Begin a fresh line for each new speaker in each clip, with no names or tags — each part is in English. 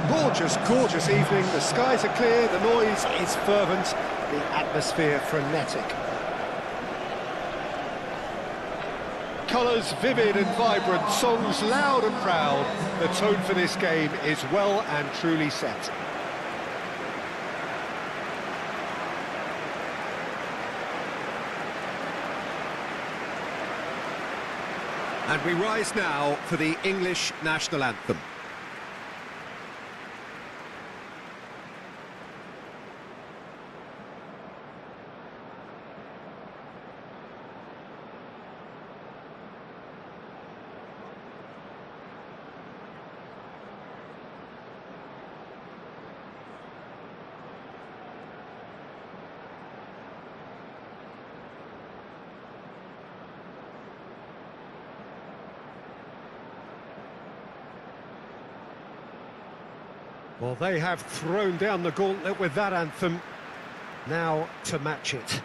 Gorgeous, gorgeous evening. The skies are clear, the noise is fervent, the atmosphere frenetic. Colours vivid and vibrant, songs loud and proud. The tone for this game is well and truly set. And we rise now for the English national anthem. Well, they have thrown down the gauntlet with that anthem. Now to match it.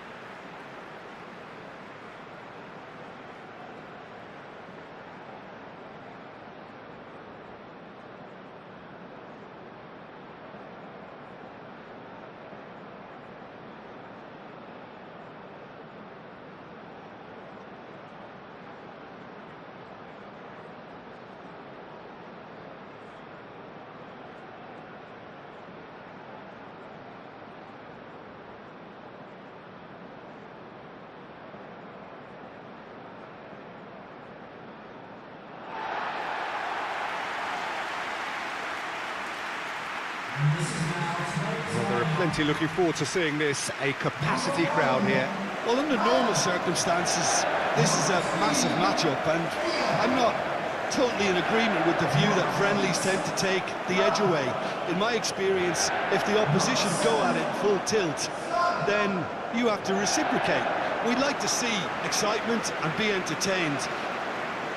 Well, there are plenty looking forward to seeing this, a capacity crowd here.
Well, under normal circumstances, this is a massive matchup, and I'm not totally in agreement with the view that friendlies tend to take the edge away. In my experience, if the opposition go at it full tilt, then you have to reciprocate. We'd like to see excitement and be entertained,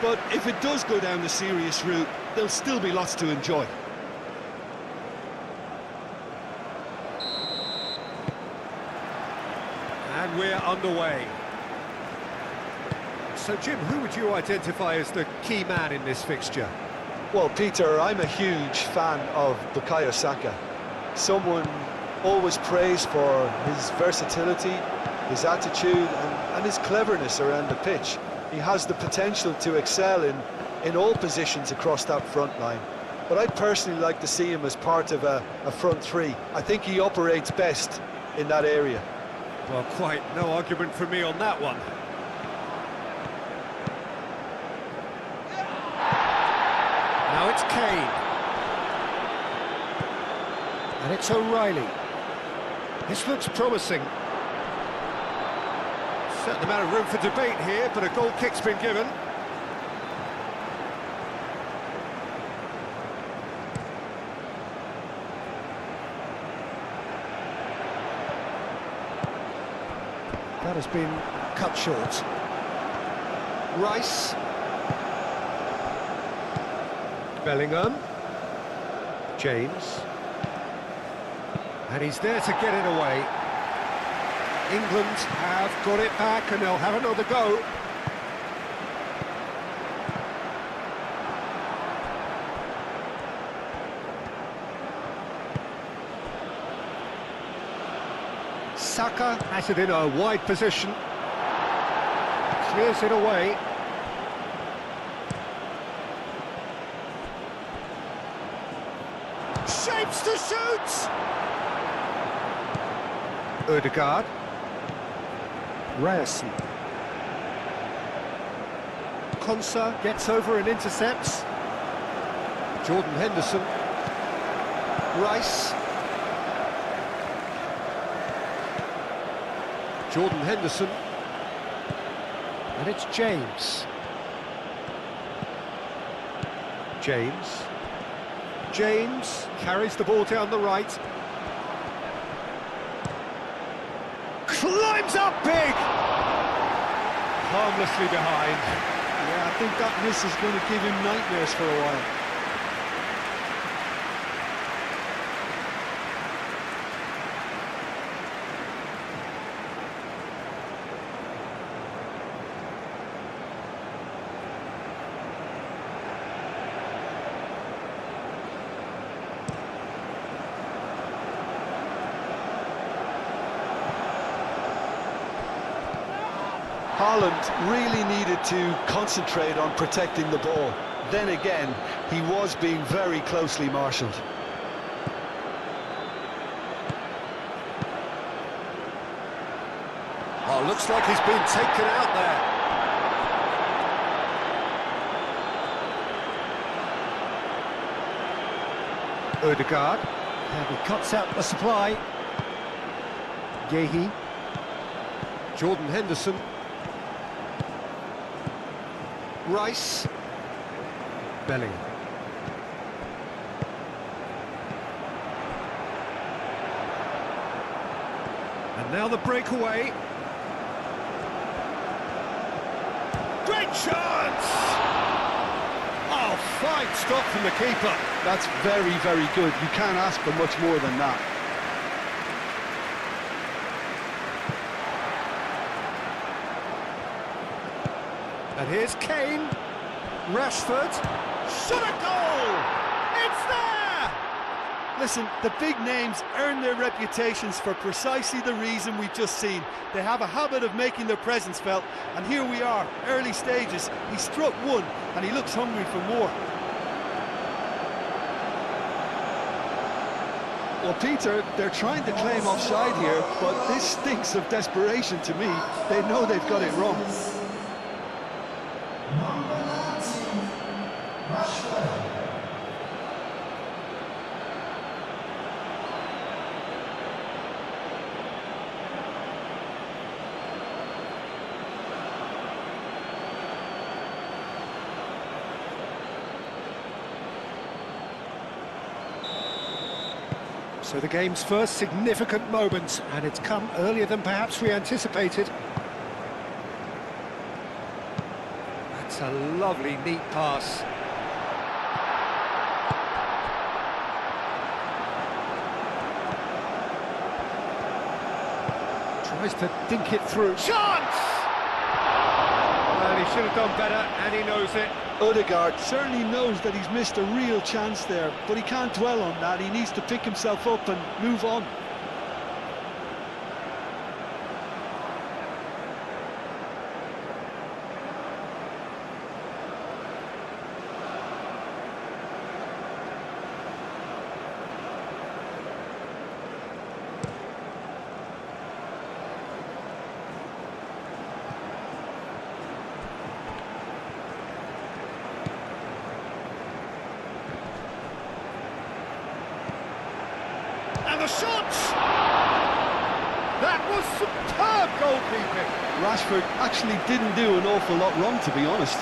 but if it does go down the serious route, there'll still be lots to enjoy.
And we're underway. So, Jim, who would you identify as the key man in this fixture?
Well, Peter, I'm a huge fan of Bukayo Saka. Someone always praised for his versatility, his attitude and his cleverness around the pitch. He has the potential to excel in all positions across that front line. But I'd personally like to see him as part of a front three. I think he operates best in that area.
Well, quite no argument from me on that one. Now it's Kane. And it's O'Reilly. This looks promising. Certain amount of room for debate here, but a goal kick's been given. That has been cut short. Rice. Bellingham. James. And he's there to get it away. England have got it back and they'll have another go. Saka has it in a wide position. Clears it away. Shapes to shoot! Ødegaard. Ryerson. Konsa gets over and intercepts. Jordan Henderson. Rice. Jordan Henderson. And it's James. James. James carries the ball down the right. Climbs up big! Harmlessly behind.
Yeah, I think that miss is going to give him nightmares for a while.
Haaland really needed to concentrate on protecting the ball. Then again, he was being very closely marshalled.
Oh, looks like he's been taken out there. Odegaard.
And he cuts out the supply. Yehi.
Jordan Henderson. Rice. Bellingham. And now the breakaway. Great chance! Oh, fine stop from the keeper.
That's very, very good. You can't ask for much more than that.
And here's Kane. Rashford. Shot a goal! It's there!
Listen, the big names earn their reputations for precisely the reason we've just seen. They have a habit of making their presence felt, and here we are, early stages. He struck one, and he looks hungry for more. Well, Peter, they're trying to claim offside here, but this stinks of desperation to me. They know they've got it wrong.
So the game's first significant moment, and it's come earlier than perhaps we anticipated. That's a lovely, neat pass. Tries to dink it through. Chance! Well, he should have done better, and he knows it.
Odegaard certainly knows that he's missed a real chance there, but he can't dwell on that. He needs to pick himself up and move on.
And the shot! That was superb goalkeeping.
Rashford actually didn't do an awful lot wrong, to be honest.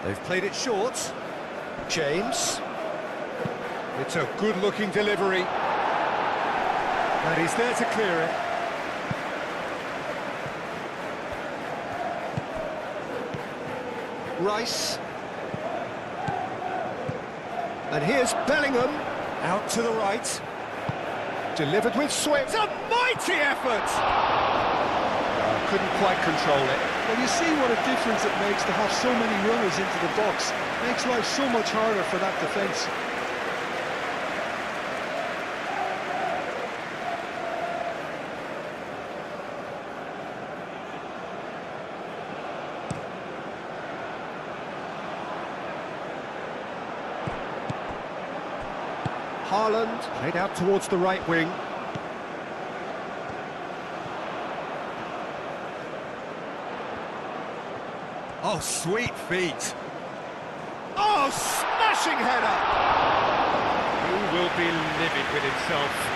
They've played it short. James. It's a good-looking delivery. And he's there to clear it. Rice. And here's Bellingham. Out to the right. Delivered with Swift. A mighty effort! Couldn't quite control it.
Well, you see what a difference it makes to have so many runners into the box. Makes life so much harder for that defence.
Haaland played out towards the right wing. Oh, sweet feet. Oh, smashing header! He will be livid with himself.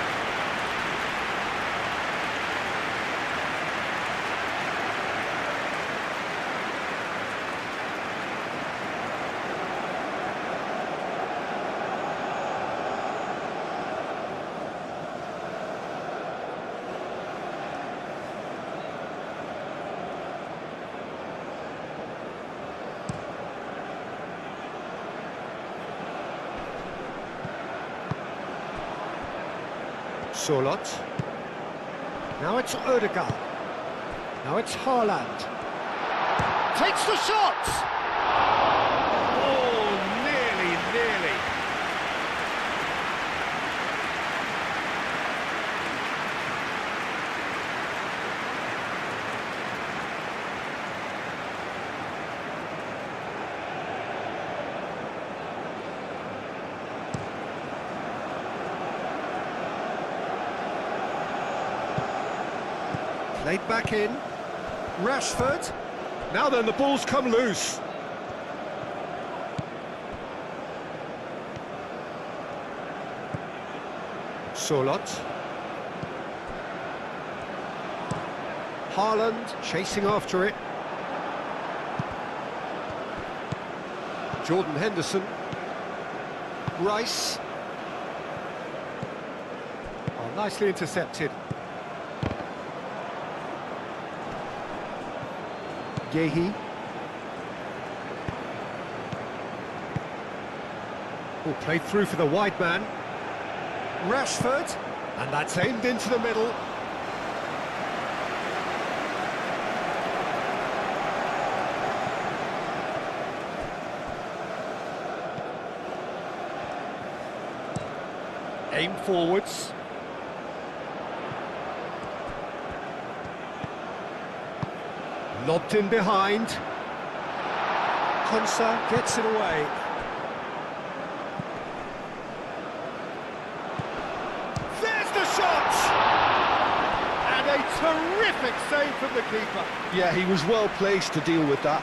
Solot. Now it's Odegaard. Now it's Haaland. Takes the shot! Oh, nearly. Played back in. Rashford. Now then, the ball's come loose. Solot. Haaland chasing after it. Jordan Henderson. Rice. Oh, nicely intercepted. Yehi. Oh, played through for the wide man. Rashford. And that's aimed into the middle. Aim forwards. Lobbed in behind. Konsa gets it away. There's the shot! And a terrific save from the keeper.
Yeah, he was well placed to deal with that.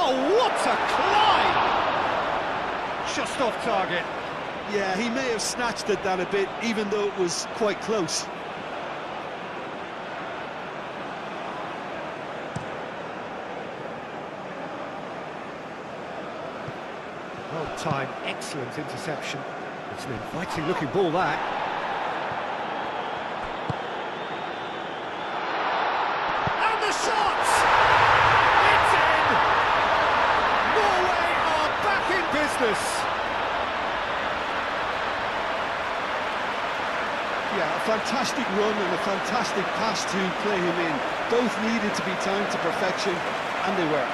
Oh, what a climb! Just off target.
Yeah, he may have snatched it down a bit, even though it was quite close.
Well timed, excellent interception. It's an inviting looking ball, that. And the shot! It's in! Norway are back in business!
Yeah, a fantastic run and a fantastic pass to play him in. Both needed to be timed to perfection, and they were.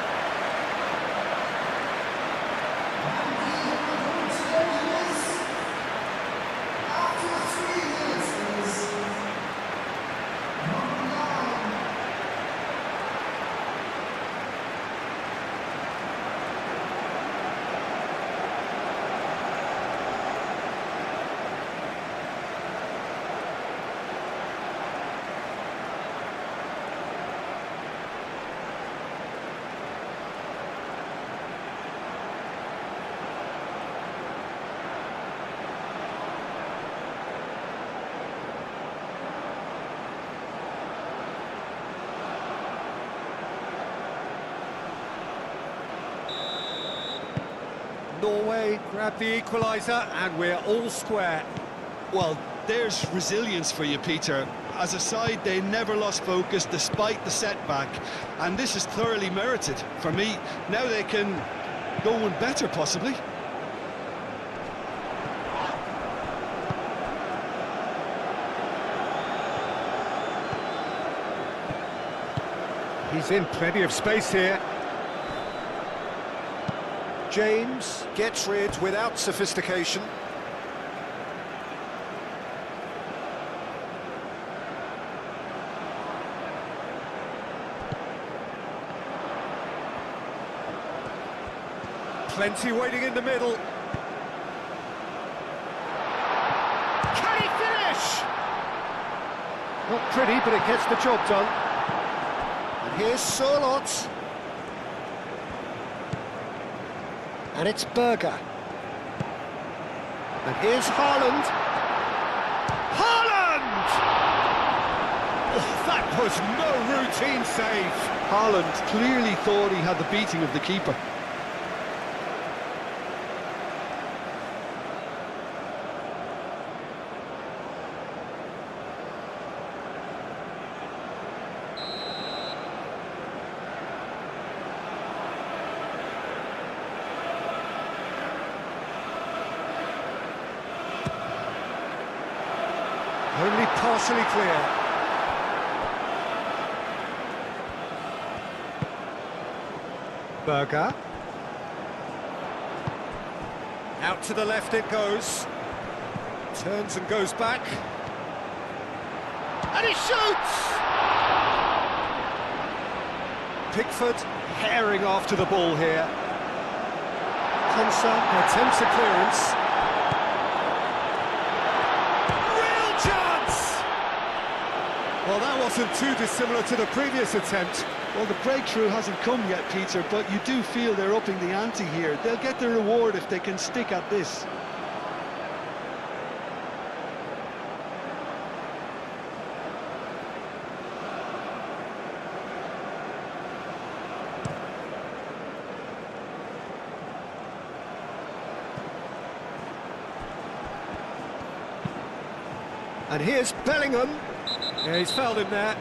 Norway grab the equaliser and we're all square.
Well, there's resilience for you, Peter. As a side, they never lost focus despite the setback, and this is thoroughly merited. For me, now they can go one better, possibly.
He's in plenty of space here. James gets rid without sophistication. Plenty waiting in the middle. Can he finish? Not pretty, but it gets the job done. And here's Solot. And it's Berger. And here's Haaland. Haaland! Oh, that was no routine save.
Haaland clearly thought he had the beating of the keeper.
partially clear. Berger. Out to the left it goes. Turns and goes back. And he shoots! Pickford herring after the ball here. Konsa attempts a clearance. Real chance! Well, that wasn't too dissimilar to the previous attempt.
Well, the breakthrough hasn't come yet, Peter, but you do feel they're upping the ante here. They'll get the reward if they can stick at this.
And here's Bellingham. Yeah, he's fouled him there.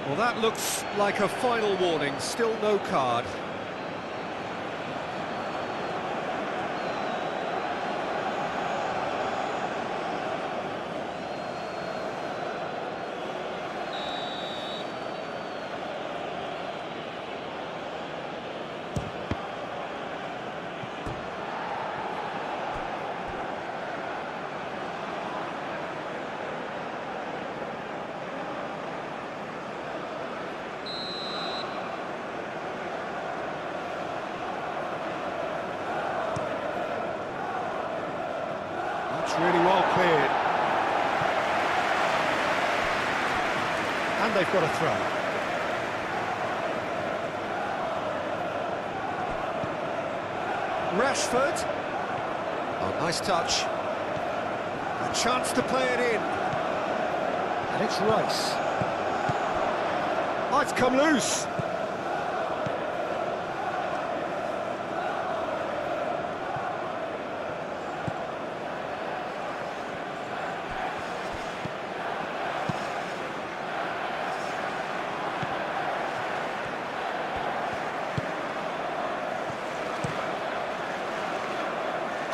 Well, that looks like a final warning. Still no card. It's really well cleared. And they've got a throw. Rashford. Oh, nice touch. A chance to play it in. And it's Rice. Oh, it's come loose.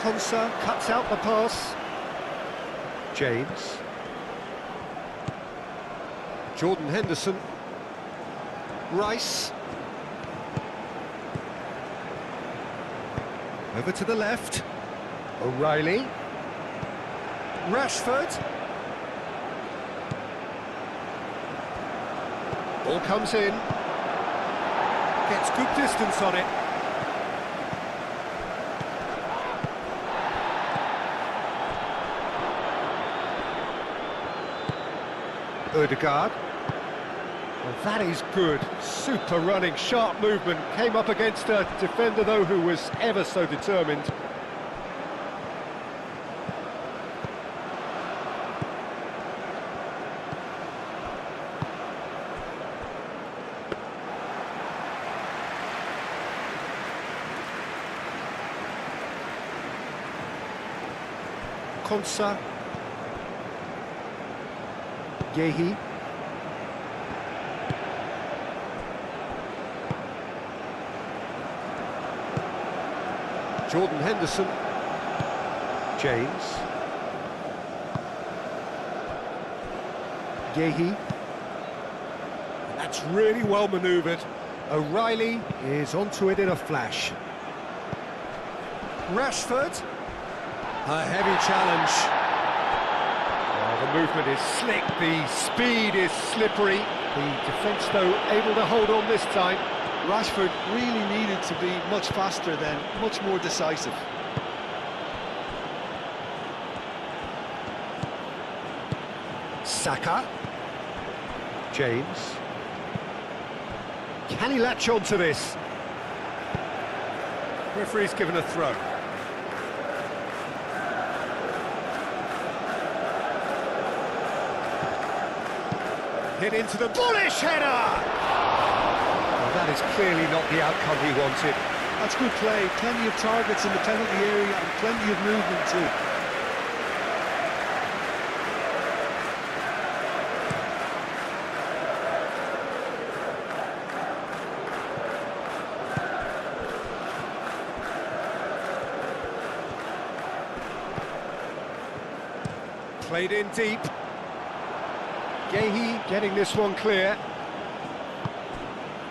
Konsa cuts out the pass. James. Jordan Henderson. Rice. Over to the left. O'Reilly. Rashford. Ball comes in. Gets good distance on it. Ødegaard. Well, that is good. Super running, sharp movement. Came up against a defender, though, who was ever so determined. Konsa. Yehi. Jordan Henderson. James. Yehi. That's really well manoeuvred. O'Reilly is onto it in a flash. Rashford. A heavy challenge. The movement is slick, the speed is slippery. The defence, though, able to hold on this time.
Rashford really needed to be much faster then, much more decisive.
Saka. James. Can he latch on to this? Referee's given a throw. Hit into the bullish header! Well, that is clearly not the outcome he wanted.
That's good play, plenty of targets in the penalty area and plenty of movement too.
Played in deep. Gehi getting this one clear.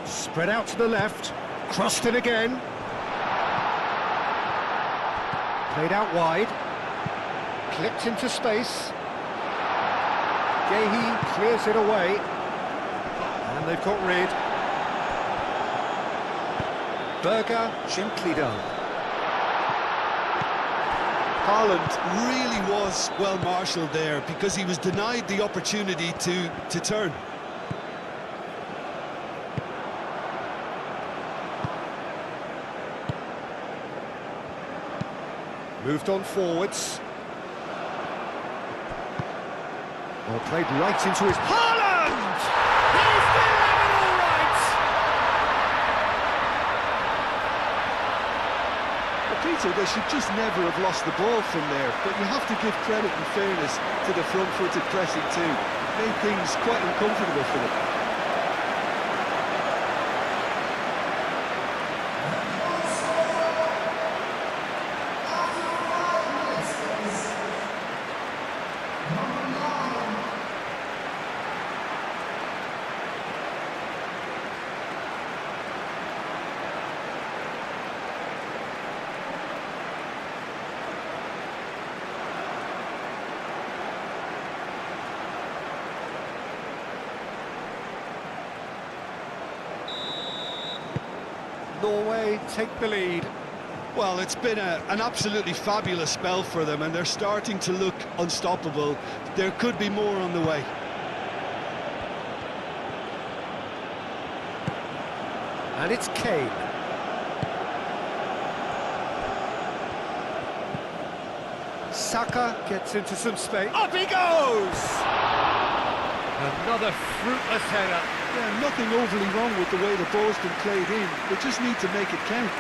Spread out to the left. Crossed in again. Played out wide. Clipped into space. Gehi clears it away. And they've got rid. Berger, gently done.
Haaland really was well marshalled there because he was denied the opportunity to turn.
Moved on forwards. Well, played right into his... Haaland! He's the all right!
Well, Peter, they should just never have lost the ball from there, but you have to give credit and fairness to the front-footed pressing too. Made things quite uncomfortable for them.
Norway take the lead.
Well, it's been an absolutely fabulous spell for them, and they're starting to look unstoppable. There could be more on the way.
And it's Kane. Saka gets into some space. Up he goes! Another fruitless header.
Yeah, nothing overly wrong with the way the ball's been played in. They just need to make it count.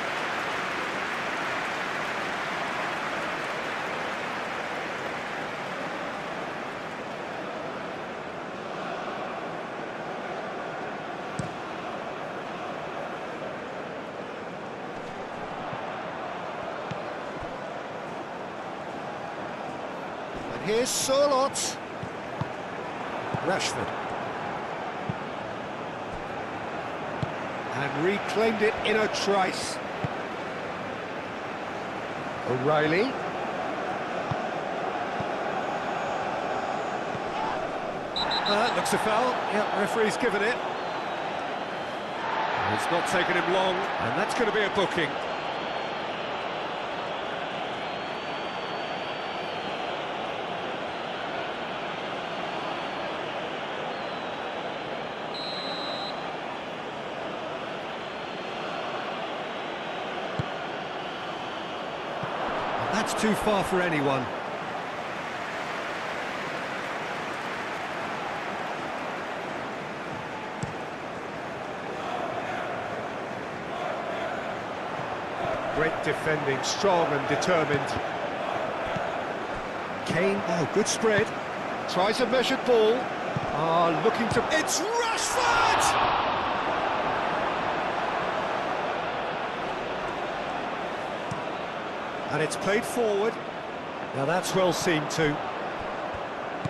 And here's Sorloth. Rashford. And reclaimed it in a trice. O'Reilly. Looks a foul. Yeah, referee's given it. It's not taken him long, and that's going to be a booking. That's too far for anyone. Great defending, strong and determined. Kane, oh, good spread. Tries a measured ball. Looking to... It's Rashford! And it's played forward. Now that's well seen too.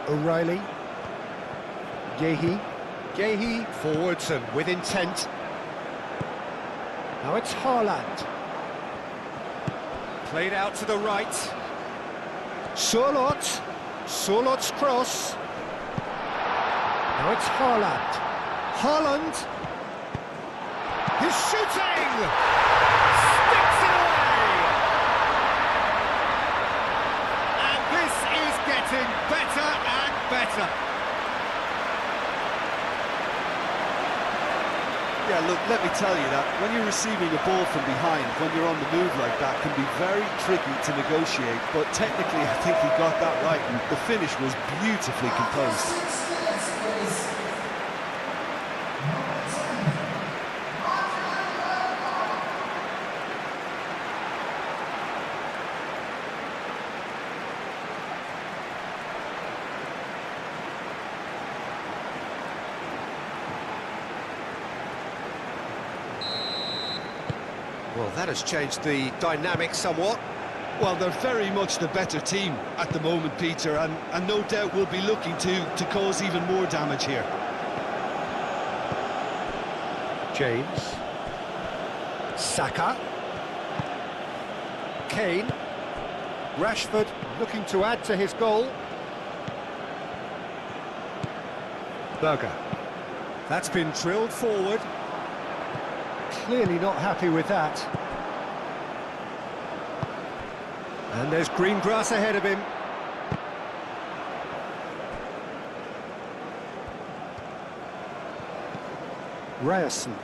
O'Reilly. Gehi forwards and with intent. Now it's Haaland. Played out to the right. Sorloth. Sorloth's cross. Now it's Haaland. Haaland. He's shooting! Sticks it away! And this is getting better and better.
Yeah, look, let me tell you that when you're receiving a ball from behind, when you're on the move like that, can be very tricky to negotiate. But technically, I think he got that right, and the finish was beautifully composed.
Well, that has changed the dynamic somewhat.
Well, they're very much the better team at the moment, Peter, and no doubt will be looking to cause even more damage here.
James. Saka. Kane. Rashford looking to add to his goal. Berger. That's been drilled forward. Clearly not happy with that. And there's green grass ahead of him. Ryerson.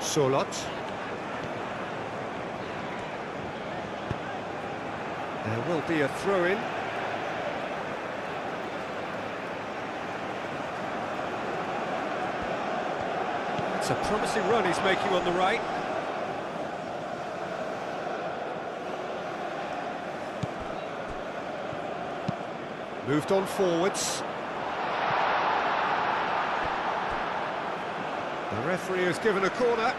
Solot. There will be a throw-in. It's a promising run he's making on the right. Moved on forwards. The referee has given a corner.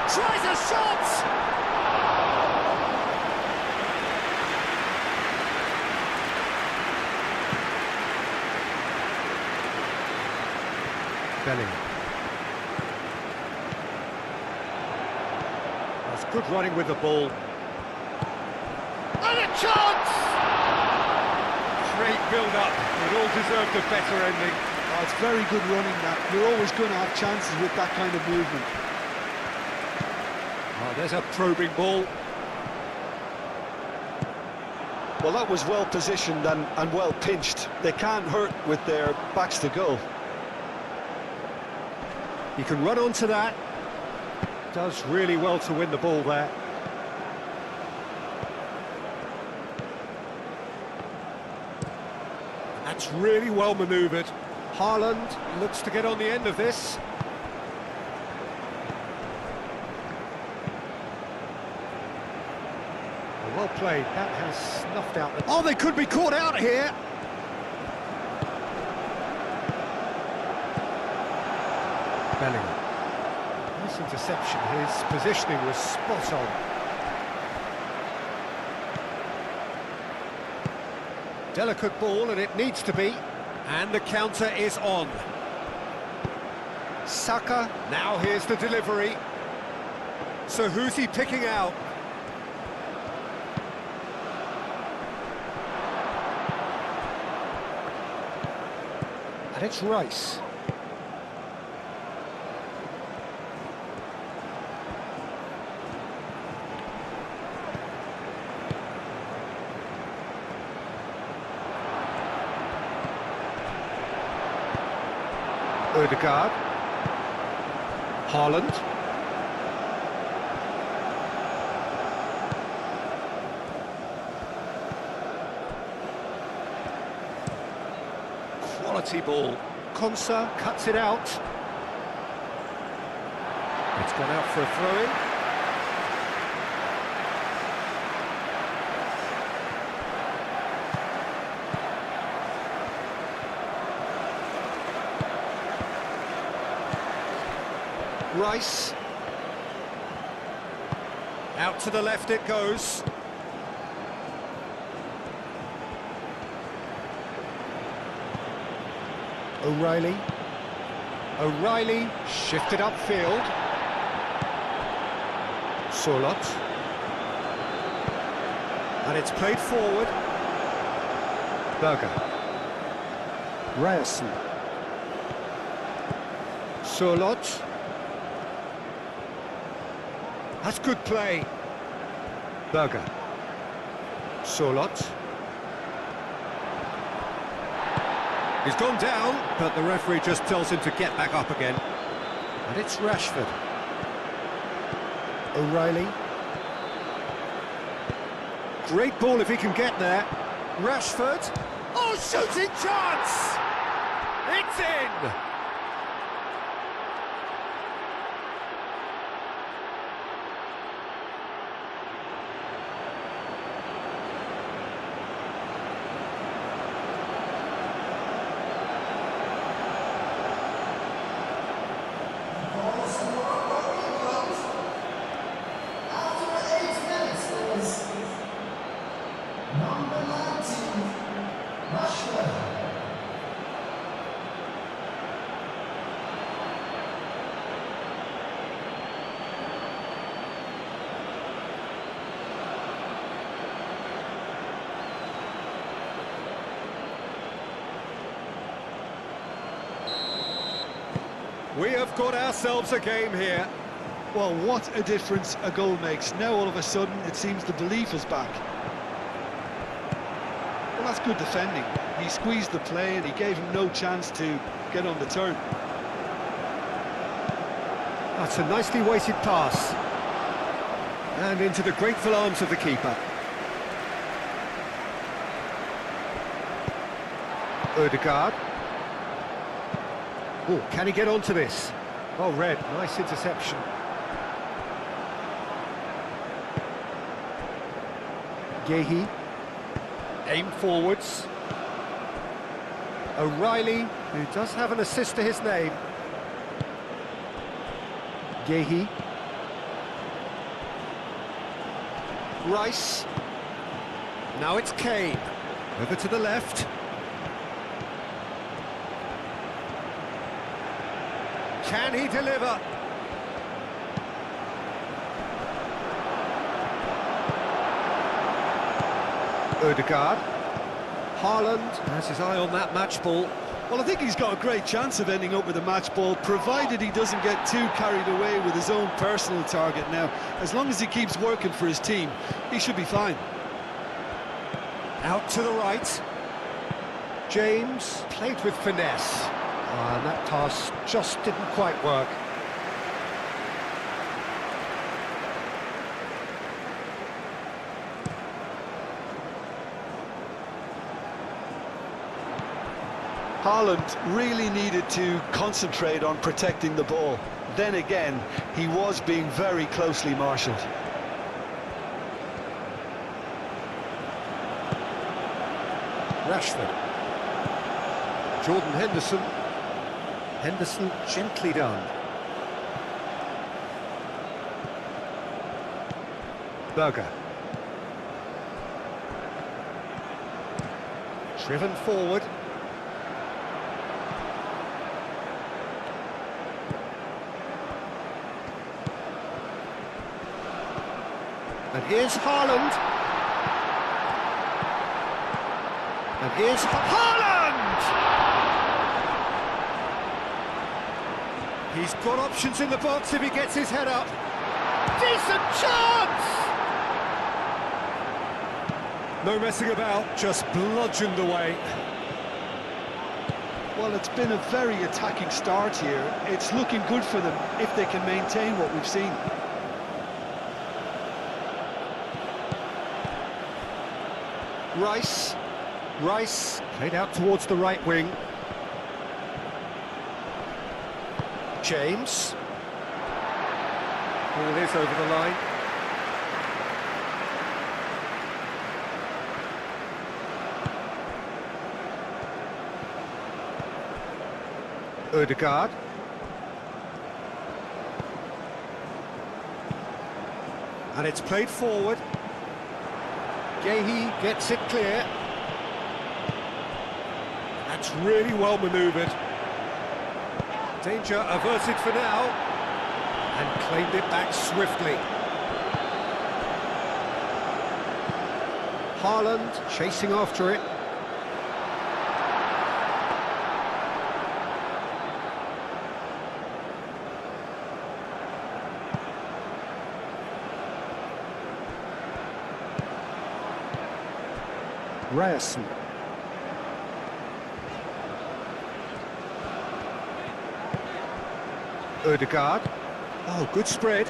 Tries a shot! Bellingham. That's good running with the ball. And a chance! Great build-up. It all deserved a better ending.
Oh, it's very good running, that. You're always going to have chances with that kind of movement.
Oh, there's a probing ball.
Well, that was well positioned and well pinched. They can't hurt with their backs to goal.
He can run onto that. Does really well to win the ball there. That's really well manoeuvred. Haaland looks to get on the end of this. Well played. That has snuffed out the... Oh, they could be caught out here. Bellingham. Nice interception. His positioning was spot on. Delicate ball, and it needs to be. And the counter is on. Saka. Now here's the delivery. So who's he picking out? And it's Rice. Ødegaard. Haaland. Quality ball. Konsa cuts it out. It's gone out for a throw-in. Rice. Out to the left it goes. O'Reilly. O'Reilly shifted upfield. Solot. And it's played forward. Berger. Ryerson. Solot. That's good play. Berger. Solot. He's gone down, but the referee just tells him to get back up again. And it's Rashford. O'Reilly. Great ball if he can get there. Rashford. Oh, shooting chance! It's in! We have got ourselves a game here.
Well, what a difference a goal makes. Now all of a sudden it seems the belief is back. Well, that's good defending. He squeezed the play and he gave him no chance to get on the turn.
That's a nicely weighted pass. And into the grateful arms of the keeper. Ødegaard. Oh, can he get onto this? Oh, Red, nice interception. Gehi. Aim forwards. O'Reilly, who does have an assist to his name. Gehi. Rice. Now it's Kane. Over to the left. Can he deliver? Ødegaard. Haaland has his eye on that match ball.
Well, I think he's got a great chance of ending up with a match ball, provided he doesn't get too carried away with his own personal target now. As long as he keeps working for his team, he should be fine.
Out to the right. James played with finesse. And that pass just didn't quite work.
Haaland really needed to concentrate on protecting the ball. Then again, he was being very closely marshalled.
Rashford. Jordan Henderson. Henderson gently done. Berger. Driven forward. And here's Haaland. And here's Haaland! He's got options in the box if he gets his head up. Decent chance! No messing about, just bludgeoned away.
Well, it's been a very attacking start here. It's looking good for them if they can maintain what we've seen.
Rice played out towards the right wing. James. Ball is over the line. Ødegaard. And it's played forward. Gehi gets it clear. That's really well manoeuvred. Danger averted for now. And claimed it back swiftly. Haaland chasing after it. Ryerson. Ødegaard. Oh, good spread.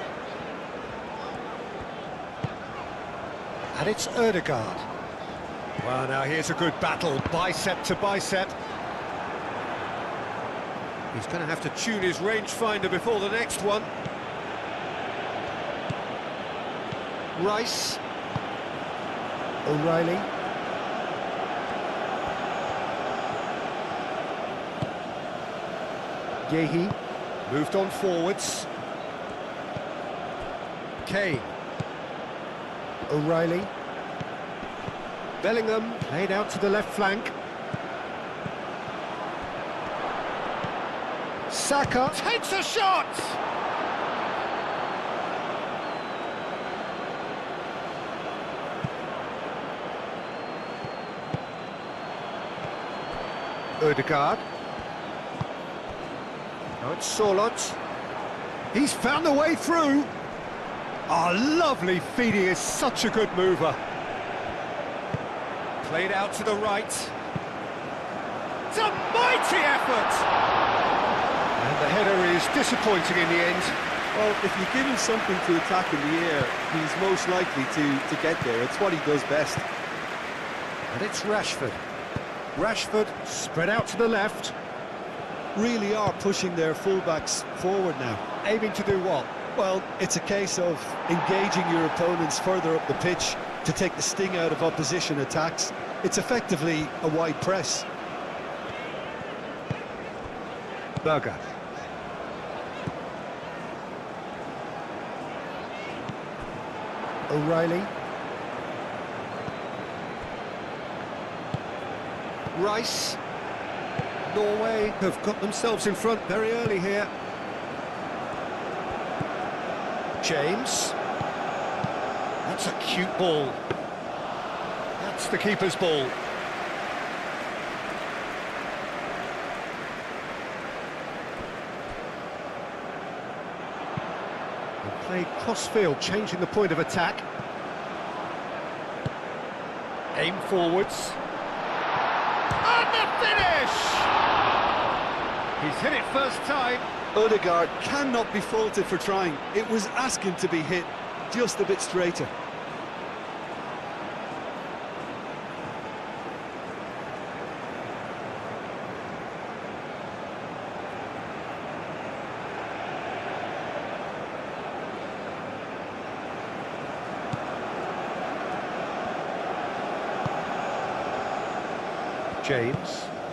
And it's Ødegaard. Well, now here's a good battle, bicep to bicep. He's going to have to tune his rangefinder before the next one. Rice. O'Reilly. Gehi moved on forwards. Kane. O'Reilly. Bellingham played out to the left flank. Saka takes a shot! Ødegaard. Now it's Sorlot. He's found the way through. Oh, lovely feed. He is such a good mover. Played out to the right. It's a mighty effort! And the header is disappointing in the end.
Well, if you give him something to attack in the air, he's most likely to get there. It's what he does best.
And it's Rashford. Rashford spread out to the left.
Really are pushing their fullbacks forward now.
Aiming to do what?
Well, it's a case of engaging your opponents further up the pitch to take the sting out of opposition attacks. It's effectively a wide press.
Berger. O'Reilly. Rice. Norway have got themselves in front very early here. James. That's a cute ball. That's the keeper's ball. They played cross-field, changing the point of attack. Aim forwards. And the finish! He's hit it first time.
Odegaard cannot be faulted for trying. It was asking to be hit just a bit straighter.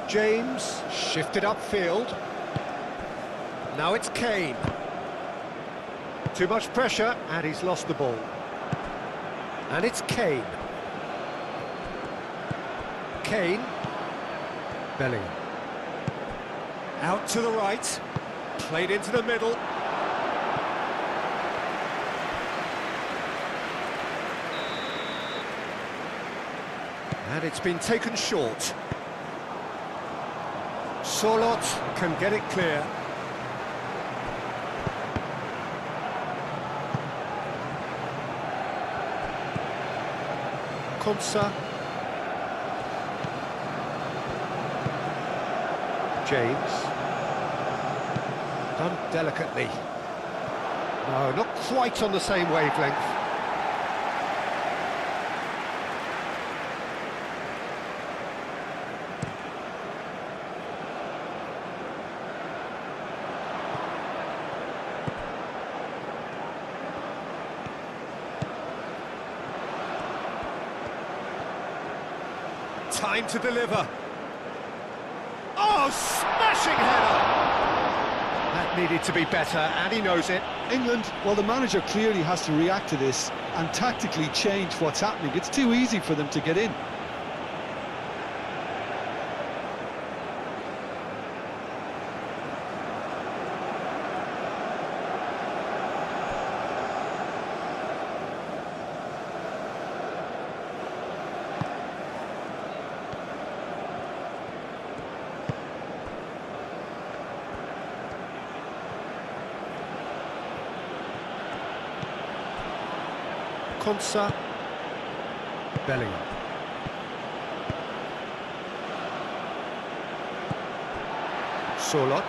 James shifted upfield. Now it's Kane. Too much pressure, and he's lost the ball. And it's Kane. Bellingham. Out to the right. Played into the middle. And it's been taken short. Sorlot can get it clear. Konsa. James. Done delicately. No, not quite on the same wavelength. Time to deliver. Oh, smashing header! That needed to be better, and he knows it.
England, well, the manager clearly has to react to this and tactically change what's happening. It's too easy for them to get in.
Konsa. Bellingham. Sorlot.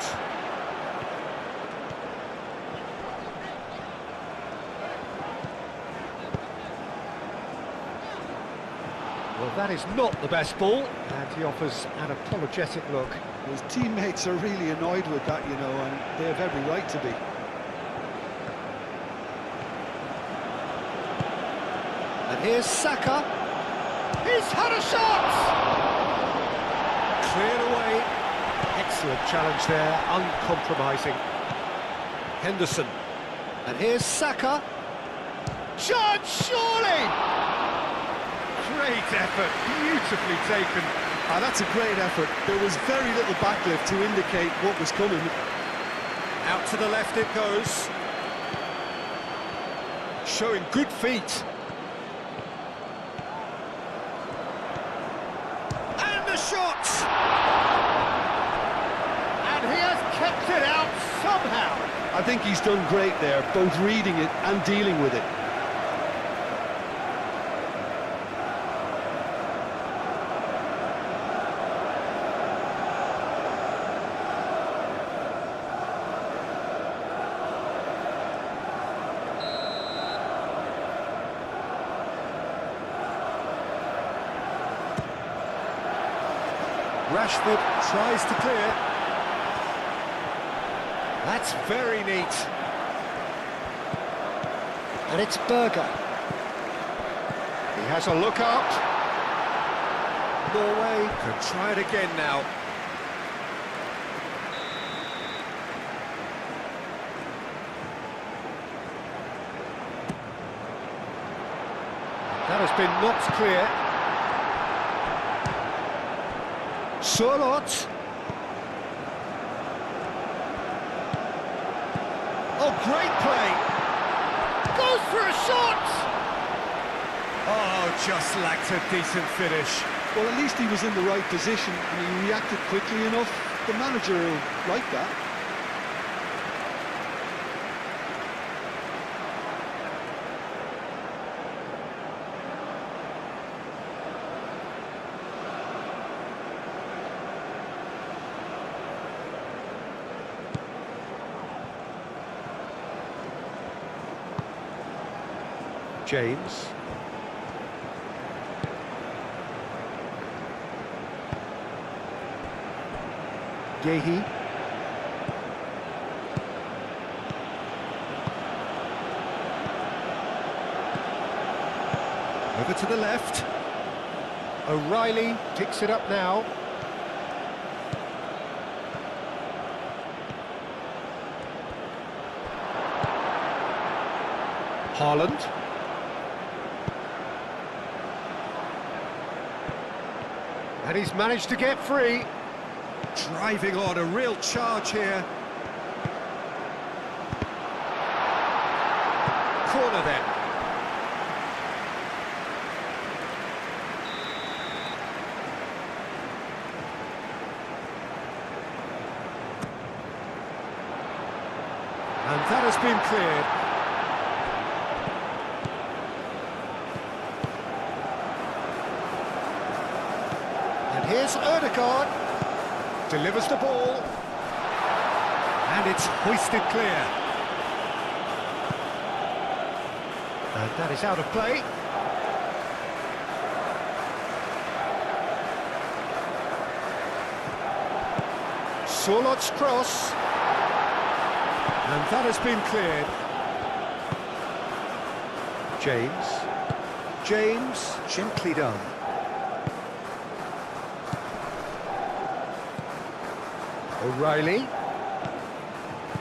Well, that is not the best ball, and he offers an apologetic look.
His teammates are really annoyed with that, you know, and they have every right to be.
And here's Saka. He's had a shot! Cleared away. Excellent challenge there, uncompromising. Henderson. And here's Saka. Charge, surely! Great effort, beautifully taken.
Ah, that's a great effort. There was very little backlift to indicate what was coming.
Out to the left it goes. Showing good feet. And the shot! And he has kept it out
I think he's done great there, both reading it and dealing with it.
Rashford tries to clear. That's very neat.
And it's Berger.
He has a look up. Norway can try it again now. That has been knocked clear. Surlot. Oh, great play. Goes for a shot. Oh, just lacked a decent finish.
Well, at least he was in the right position and he reacted quickly enough. The manager will like that.
James. Gehi. Over to the left. O'Reilly picks it up now. Haaland. And he's managed to get free. Driving on, a real charge here. Corner then. And that has been cleared. Here's Ødegaard, delivers the ball, and it's hoisted clear. And that is out of play. Surlot's cross, and that has been cleared. James, gently done. O'Reilly.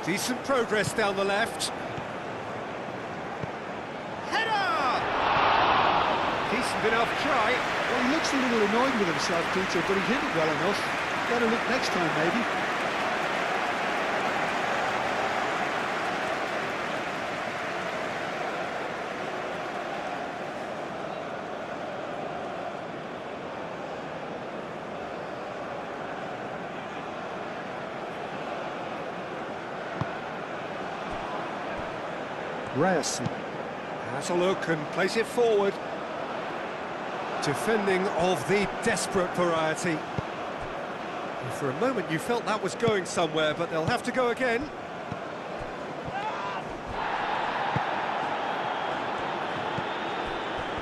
Decent progress down the left. Header! Decent enough try.
Well, he looks a little annoyed with himself, Peter, but he hit it well enough. Better look next time, maybe.
Ryerson has a look and plays it forward. Defending of the desperate variety. And for a moment you felt that was going somewhere, but they'll have to go again.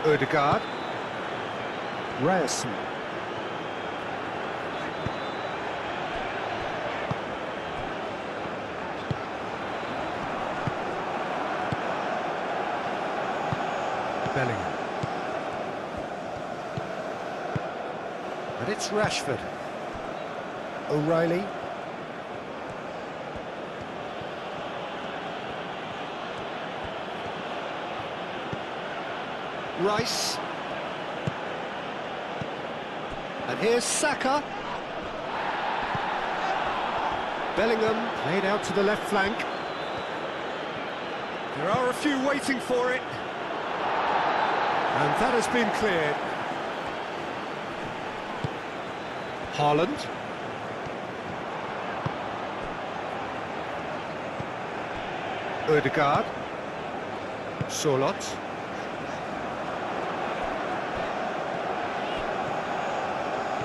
Ødegaard. Ryerson. Bellingham. And it's Rashford. O'Reilly. Rice. And here's Saka. Bellingham played out to the left flank. There are a few waiting for it. And that has been cleared. Haaland. Ødegaard. Solot.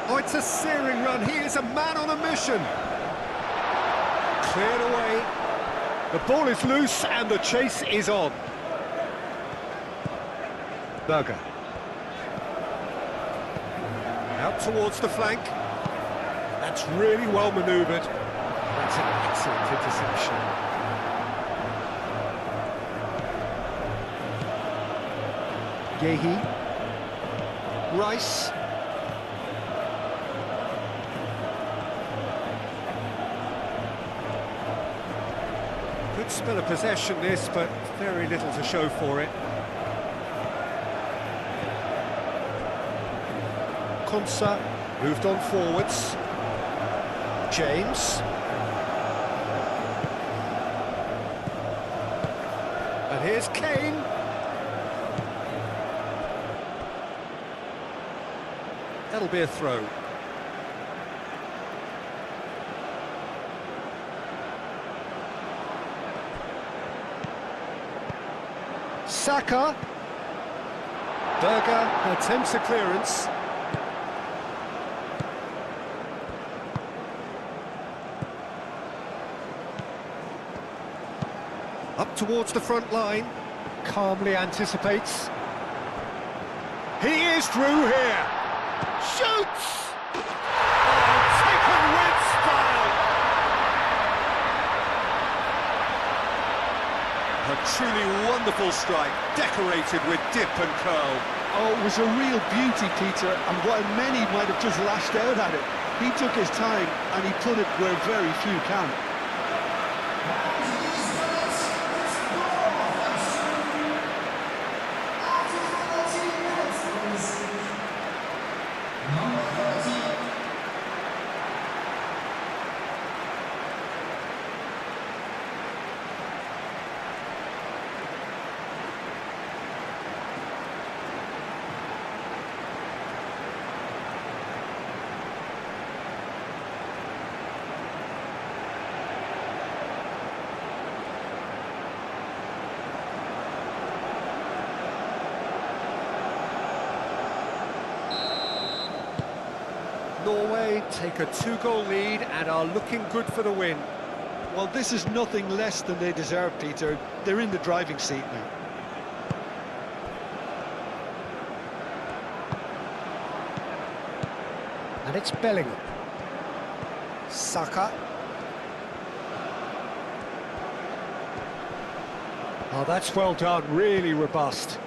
Oh, it's a searing run. He is a man on a mission. Cleared away. The ball is loose and the chase is on. Berger. Out towards the flank. That's really well manoeuvred. That's an excellent interception. Yehi. Rice. Good spell of possession this, but very little to show for it. Konsa moved on forwards. James. And here's Kane. That'll be a throw. Saka. Berger attempts a clearance. Up towards the front line. Calmly anticipates. He is through here. Shoots! Oh, taken with style. A truly wonderful strike, decorated with dip and curl.
Oh, it was a real beauty, Peter, and while many might have just lashed out at it, he took his time and he put it where very few can.
Norway take a 2-goal lead and are looking good for the win.
Well, this is nothing less than they deserve, Peter. They're in the driving seat now.
And it's Bellingham. Saka.
Oh, that's well done, really robust.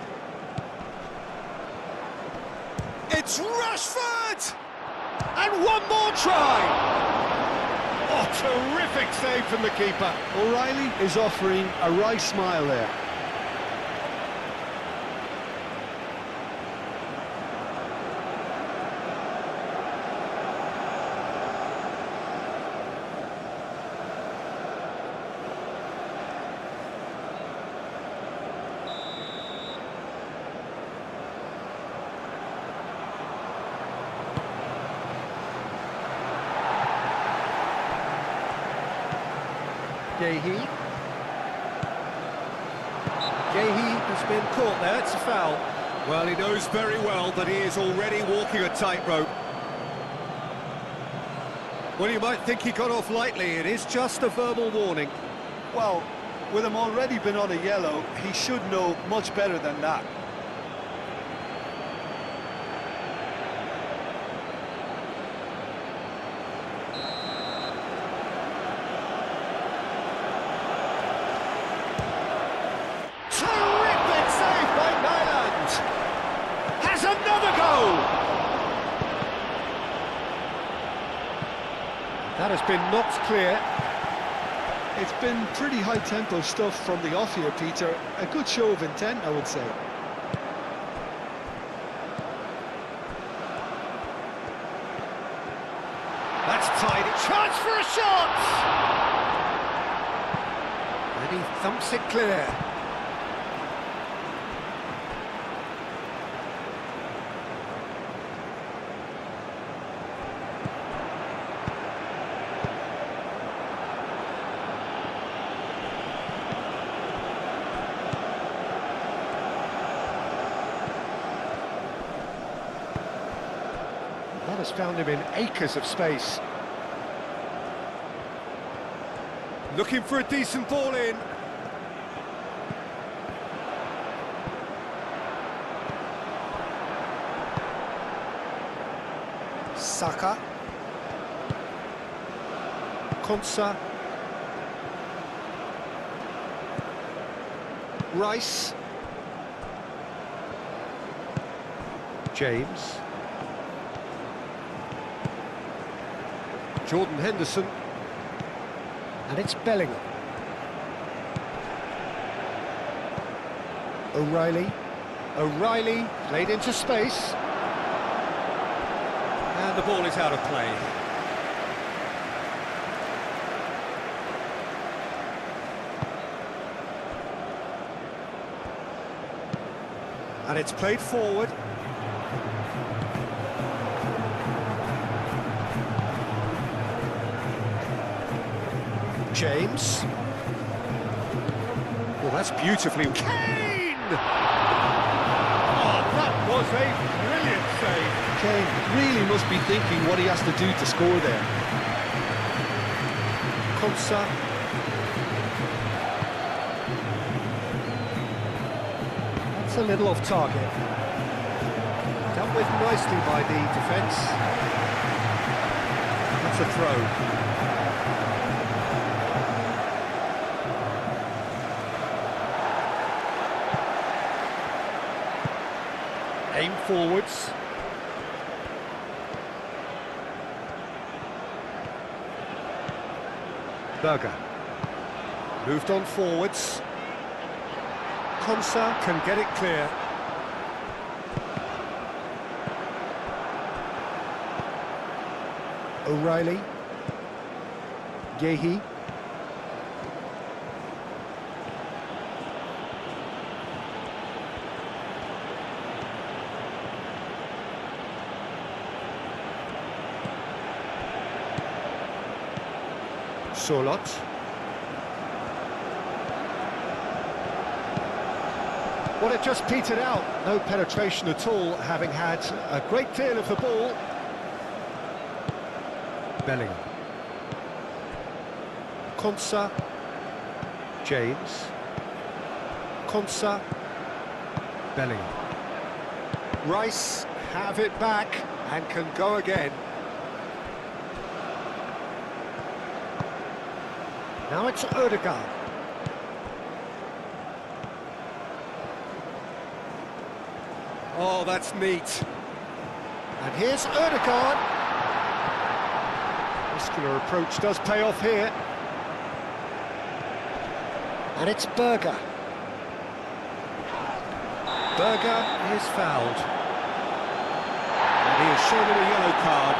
It's Rashford! And one more try! Oh, terrific save from the keeper.
O'Reilly is offering a wry smile there.
Yehi has been caught there, it's a foul. Well, he knows very well that he is already walking a tightrope. Well, you might think he got off lightly, it is just a verbal warning.
Well, with him already been on a yellow, he should know much better than that.
That has been knocked clear.
It's been pretty high-tempo stuff from the off here, Peter. A good show of intent, I would say.
That's tight. Chance for a shot! And he thumps it clear. has found him in acres of space. Looking for a decent ball in. Saka. Konsa. Rice. James. Jordan Henderson. And it's Bellingham. O'Reilly. O'Reilly played into space. And the ball is out of play. And it's played forward. James. Well, that's beautifully... Kane! Oh, that was a brilliant save.
Kane really must be thinking what he has to do to score there.
Konsa. That's a little off target. Dealt with nicely by the defence. That's a throw. Aim forwards. Berger. Moved on forwards. Konsa can get it clear. O'Reilly. Yehi. Solot. Well, it just petered out. No penetration at all, having had a great deal of the ball. Bellingham. Konsa. James. Konsa. Bellingham. Rice have it back and can go again. Now it's Ødegaard. Oh, that's neat. And here's Ødegaard. Muscular approach does pay off here. And it's Berger. Berger is fouled. And he is shown a yellow card.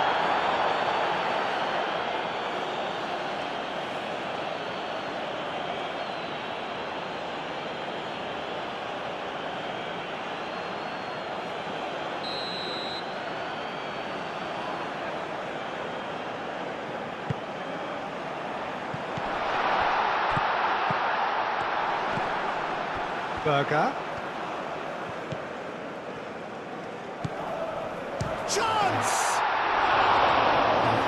Berger. Chance!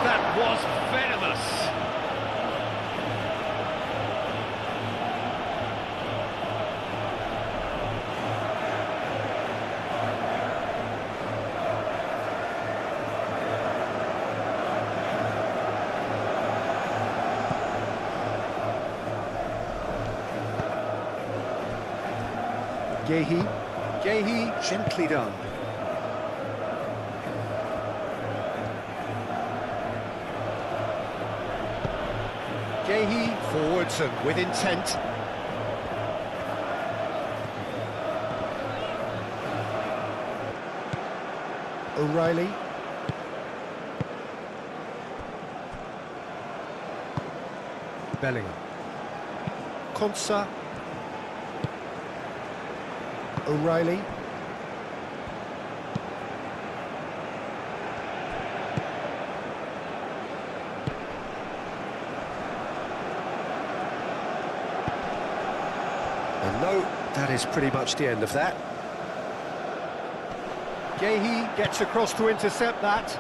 That was venomous. Yehi, gently done. Yehi, forwards and with intent. O'Reilly. Bellingham. Konsa. O'Reilly. And no, that is pretty much the end of that. Yehi gets across to intercept that.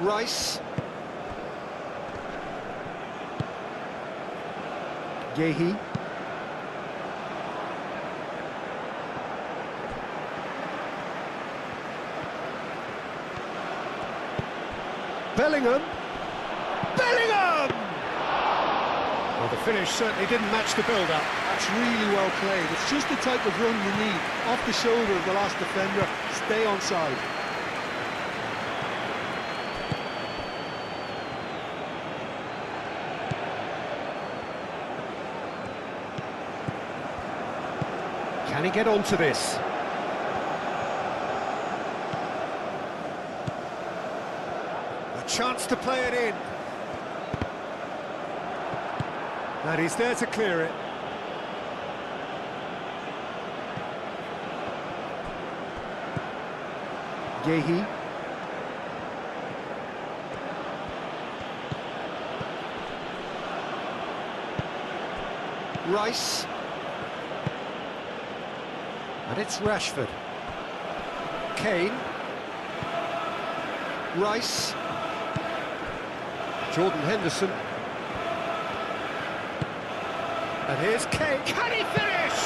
Rice. Yehi. Bellingham. Bellingham! Well, the finish certainly didn't match the build-up.
That's really well played. It's just the type of run you need. Off the shoulder of the last defender, stay onside.
Can he get onto this? A chance to play it in. And he's there to clear it. Yehi. Rice. And it's Rashford. Kane. Rice. Jordan Henderson. And here's Kane. Can he finish?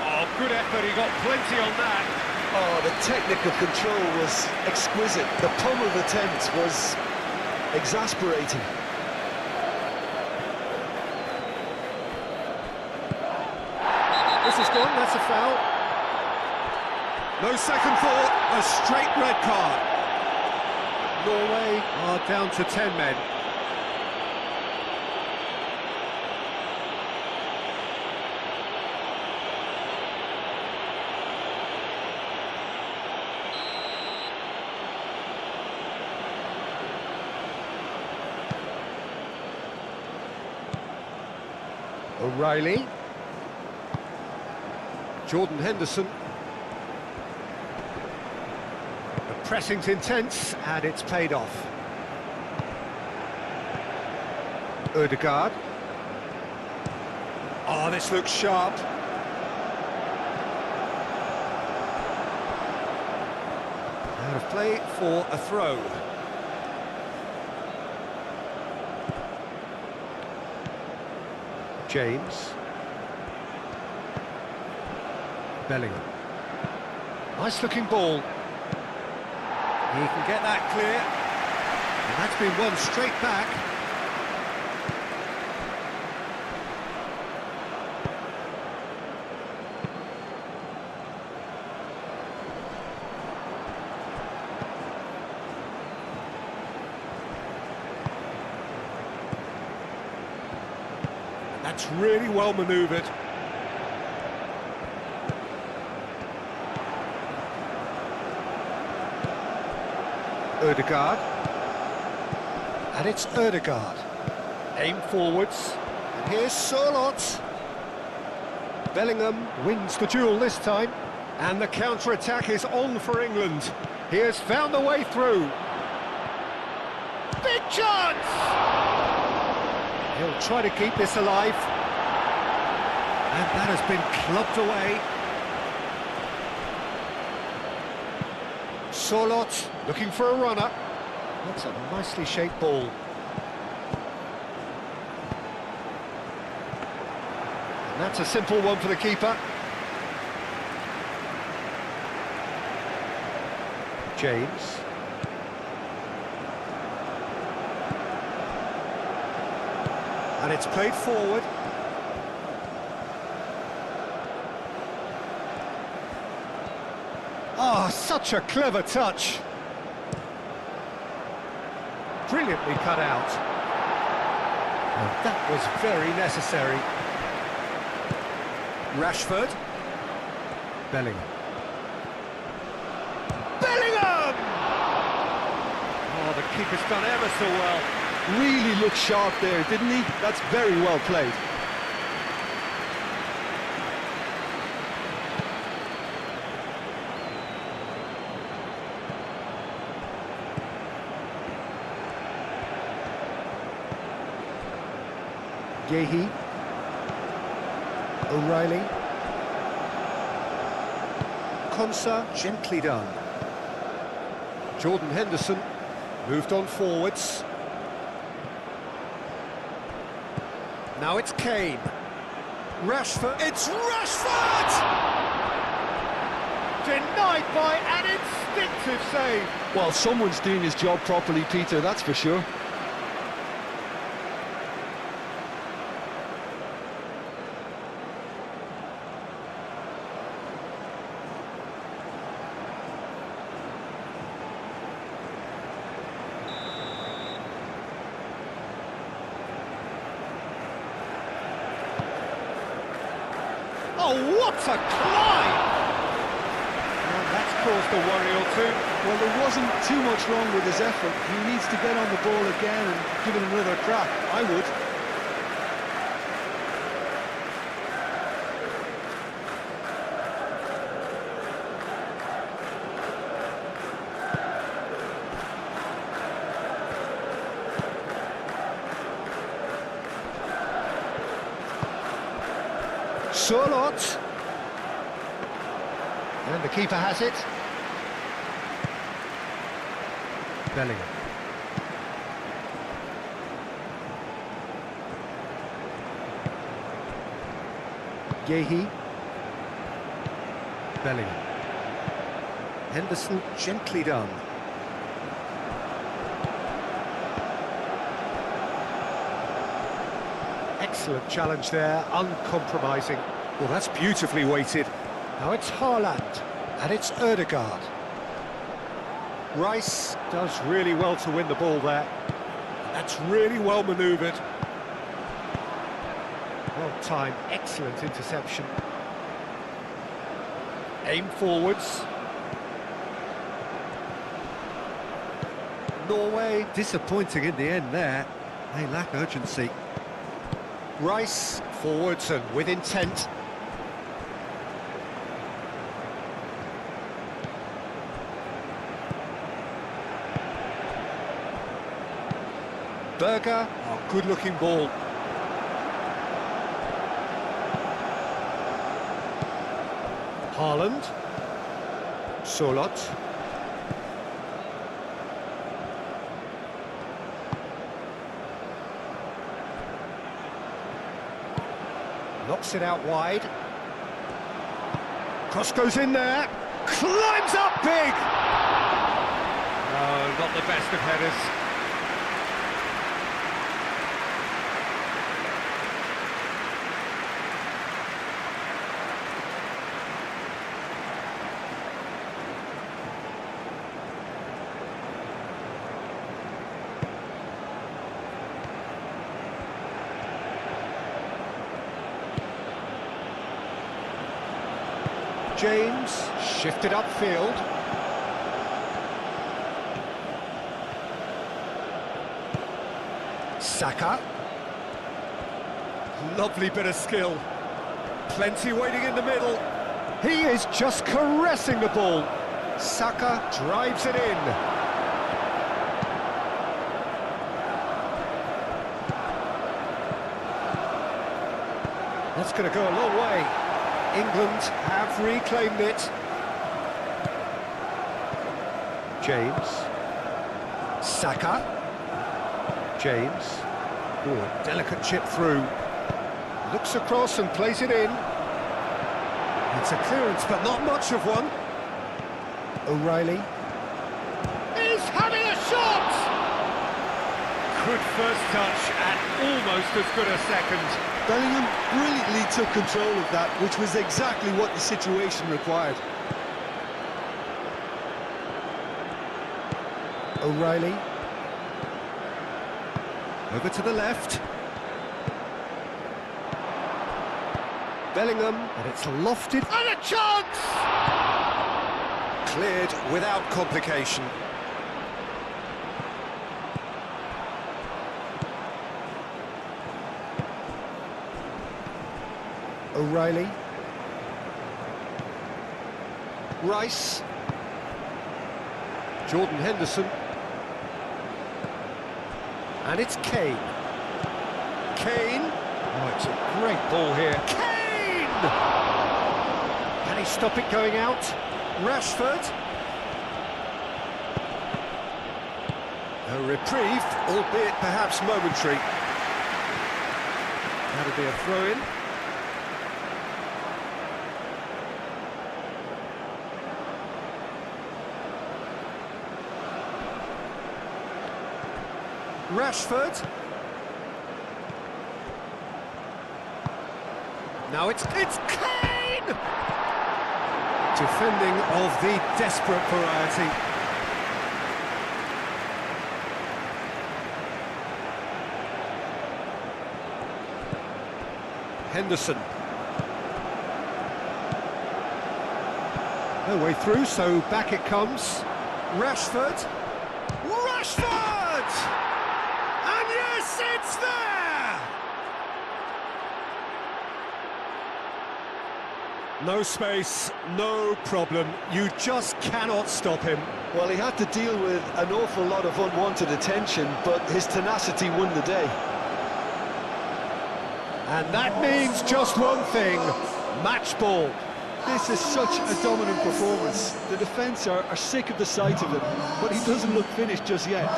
Oh, good effort. He got plenty on that.
Oh, the technical control was exquisite. The pummeled attempt was exasperating.
This is gone, that's a foul. No second thought, a straight red card. Norway are down to 10 men. O'Reilly. Jordan Henderson. The pressing's intense and it's paid off. Ødegaard. Oh, this looks sharp. Out of play for a throw. James. Bellingham. Nice looking ball. He can get that clear. And that's been won straight back. And that's really well manoeuvred. Ødegaard. And it's Ødegaard. Aim forwards. And here's Sørloth. Bellingham wins the duel this time. And the counter-attack is on for England. He has found the way through. Big chance! He'll try to keep this alive. And that has been clubbed away. Sørloth looking for a runner. That's a nicely shaped ball. And that's a simple one for the keeper. James. And it's played forward. Oh, such a clever touch. Brilliantly cut out. And that was very necessary. Rashford. Bellingham. Bellingham! Oh, the keeper's done ever so well.
Really looked sharp there, didn't he? That's very well played.
Yehi. O'Reilly. Konsa, gently done. Jordan Henderson. Moved on forwards. Now it's Kane. Rashford. It's Rashford! Denied by an instinctive save.
Well, someone's doing his job properly, Peter, that's for sure.
Oh, what a climb! Well, that's caused a worry or two.
Well, there wasn't too much wrong with his effort. He needs to get on the ball again and give it another crack. I would.
Surlot. And the keeper has it. Bellingham. Yehi. Bellingham. Henderson, gently done. Excellent challenge there, uncompromising. Well, that's beautifully weighted. Now it's Haaland, and it's Ødegaard. Rice does really well to win the ball there. That's really well manoeuvred. Well timed, excellent interception. Aim forwards. Norway disappointing in the end there. They lack urgency. Rice forwards and with intent. Berger, oh, good-looking ball. Haaland. Surlot. Knocks it out wide. Cross goes in there. Climbs up big! No, not the best of headers. James, shifted upfield. Saka. Lovely bit of skill. Plenty waiting in the middle. He is just caressing the ball. Saka drives it in. That's going to go a long way. England have reclaimed it. James. Saka. James. Oh, delicate chip through. Looks across and plays it in. It's a clearance, but not much of one. O'Reilly. He's having a shot! Good first touch and almost as good a second.
Bellingham brilliantly took control of that, which was exactly what the situation required.
O'Reilly. Over to the left. Bellingham, and it's lofted. And a chance! Cleared without complication. O'Reilly. Rice. Jordan Henderson. And it's Kane. Kane. Oh, it's a great ball here. Kane! Can he stop it going out? Rashford. A reprieve, albeit perhaps momentary. That'll be a throw-in. Rashford. Now it's Kane! Defending of the desperate variety. Henderson. No way through, so back it comes. Rashford. Rashford! And yes, it's there! No space, no problem. You just cannot stop him.
Well, he had to deal with an awful lot of unwanted attention, but his tenacity won the day.
And that means just one thing, match ball.
This is such a dominant performance. The defence are sick of the sight of him, but he doesn't look finished just yet.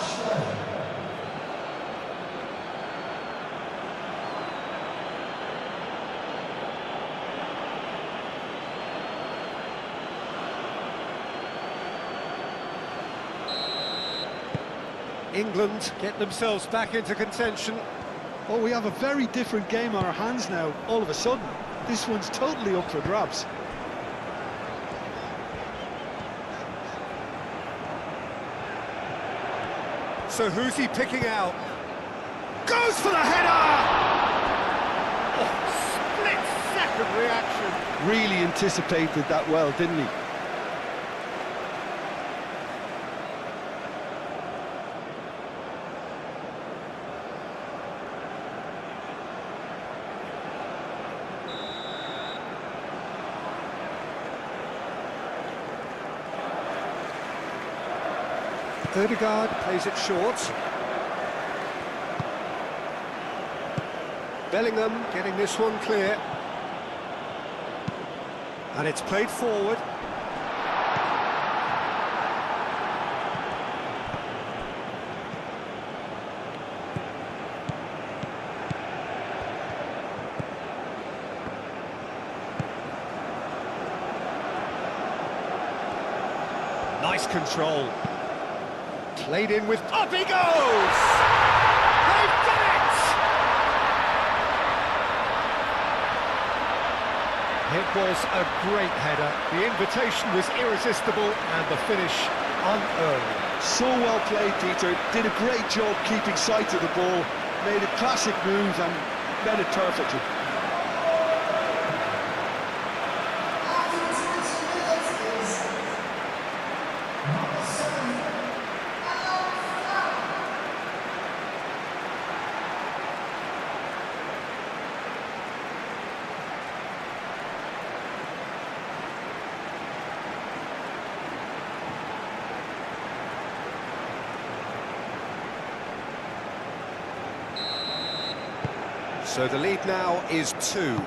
England get themselves back into contention.
Oh, we have a very different game on our hands now, all of a sudden. This one's totally up for grabs.
So who's he picking out? Goes for the header! Oh, split-second reaction.
Really anticipated that well, didn't he?
Odegaard plays it short. Bellingham getting this one clear. And it's played forward. Nice control. Played in with... Up he goes! They've done it! It was a great header. The invitation was irresistible and the finish unearned.
So well played, Peter. Did a great job keeping sight of the ball. Made a classic move and met it perfectly.
So the lead now is 2.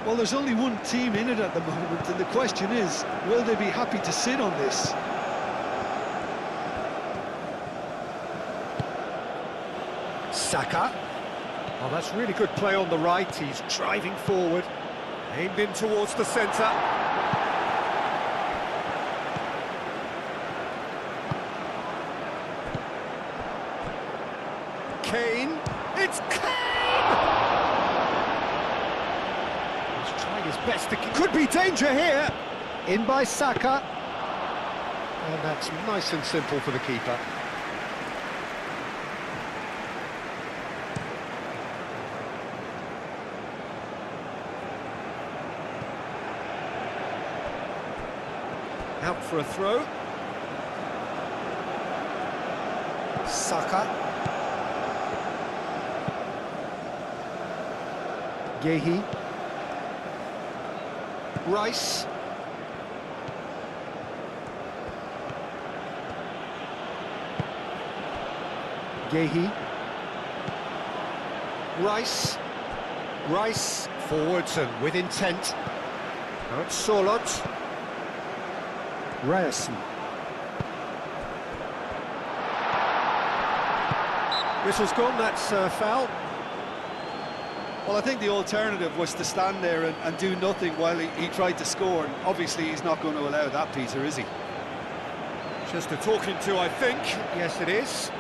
Well, there's only one team in it at the moment, and the question is, will they be happy to sit on this?
Saka. Oh, that's really good play on the right. He's driving forward. Aimed in towards the centre. Kane. It's Kane! He's trying his best to... Could be danger here! In by Saka. And that's nice and simple for the keeper. Out for a throw. Saka. Gehi. Rice. Gehi. Rice. Rice forwards and with intent. Now it's Solot. Ryerson. Whistle's gone, that's foul.
Well, I think the alternative was to stand there and do nothing while he tried to score, and obviously he's not going to allow that, Peter, is he?
Just a talking to, I think. Yes, it is.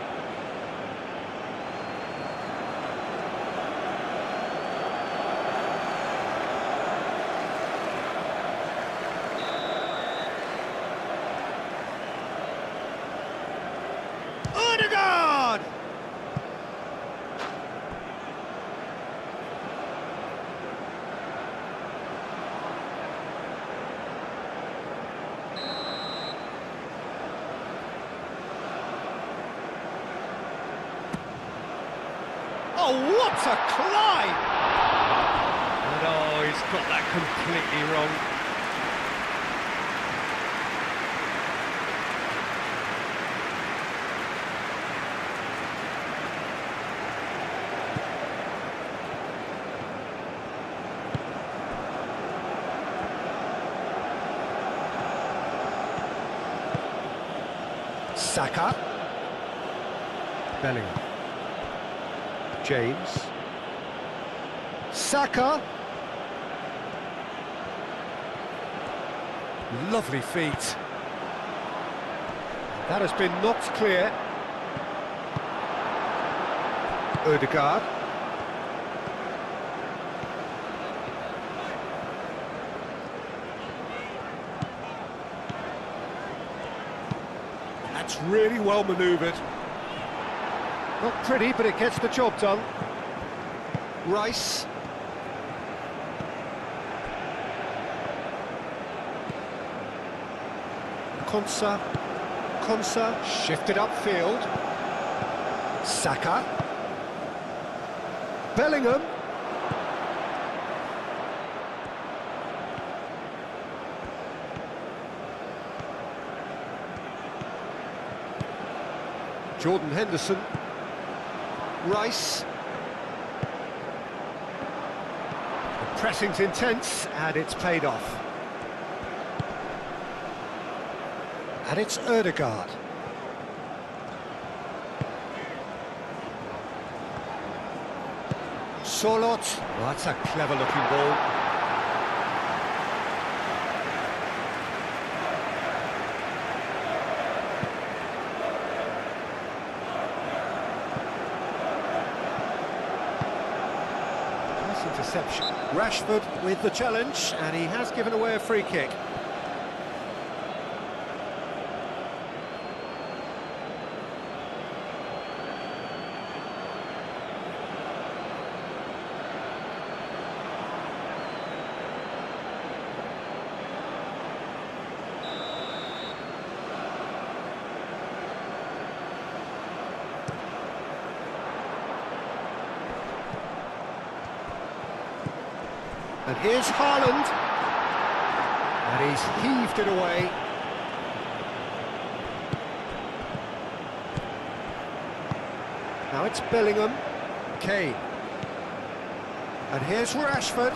Odegaard! Oh, what a climb! And oh, he's got that completely wrong. Saka. Bellingham. James. Saka. Lovely feet. That has been knocked clear. Odegaard. That's really well manoeuvred. Not pretty, but it gets the job done. Rice. Konsa shifted upfield. Saka. Bellingham. Jordan Henderson. Rice. The pressing's intense, and it's paid off. And it's Odegaard. Solot. Well, that's a clever-looking ball. Interception. Rashford with the challenge, and he has given away a free kick. And here's Haaland, and he's heaved it away. Now it's Bellingham, Kane, and here's Rashford.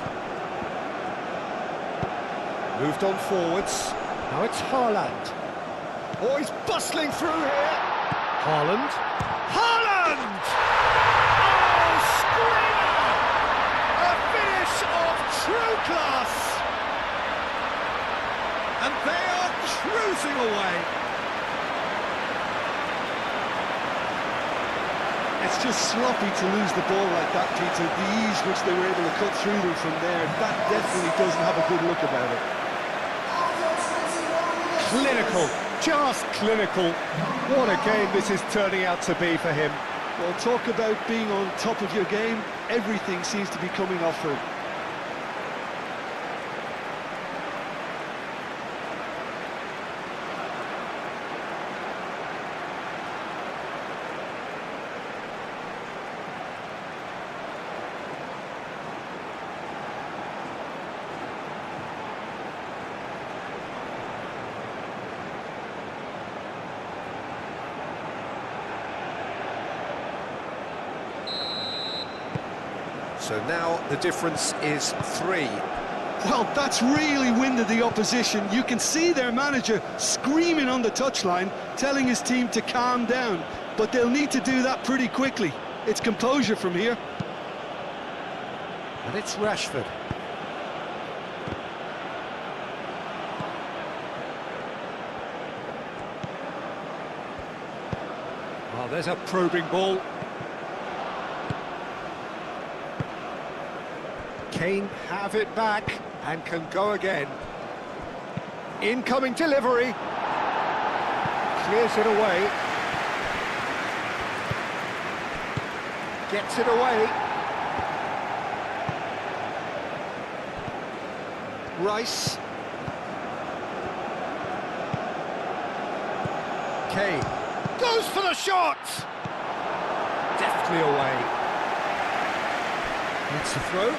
Moved on forwards, now it's Haaland. Oh, he's bustling through here. Haaland. Haaland! Oh, screamer! A finish of true class! And they are cruising away.
It's just sloppy to lose the ball like that, Peter. The ease which they were able to cut through them from there, that definitely doesn't have a good look about it.
Clinical, just clinical. What a game this is turning out to be for him.
Well, talk about being on top of your game. Everything seems to be coming off for him.
So now the difference is 3.
Well, that's really winded the opposition. You can see their manager screaming on the touchline, telling his team to calm down, but they'll need to do that pretty quickly. It's composure from here.
And it's Rashford. Well, there's a probing ball. Kane have it back and can go again. Incoming delivery. Clears it away. Gets it away. Rice. Kane goes for the shot. Deftly away. It's a throw.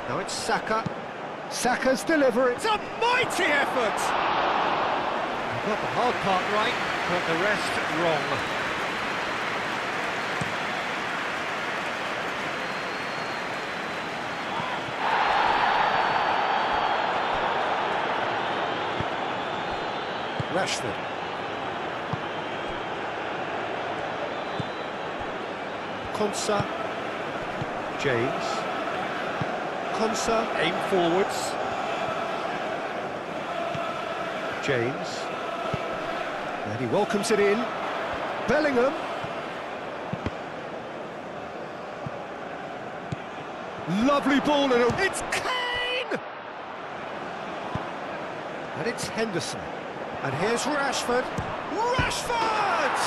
Now it's Saka. Saka's delivery. It's a mighty effort! Got the hard part right, but the rest wrong. Rashford. Konsa. James. Konsa, aim forwards. James. And he welcomes it in. Bellingham. Lovely ball and it's Kane! And it's Henderson. And here's Rashford. Rashford!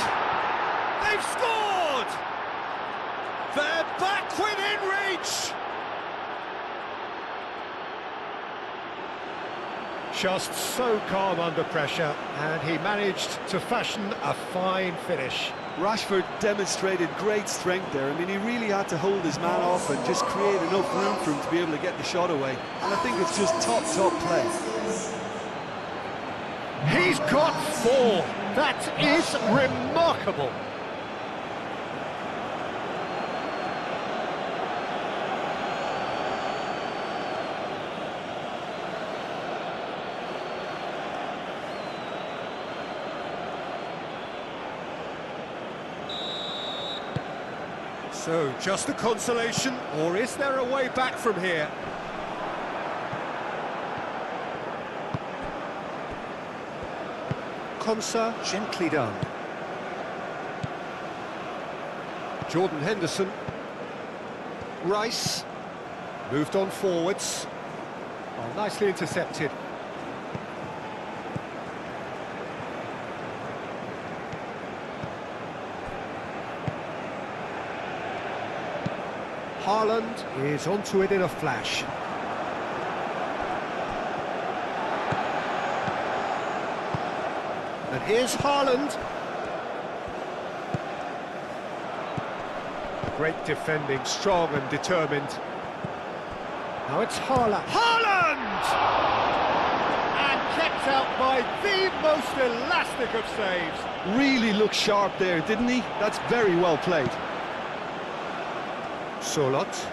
They've scored! They're back within reach! Just so calm under pressure, and he managed to fashion a fine finish.
Rashford demonstrated great strength there. I mean, he really had to hold his man off and just create enough room for him to be able to get the shot away. And I think it's just top play.
He's got 4. That is remarkable. So, just a consolation, or is there a way back from here? Konsa, gently done. Jordan Henderson. Rice. Moved on forwards. Oh, nicely intercepted. Haaland is onto it in a flash. And here's Haaland. Great defending, strong and determined. Now it's Haaland. Haaland! And kept out by the most elastic of saves.
Really looked sharp there, didn't he? That's very well played.
Solot.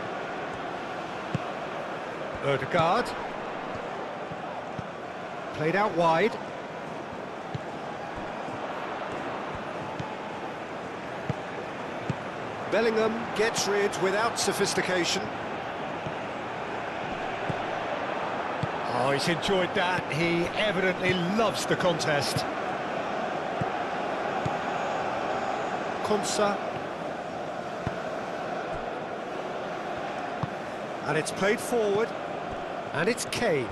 Ødegaard. Played out wide. Bellingham gets rid without sophistication. Oh, he's enjoyed that. He evidently loves the contest. Konsa. And it's played forward. And it's Kane.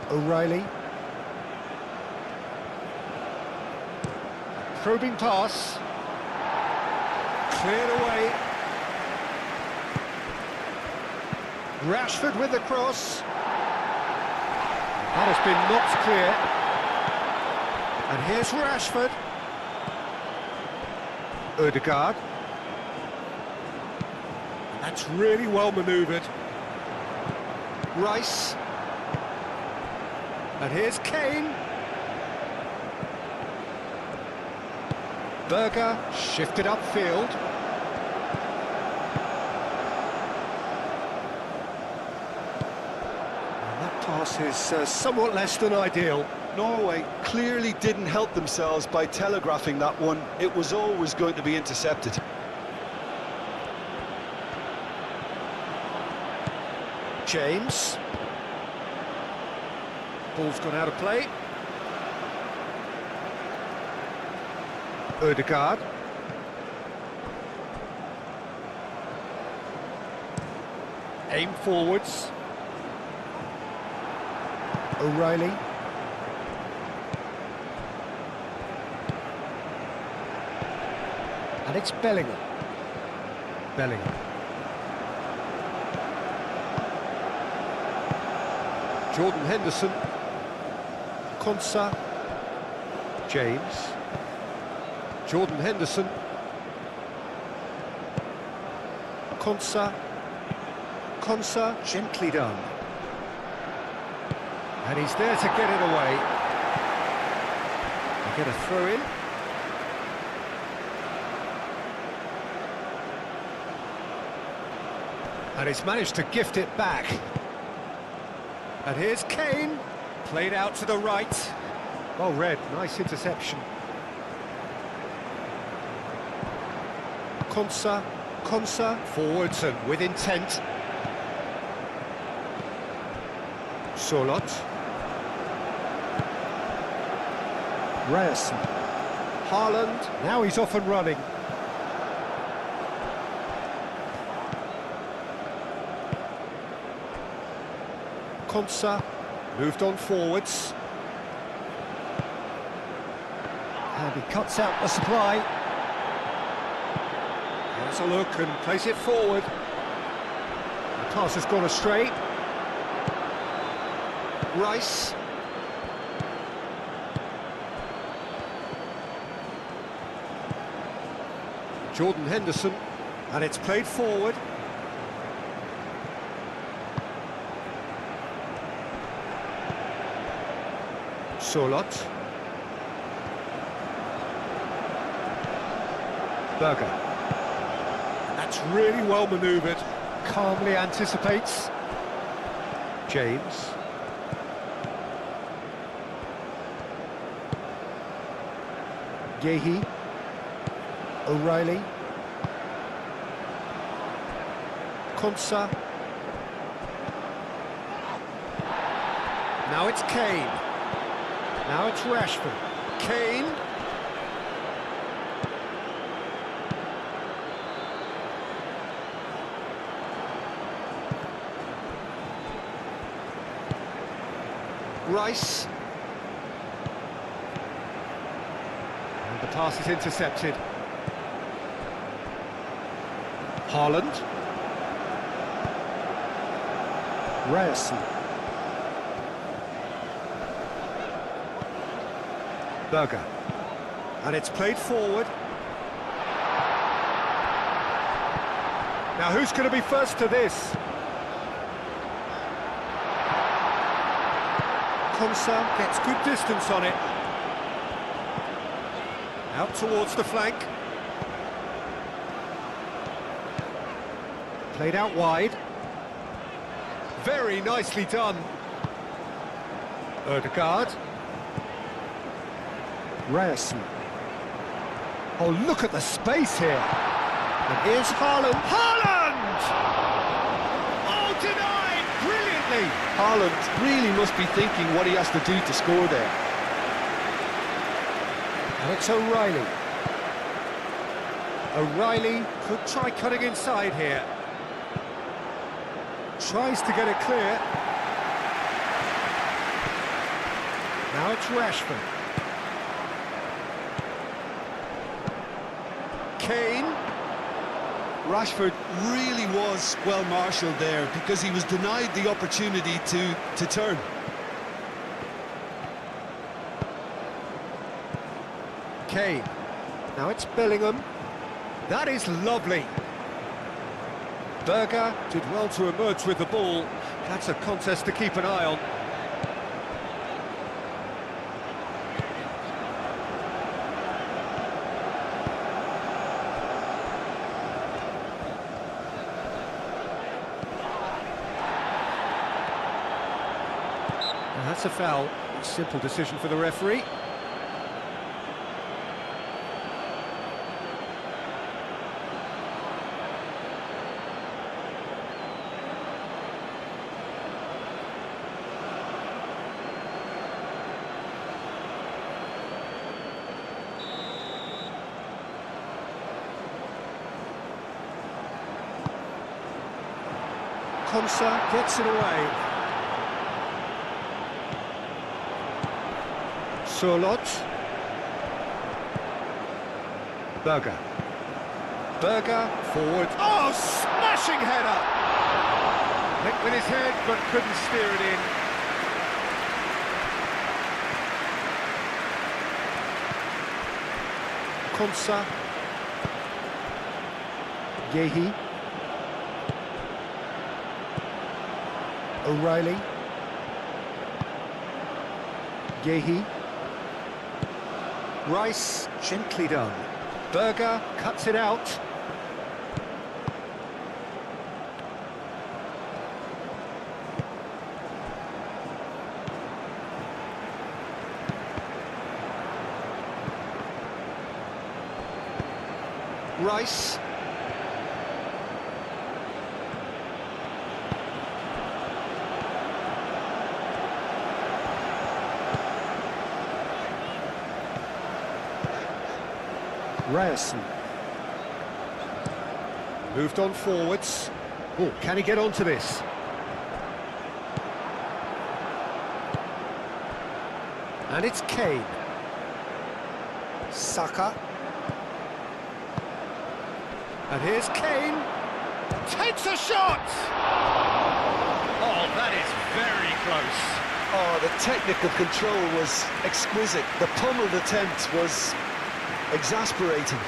O'Reilly. Probing pass. Cleared away. Rashford with the cross. That has been knocked clear. And here's Rashford. Ødegaard. That's really well manoeuvred. Rice. And here's Kane. Berger shifted upfield. This is somewhat less than ideal.
Norway clearly didn't help themselves by telegraphing that one. It was always going to be intercepted.
James. Ball's gone out of play. Ødegaard. Aim forwards. O'Reilly. And it's Bellingham. Bellingham. Jordan Henderson. Konsa. James. Jordan Henderson. Konsa. Konsa, gently done. And he's there to get it away. They get a throw in. And he's managed to gift it back. And here's Kane, played out to the right. Well read, nice interception. Konsa, forwards and with intent. Solot. Ryerson. Haaland, now he's off and running. Konsa, moved on forwards. And he cuts out the supply. Has a look and plays it forward. The pass has gone astray. Rice. Jordan Henderson, and it's played forward. Solot. Berger. That's really well manoeuvred. Calmly anticipates. James. Yehi. O'Reilly. Konsa. Now it's Kane. Now it's Rashford. Kane. Rice. And the pass is intercepted. Haaland. Ryerson. Berger. And it's played forward. Now who's going to be first to this? Konsa gets good distance on it. Out towards the flank. Played out wide. Very nicely done. Ødegaard. Ryerson. Oh, look at the space here. And here's Haaland. Haaland! Oh, denied brilliantly.
Haaland really must be thinking what he has to do to score there.
And it's O'Reilly. O'Reilly could try cutting inside here. Tries to get it clear. Now it's Rashford. Kane.
Rashford really was well marshalled there because he was denied the opportunity to turn.
Kane. Now it's Bellingham. That is lovely. Berger did well to emerge with the ball. That's a contest to keep an eye on. That's a foul. Simple decision for the referee. Konsa gets it away. Surlot. Berger. Berger forward. Oh, smashing header! Linked with his head, but couldn't steer it in. Konsa. Yehi. O'Reilly. Yehi. Rice, gently done. Berger cuts it out. Rice. Ryerson. Moved on forwards. Oh, can he get onto this? And it's Kane. Saka. And here's Kane. Takes a shot! Oh, that is very close.
Oh, the technical control was exquisite. The pummeled attempt was exasperating.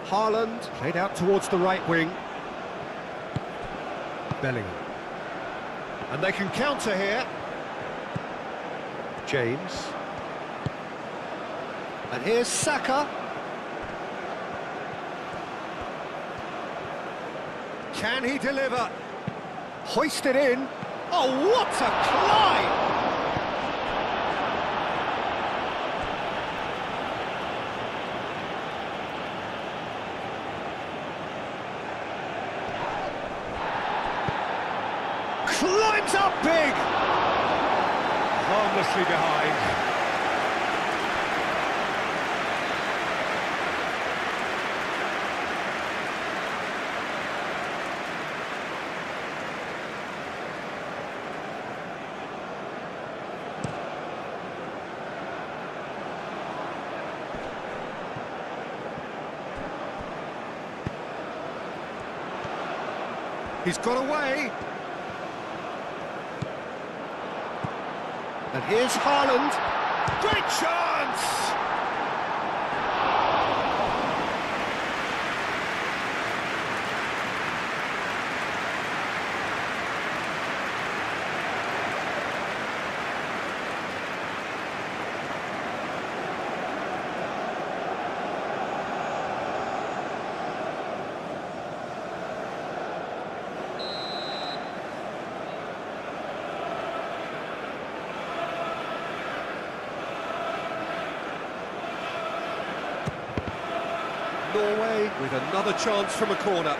Haaland played out towards the right wing. Bellingham. And they can counter here. James. And here's Saka. Can he deliver? Hoisted in. Oh, what a climb! Climbs up big! Harmlessly behind. He's got away. And here's Haaland. Great chance! Norway with another chance from a corner.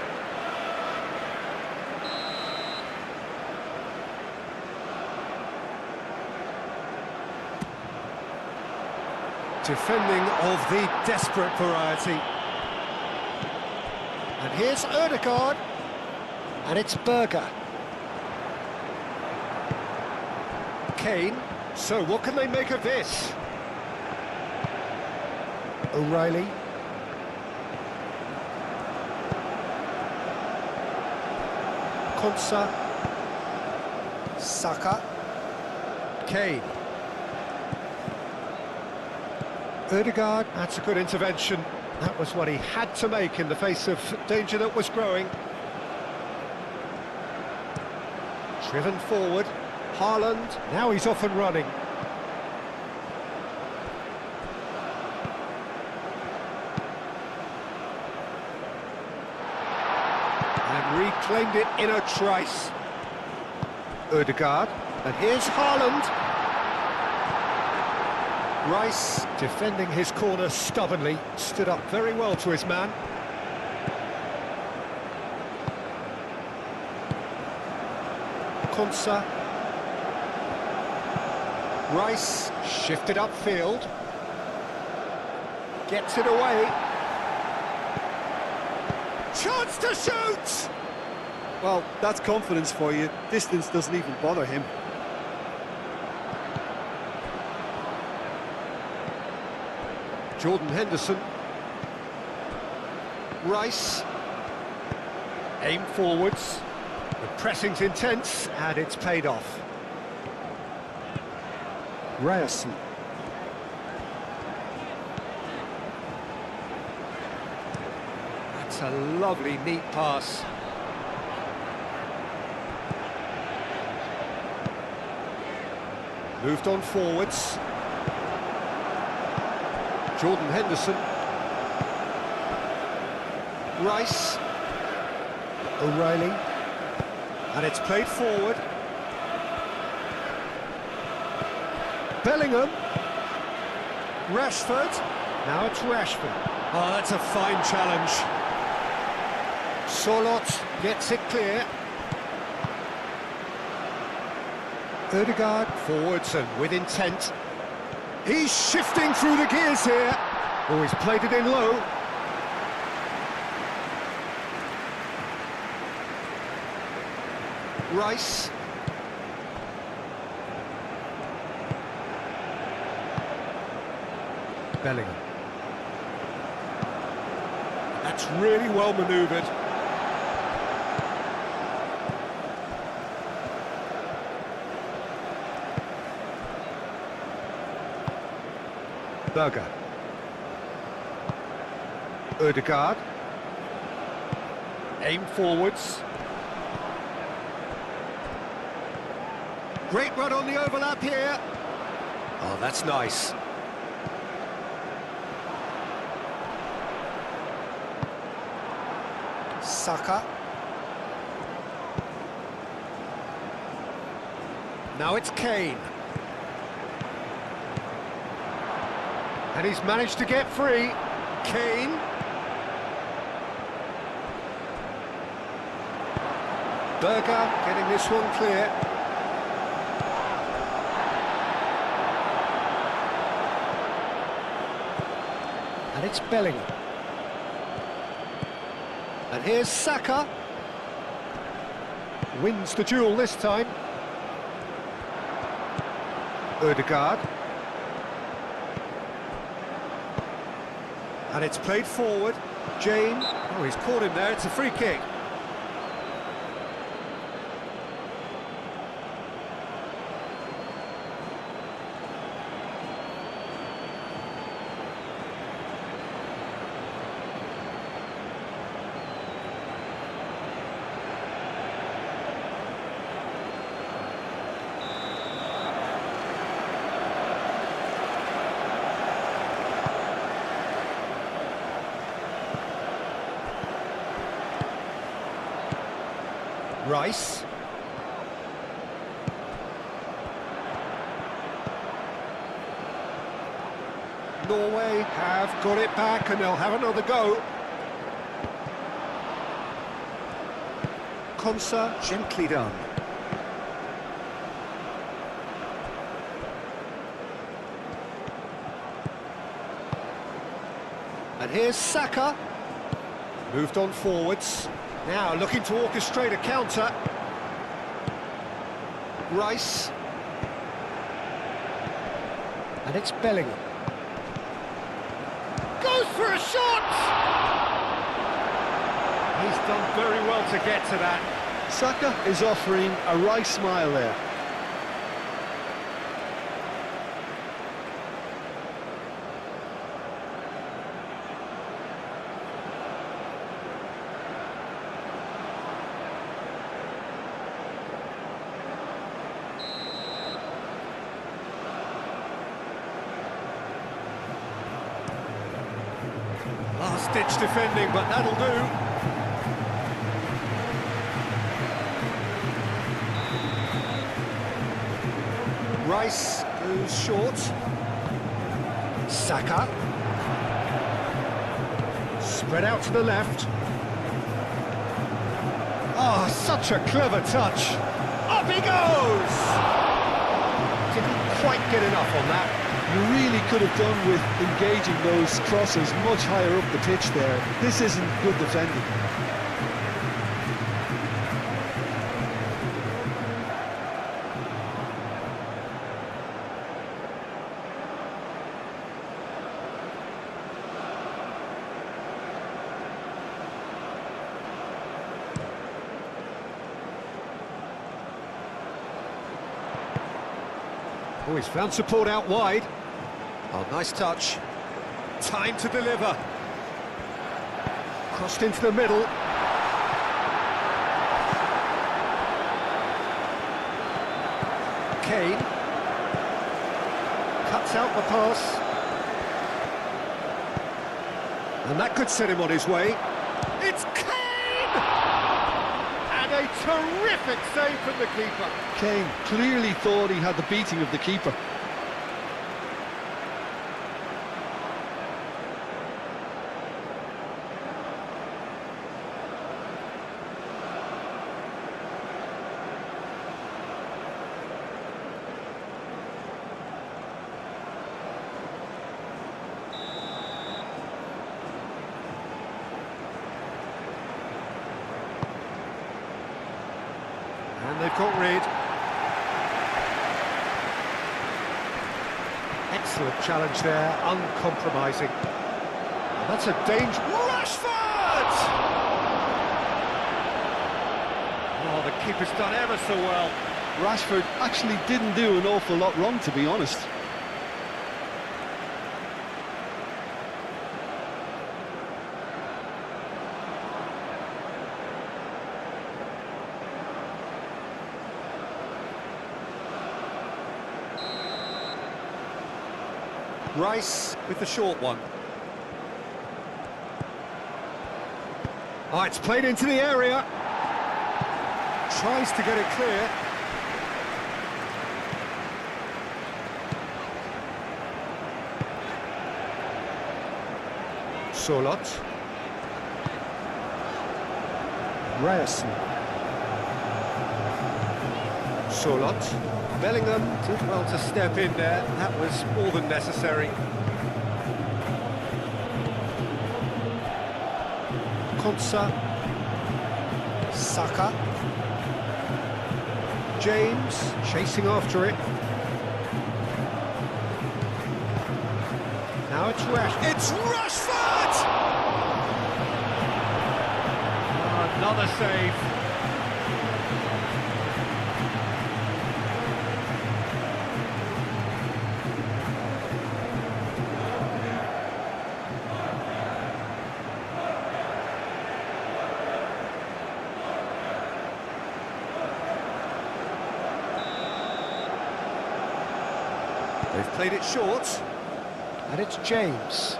Defending of the desperate variety. And here's Ødegaard. And it's Berger. Kane. So what can they make of this? O'Reilly. Konsa. Saka. Kane. Ødegaard, that's a good intervention. That was what he had to make in the face of danger that was growing. Driven forward, Haaland, now he's off and running. And reclaimed it in a trice. Ødegaard, and here's Haaland. Rice, defending his corner stubbornly, stood up very well to his man. Konsa. Rice, shifted upfield. Gets it away. Chance to shoot!
Well, that's confidence for you. Distance doesn't even bother him.
Jordan Henderson. Rice. Aim forwards. The pressing's intense, and it's paid off. Ryerson. That's a lovely, neat pass. Moved on forwards. Jordan Henderson. Rice. O'Reilly. And it's played forward. Bellingham. Rashford. Now it's Rashford. Oh, that's a fine challenge. Solot gets it clear. Ødegaard forwards and with intent. He's shifting through the gears here. Oh, he's played it in low. Rice. Bellingham. That's really well manoeuvred. Berger. Ødegaard. Aim forwards. Great run on the overlap here. Oh, that's nice. Saka. Now it's Kane. And he's managed to get free. Kane. Berger getting this one clear. And it's Bellingham. And here's Saka. Wins the duel this time. Ødegaard. And it's played forward. James. Oh, he's caught him there. It's a free kick. Rice. Norway have got it back and they'll have another go. Konsa, gently done. And here's Saka. Moved on forwards. Now looking to orchestrate a counter. Rice. And it's Bellingham. Goes for a shot! He's done very well to get to that.
Saka is offering a Rice smile there.
last-ditch defending, but that'll do. Rice goes short. Saka. Spread out to the left. Oh, such a clever touch. Up he goes! Didn't quite get enough on that.
You really could have done with engaging those crosses much higher up the pitch there. This isn't good defending.
Oh, he's found support out wide. Oh, nice touch. Time to deliver. Crossed into the middle. Kane. Cuts out the pass. And that could set him on his way. It's Kane! And a terrific save from the keeper.
Kane clearly thought he had the beating of the keeper.
And they've got rid. Excellent challenge there, uncompromising. And that's a danger. Rashford! Oh, the keeper's done ever so well.
Rashford actually didn't do an awful lot wrong, to be honest.
Rice with the short one. Oh, it's played into the area. Tries to get it clear. Solot. Ryerson. Solot. Bellingham did well to step in there. That was more than necessary. Konsa. Saka. James chasing after it. Now it's It's Rashford! Oh, another save. They've played it short. And it's James.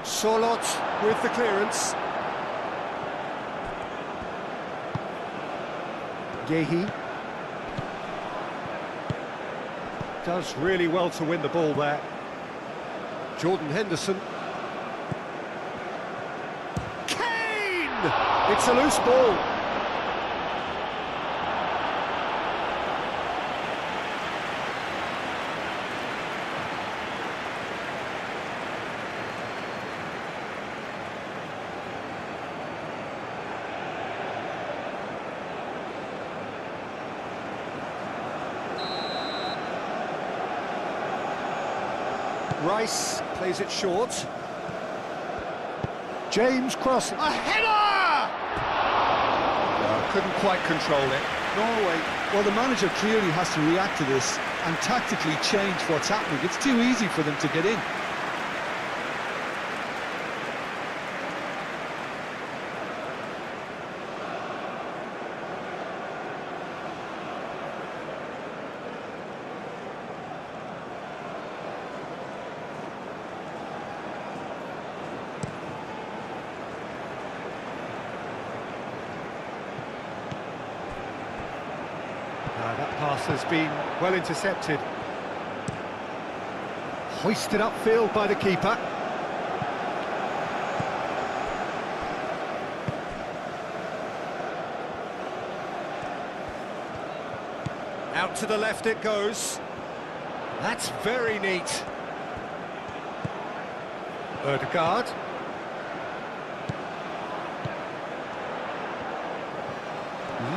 Solot with the clearance. Gehi. Does really well to win the ball there. Jordan Henderson. Kane! It's a loose ball. Rice plays it short. James cross. A header! Couldn't quite control it.
Norway, well, the manager clearly has to react to this and tactically change what's happening. It's too easy for them to get in.
That pass has been well intercepted. Hoisted upfield by the keeper. Out to the left it goes. That's very neat. Ødegaard.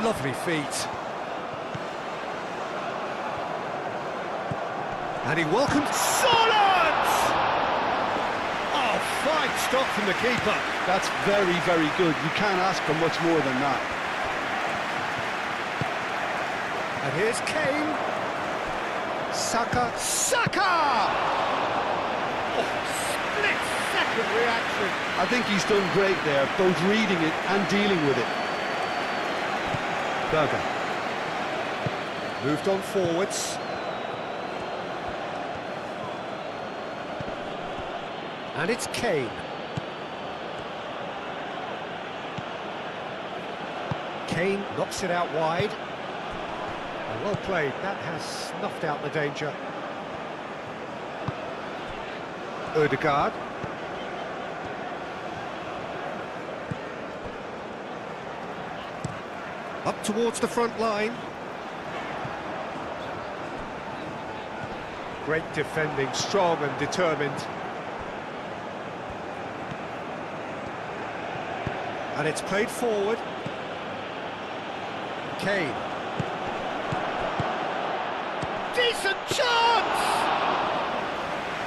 Lovely feet. And he welcomes Solent! Oh, fine stop from the keeper.
That's very, very good. You can't ask for much more than that.
And here's Kane. Saka! Oh, split-second reaction.
I think he's done great there, both reading it and dealing with it.
Berger. Moved on forwards. And it's Kane. Kane knocks it out wide. Well played, that has snuffed out the danger. Ødegaard. Up towards the front line. Great defending, strong and determined. And it's played forward. Kane. Decent chance!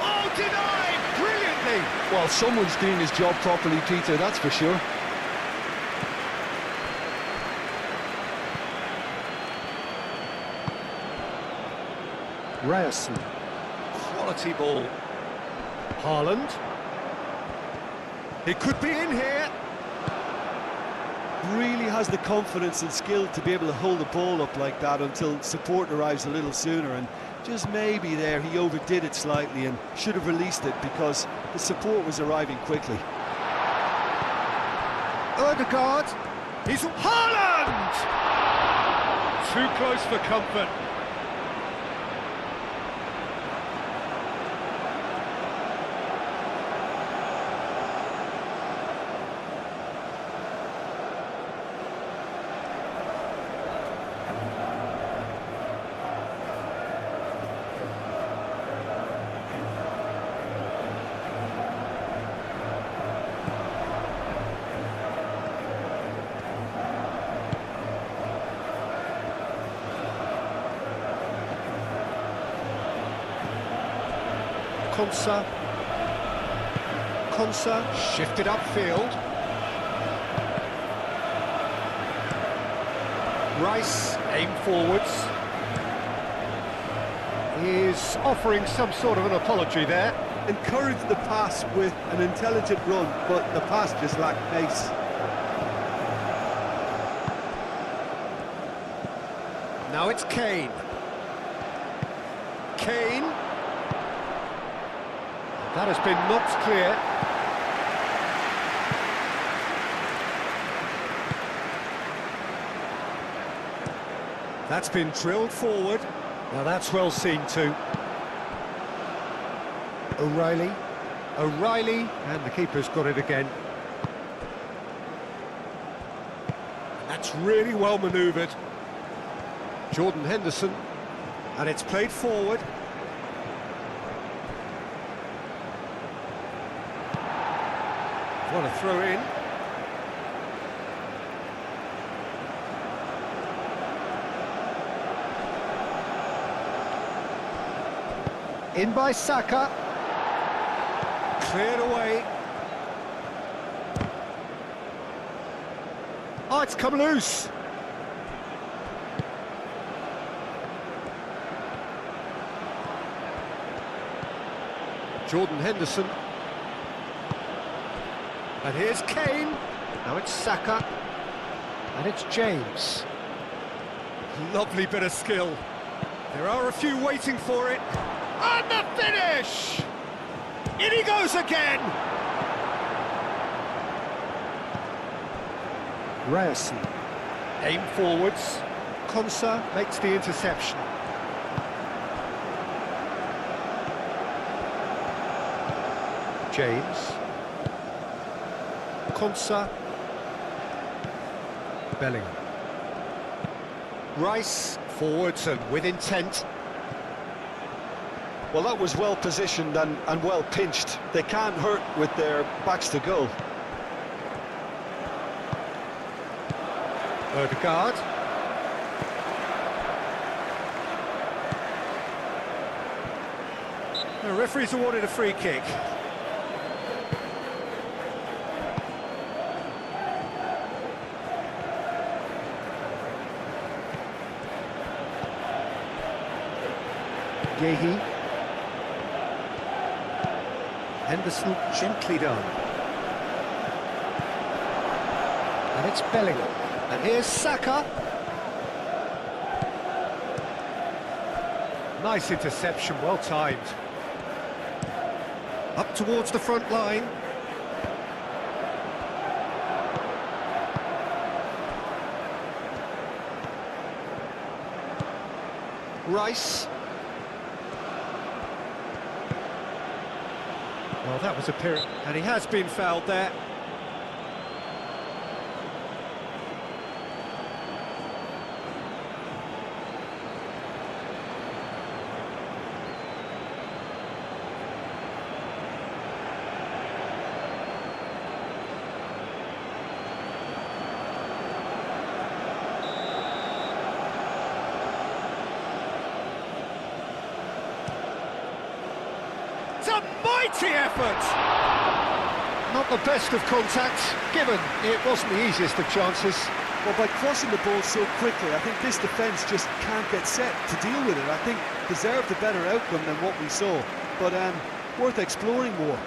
Oh, denied! Brilliantly!
Well, someone's doing his job properly, Peter, that's for sure.
Ryerson. Quality ball. Haaland. He could be in here.
Really has the confidence and skill to be able to hold the ball up like that until support arrives a little sooner, and just maybe there he overdid it slightly and should have released it because the support was arriving quickly.
Ødegaard. He's Haaland! Too close for comfort. Konsa shifted upfield. Rice aim forwards. Is offering some sort of an apology there.
Encouraged the pass with an intelligent run, but the pass just lacked pace.
Now it's Kane. Kane. That has been knocked clear. That's been drilled forward. Now that's well seen too. O'Reilly, and the keeper's got it again. That's really well manoeuvred. Jordan Henderson, and it's played forward. What a throw in. In by Saka. Cleared away. Oh, it's come loose. Jordan Henderson. And here's Kane. Now it's Saka. And it's James. Lovely bit of skill. There are a few waiting for it. And the finish! In he goes again! Ryerson. Aim forwards. Konsa makes the interception. James. Konsa. Bellingham. Rice, forwards and with intent.
Well, that was well positioned and well pinched. They can't hurt with their backs to goal.
Ødegaard. The referee's awarded a free kick. Yehi. Henderson gently done. And it's Bellingham. And here's Saka. Nice interception, well timed. Up towards the front line. Rice. Well, that was a period, and he has been fouled there. It's a mighty effort! Not the best of contacts, given it wasn't the easiest of chances.
Well, by crossing the ball so quickly, I think this defence just can't get set to deal with it. I think deserved a better outcome than what we saw, but worth exploring more.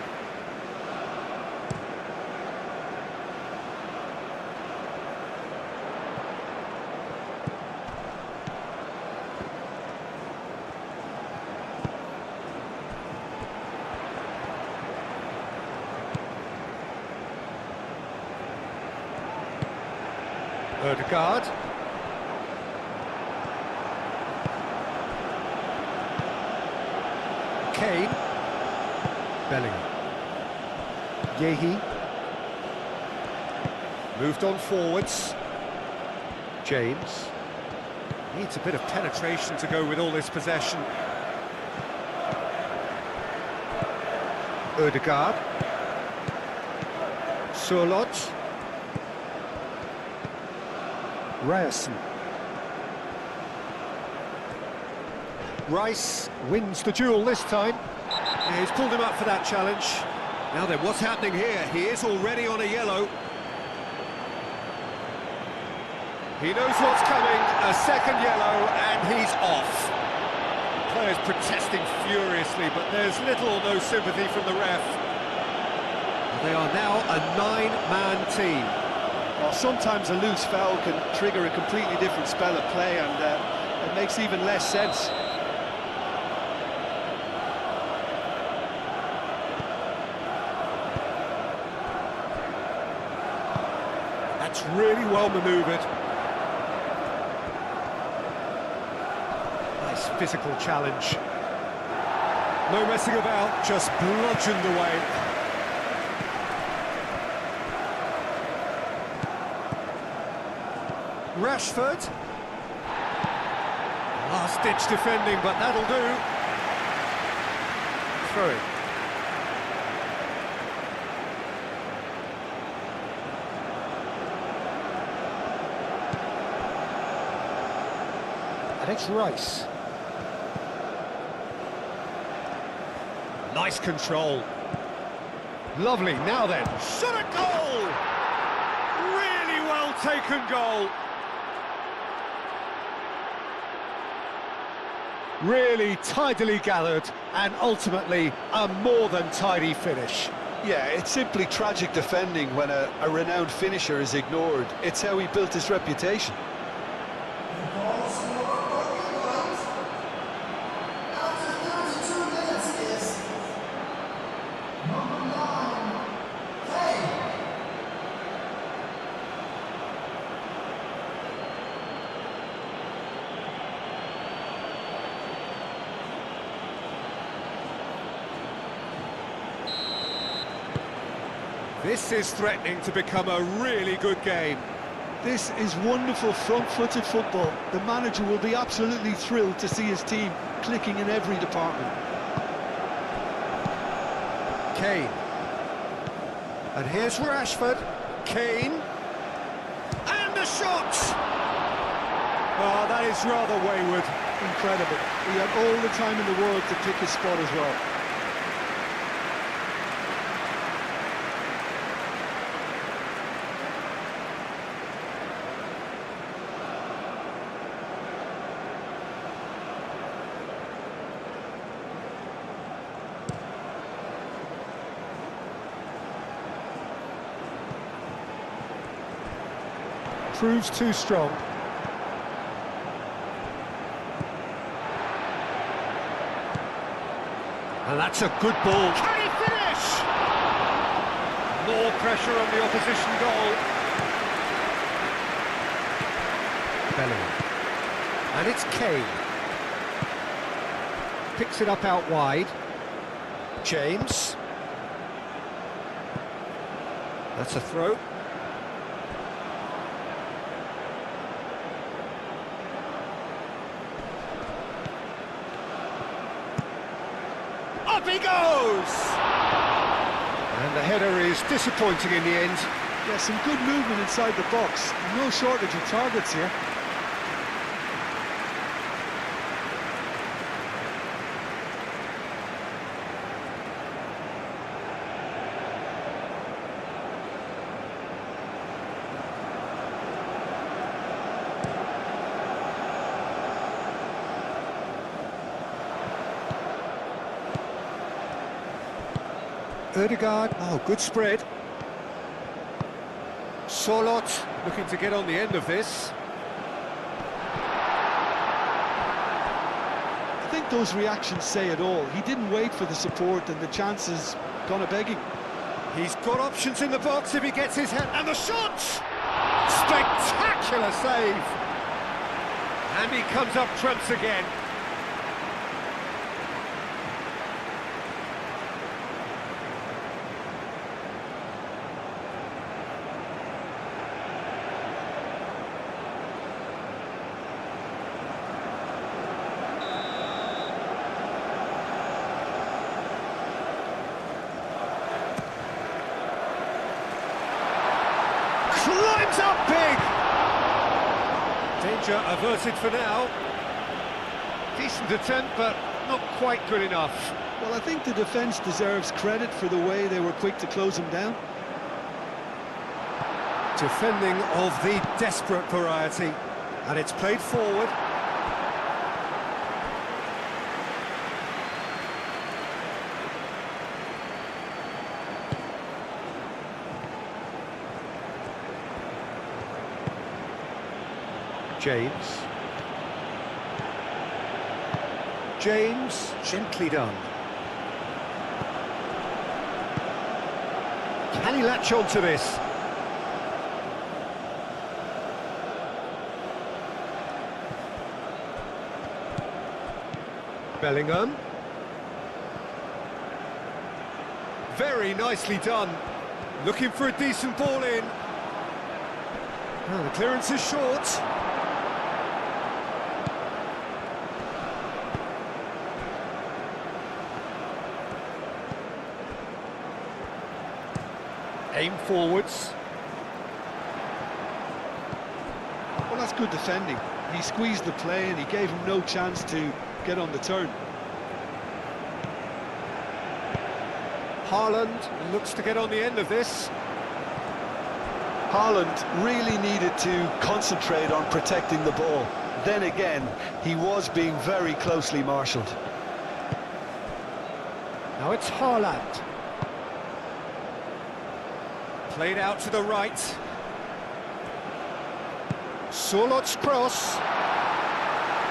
Ødegaard. Kane. Bellingham. Yehi. Moved on forwards. James. Needs a bit of penetration to go with all this possession. Ødegaard. Sørloth. Ryerson. Rice wins the duel this time. Yeah, he's pulled him up for that challenge. Now then, what's happening here? He is already on a yellow. He knows what's coming, a second yellow, and he's off. The players protesting furiously, but there's little or no sympathy from the ref. They are now a 9-man team.
Well, sometimes a loose foul can trigger a completely different spell of play, and it makes even less sense.
That's really well manoeuvred. Nice physical challenge. No messing about, just bludgeoned away. Rashford. Last-ditch defending, but that'll do. Throw it. And it's Rice. Nice control. Lovely, now then. Shot a goal! Really well taken goal. Really tidily gathered, and ultimately a more than tidy finish.
Yeah, it's simply tragic defending when a renowned finisher is ignored. It's how he built his reputation.
This is threatening to become a really good game.
This is wonderful front-footed football. The manager will be absolutely thrilled to see his team clicking in every department.
Kane. And here's Rashford. Kane. And a shot! Oh, that is rather wayward.
Incredible. He had all the time in the world to pick his spot as well.
Proves too strong. And that's a good ball. Can he finish? More pressure on the opposition goal. Bellingham. And it's Kane. Picks it up out wide. James. That's a throw. Up he goes! And the header is disappointing in the end.
Yeah, some good movement inside the box. No shortage of targets here.
Ødegaard, oh, good spread. Solot looking to get on the end of this.
I think those reactions say it all. He didn't wait for the support and the chances gone a-begging.
He's got options in the box if he gets his head. And the shot! Spectacular save! And he comes up trumps again. Climbs up big! Danger averted for now. Decent attempt, but not quite good enough.
Well, I think the defence deserves credit for the way they were quick to close him down.
Defending of the desperate variety. And it's played forward. James. James, gently done. Can he latch on to this? Bellingham. Very nicely done. Looking for a decent ball in. Oh, the clearance is short. Aim forwards.
Well, that's good defending. He squeezed the play and he gave him no chance to get on the turn.
Haaland looks to get on the end of this.
Haaland really needed to concentrate on protecting the ball. Then again, he was being very closely marshalled.
Now it's Haaland. Played out to the right. Solot's cross.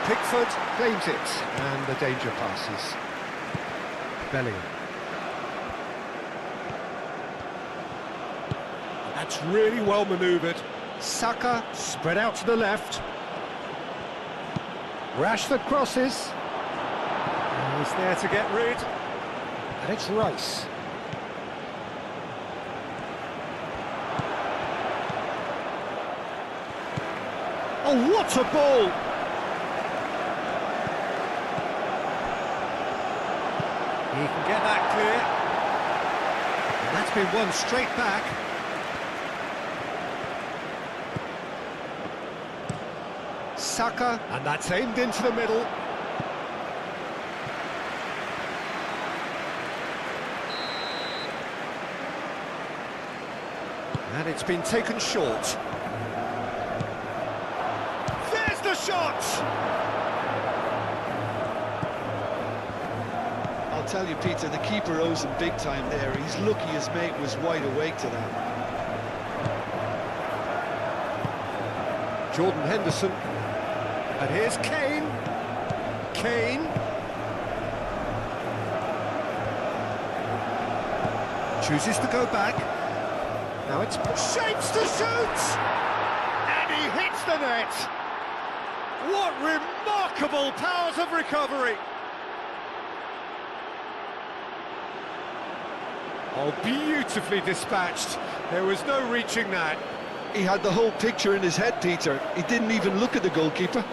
Pickford claims it, and the danger passes. Bellingham. That's really well manoeuvred. Saka spread out to the left. Rashford crosses. He's there to get rid. And it's Rice. Oh, what a ball! He can get that clear. And that's been won straight back. Saka, and that's aimed into the middle. And it's been taken short. There's the shot!
I'll tell you, Peter, the keeper owes him big time there. He's lucky his mate was wide awake to that.
Jordan Henderson. And here's Kane. Kane. Chooses to go back. Now it's shapes to shoot! And he hits the net! What remarkable powers of recovery! Oh, beautifully dispatched. There was no reaching that.
He had the whole picture in his head, Peter. He didn't even look at the goalkeeper.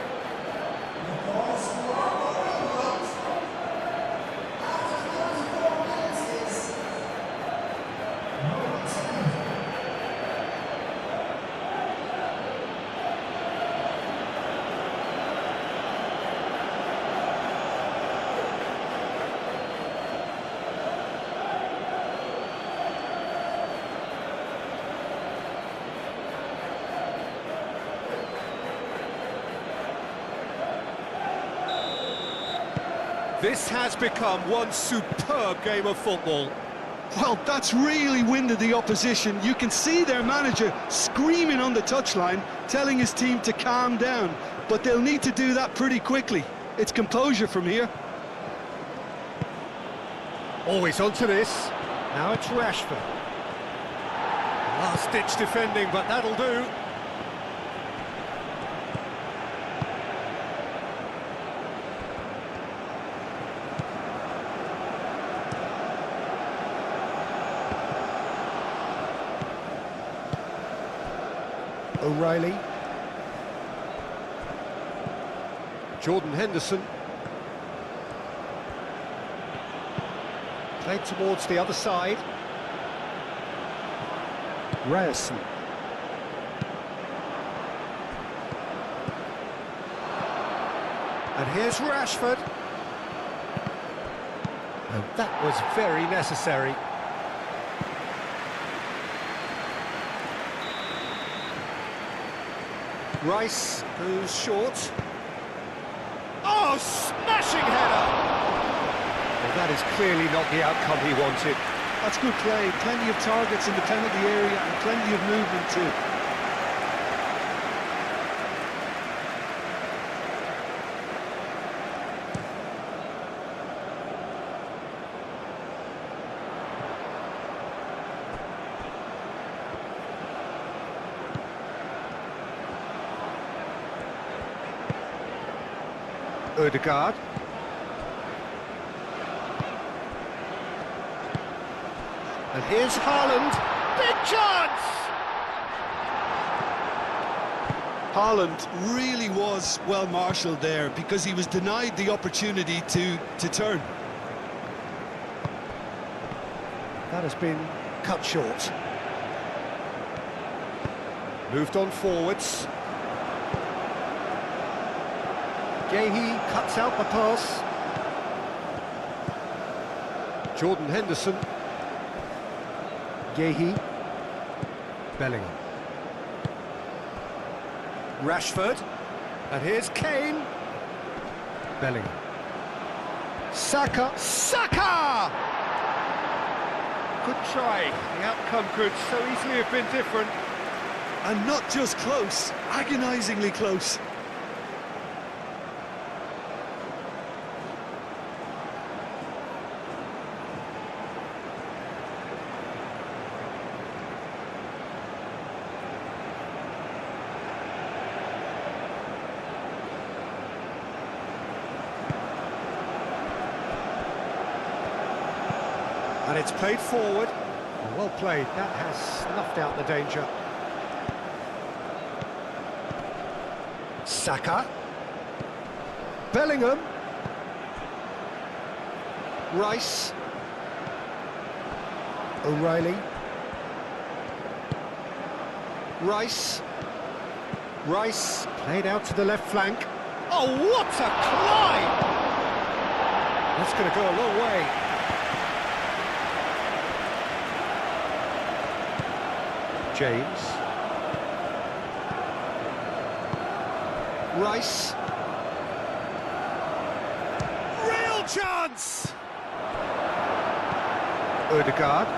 This has become one superb game of football.
Well, that's really winded the opposition. You can see their manager screaming on the touchline, telling his team to calm down. But they'll need to do that pretty quickly. It's composure from here.
Always onto this. Now it's Rashford. Last-ditch defending, but that'll do. O'Reilly. Jordan Henderson. Played towards the other side. Ryerson. And here's Rashford. And that was very necessary. Rice goes short. Oh, smashing header! Well, that is clearly not the outcome he wanted.
That's good play. Plenty of targets in the penalty area and plenty of movement too.
Ødegaard. And here's Haaland. Big chance!
Haaland really was well marshalled there because he was denied the opportunity to turn.
That has been cut short. Moved on forwards. Yehi cuts out the pass. Jordan Henderson. Yehi. Bellingham. Rashford. And here's Kane. Bellingham. Saka. Saka! Good try. The outcome could so easily have been different.
And not just close, agonisingly close.
And it's played forward. Well played. That has snuffed out the danger. Saka. Bellingham. Rice. O'Reilly. Rice. Rice played out to the left flank. Oh, what a climb! That's going to go a long way. James. Rice. Real chance! Ødegaard.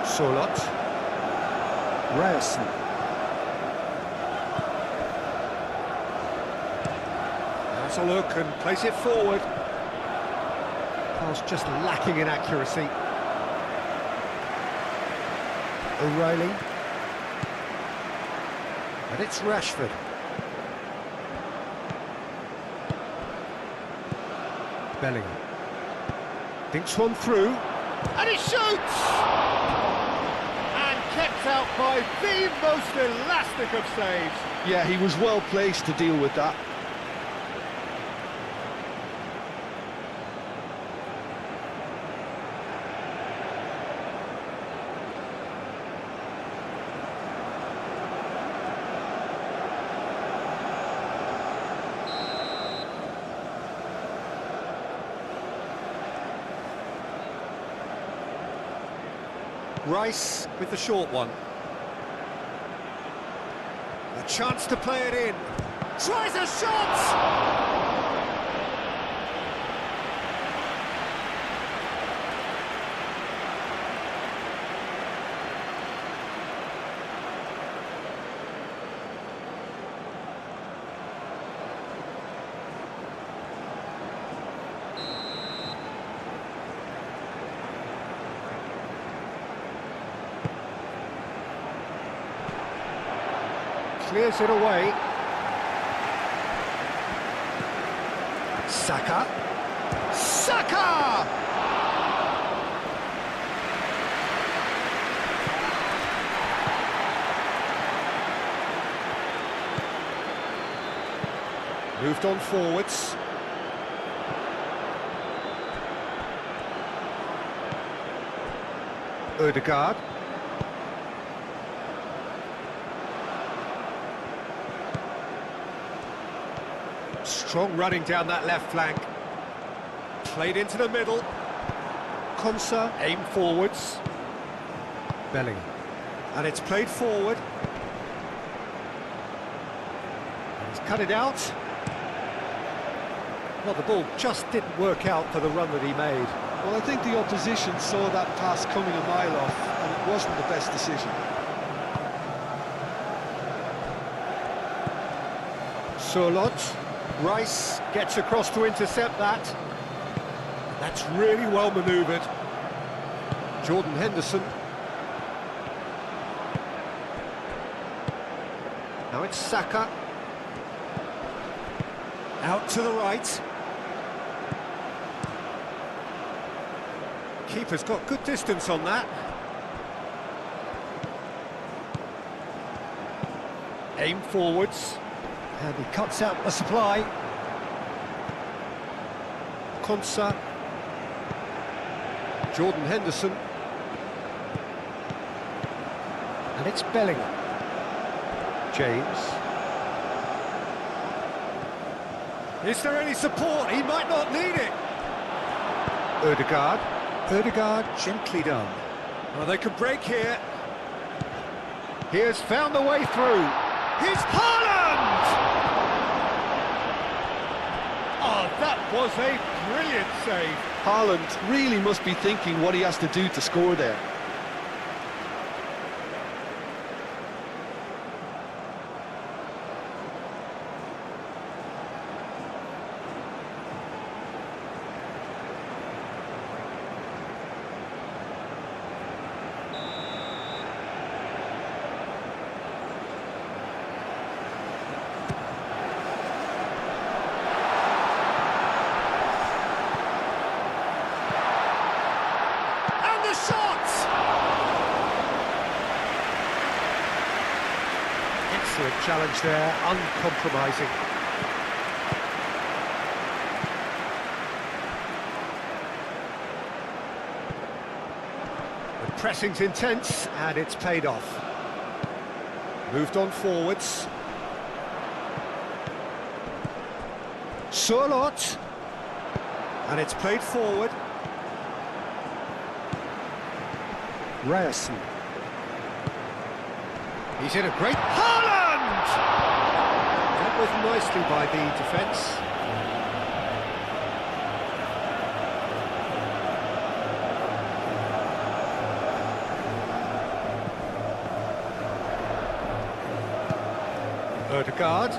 Solot. Ryerson. That's a look and place it forward. Pass just lacking in accuracy. O'Reilly. And it's Rashford. Bellingham. Thinks one through. And he shoots! And kept out by the most elastic of saves.
Yeah, he was well placed to deal with that.
Rice with the short one. A chance to play it in. Tries a shot! Clears it away. Saka. Saka! Moved on forwards. Ødegaard. Strong running down that left flank. Played into the middle. Konsa, aim forwards. Bellingham. And it's played forward. And he's cut it out. Well, the ball just didn't work out for the run that he made.
Well, I think the opposition saw that pass coming a mile off, and it wasn't the best decision.
Solot. Rice gets across to intercept that. That's really well manoeuvred. Jordan Henderson. Now it's Saka. Out to the right. Keeper's got good distance on that. Aim forwards. And he cuts out the supply. Konsa. Jordan Henderson. And it's Bellingham. James. Is there any support? He might not need it. Ødegaard. Ødegaard gently done. Well, they can break here. He has found the way through. Here's Haaland! Oh, that was a brilliant save.
Haaland really must be thinking what he has to do to score there.
The shot! Excellent challenge there, uncompromising. The pressing's intense, and it's paid off. Moved on forwards. Surlot. And it's played forward. Ryerson. He's in a great... Haaland! Dealt with nicely by the defence. Ødegaard.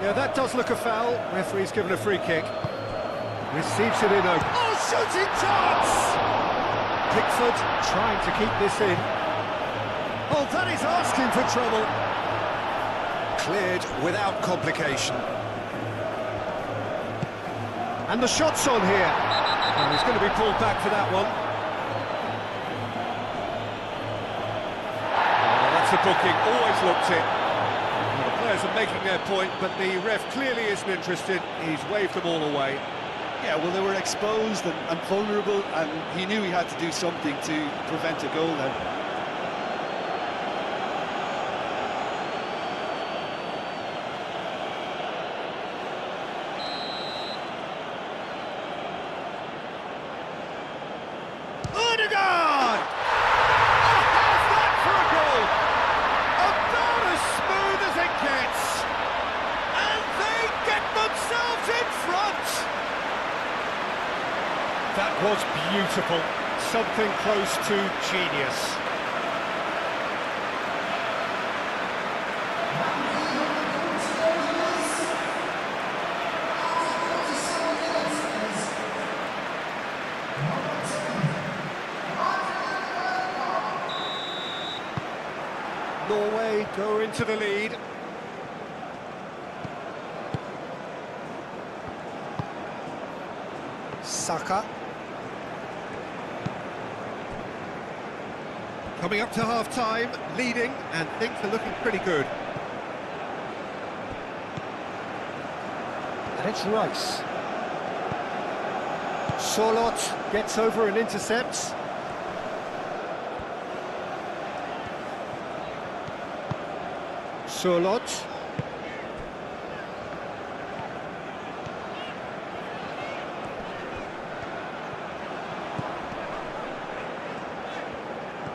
Yeah, that does look a foul. Referee's given a free kick. Receives it in open. Oh, shooting chance! Pickford trying to keep this in. Oh, that is asking for trouble. Cleared without complication. And the shot's on here. And he's going to be pulled back for that one. Oh, that's a booking. Always looked it. The players are making their point, but the ref clearly isn't interested. He's waved them all away.
Yeah, well, they were exposed and vulnerable, and he knew he had to do something to prevent a goal then.
Ødegaard! Oh, how's that for a goal? About as smooth as it gets. And they get themselves in front. That was beautiful. Something close to genius. Norway go into the lead. Saka. Coming up to half-time, leading, and things are looking pretty good. And it's Rice. Surlot gets over and intercepts. Surlot.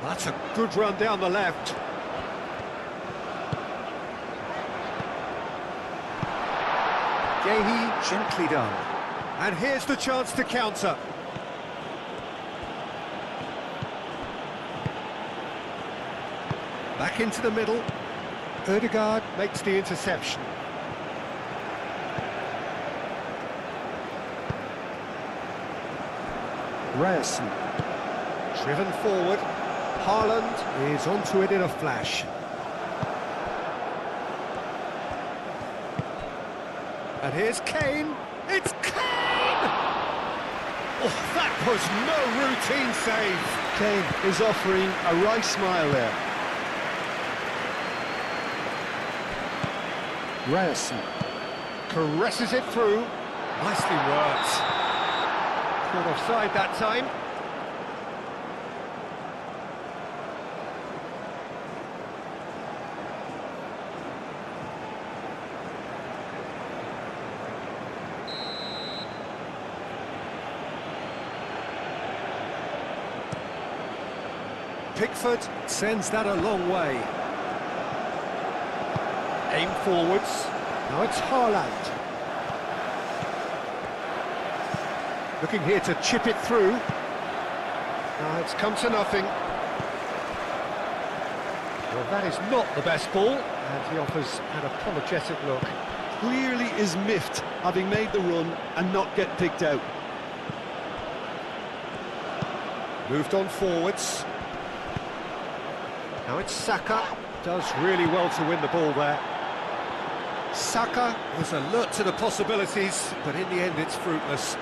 That's a good run down the left. Gehi gently done. And here's the chance to counter. Back into the middle. Ødegaard makes the interception. Ryerson. Driven forward. Haaland is onto it in a flash. And here's Kane. It's Kane! Oh, that was no routine save.
Kane is offering a wry smile there.
Ryerson caresses it through. Nicely worked. Caught offside that time. Pickford sends that a long way. Aim forwards. Now it's Haaland. Looking here to chip it through. Now it's come to nothing. Well, that is not the best ball, and he offers an apologetic look.
Clearly is miffed, having made the run and not get picked out.
Moved on forwards. Now it's Saka. Does really well to win the ball there. Saka was alert to the possibilities, but in the end it's fruitless.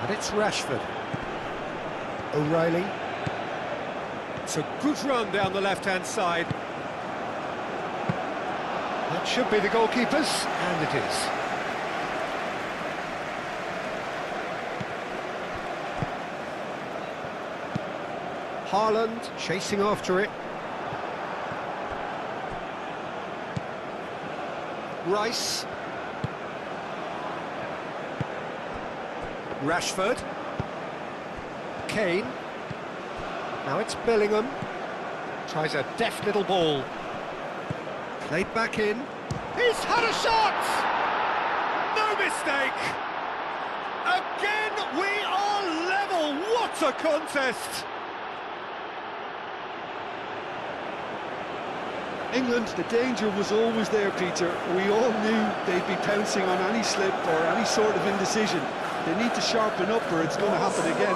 And it's Rashford. O'Reilly. It's a good run down the left-hand side. That should be the goalkeeper's, and it is. Haaland chasing after it. Rice. Rashford. Kane. Now it's Bellingham. Tries a deft little ball. Played back in. He's had a shot! No mistake! Again, we are level! What a contest!
England, the danger was always there, Peter. We all knew they'd be pouncing on any slip or any sort of indecision. They need to sharpen up or it's going to happen again.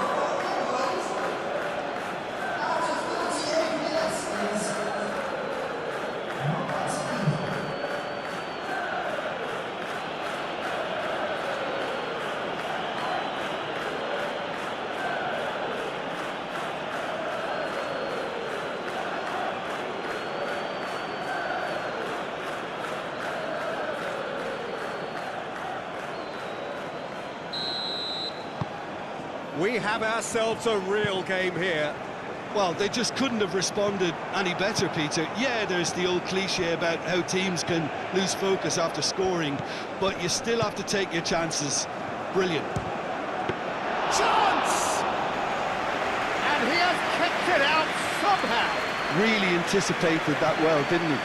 We have ourselves a real game here.
Well, they just couldn't have responded any better, Peter. Yeah, there's the old cliche about how teams can lose focus after scoring, but you still have to take your chances. Brilliant.
Chance! And he has kept it out somehow.
Really anticipated that well, didn't he?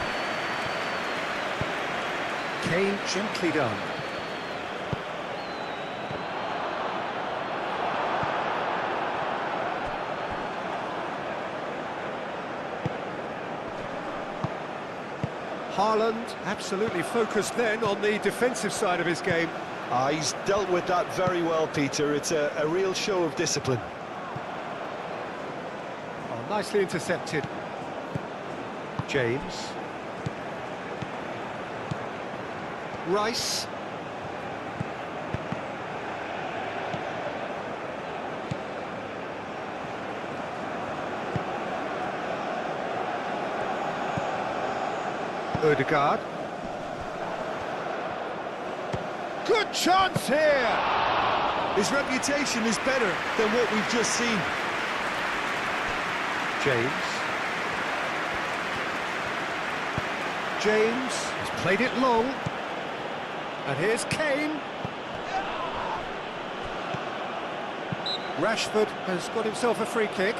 Kane gently done. Haaland absolutely focused then on the defensive side of his game.
He's dealt with that very well, Peter. It's a real show of discipline.
Oh, nicely intercepted. James. Rice. Odegaard. Good chance here!
His reputation is better than what we've just seen.
James. James has played it long. And here's Kane. Rashford has got himself a free kick.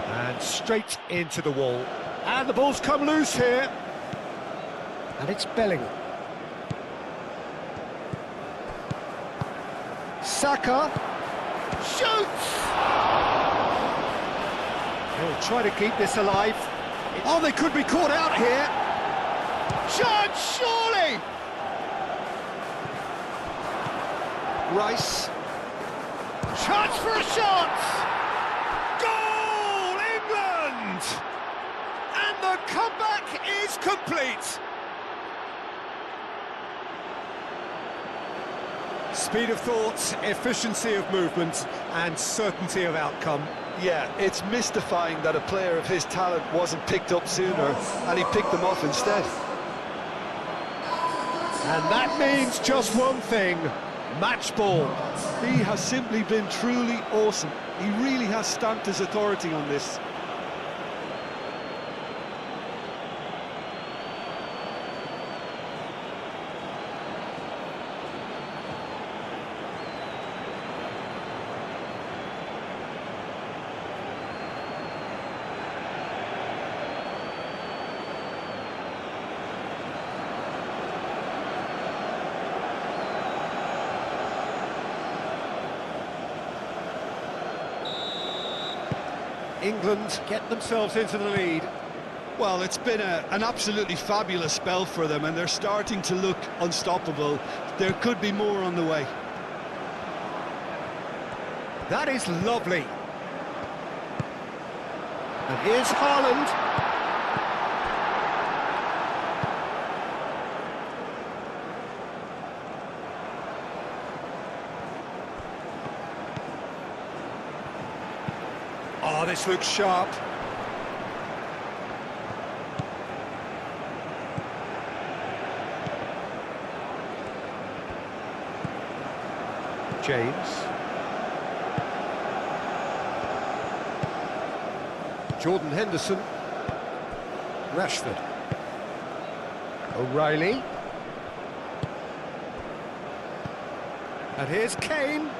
And straight into the wall. And the ball's come loose here. And it's Bellingham. Saka shoots! He'll try to keep this alive. Oh, they could be caught out here. Chance, surely! Rice. Chance for a shot! And the comeback is complete. Speed of thought, efficiency of movement, and certainty of outcome.
Yeah, it's mystifying that a player of his talent wasn't picked up sooner, and he picked them off instead.
And that means just one thing, match ball.
He has simply been truly awesome. He really has stamped his authority on this.
England get themselves into the lead.
Well, it's been an absolutely fabulous spell for them, and they're starting to look unstoppable. There could be more on the way.
That is lovely. And here's Haaland. Oh, this looks sharp. James. Jordan Henderson. Rashford. O'Reilly. And here's Kane.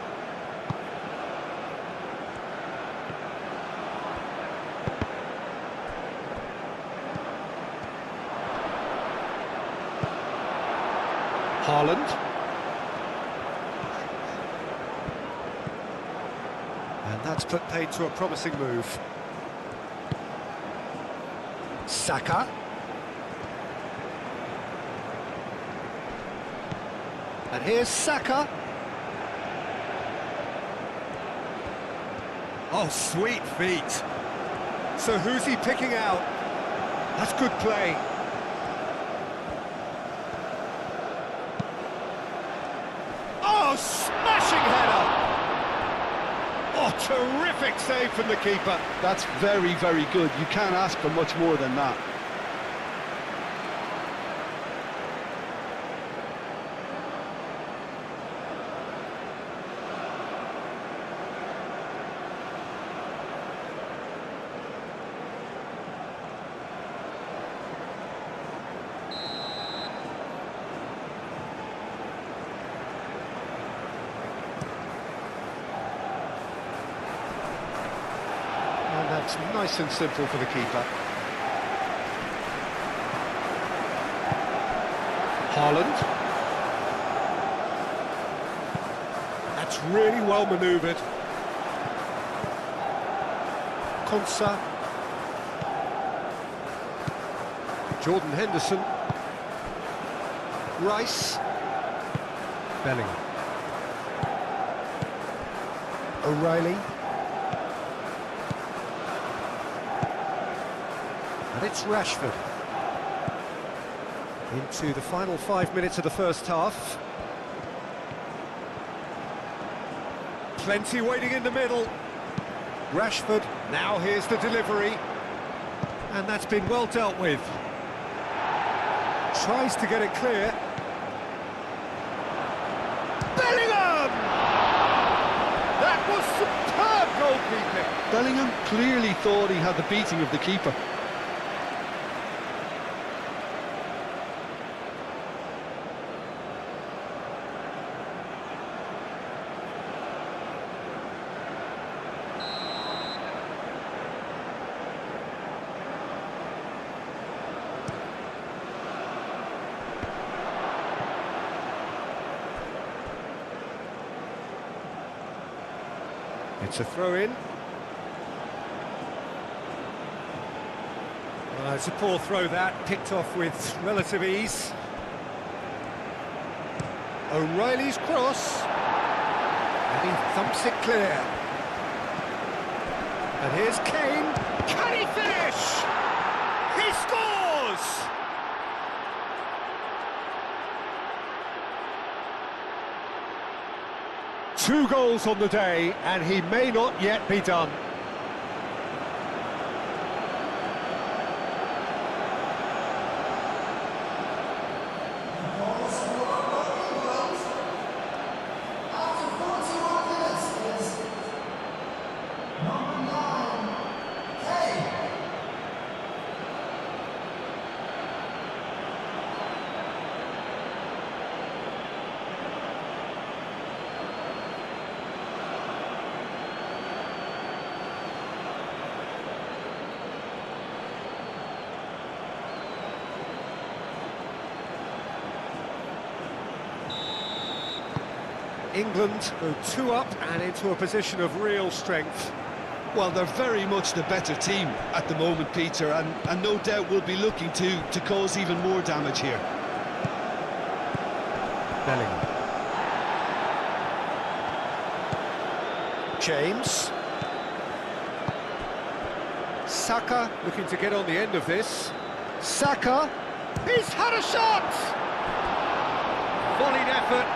Haaland. And that's put paid to a promising move. Saka. And here's Saka. Oh, sweet feet. So who's he picking out? That's good play. Oh, smashing header! Oh, terrific save from the keeper.
That's very, very good. You can't ask for much more than that.
And that's nice and simple for the keeper. Haaland. That's really well manoeuvred. Konsa. Jordan Henderson. Rice. Bellingham. O'Reilly. And it's Rashford. Into the final 5 minutes of the first half. Plenty waiting in the middle. Rashford, now here's the delivery. And that's been well dealt with. Tries to get it clear. Bellingham! That was superb goalkeeping.
Bellingham clearly thought he had the beating of the keeper.
It's a throw-in. Well, it's a poor throw that, picked off with relative ease. O'Reilly's cross. And he thumps it clear. And here's Kane. Can he finish? He scores! Two goals on the day, and he may not yet be done. England go 2 up and into a position of real strength.
Well, they're very much the better team at the moment, Peter, and no doubt will be looking to cause even more damage here.
Bellingham. James. Saka looking to get on the end of this. Saka. He's had a shot! Volleyed effort.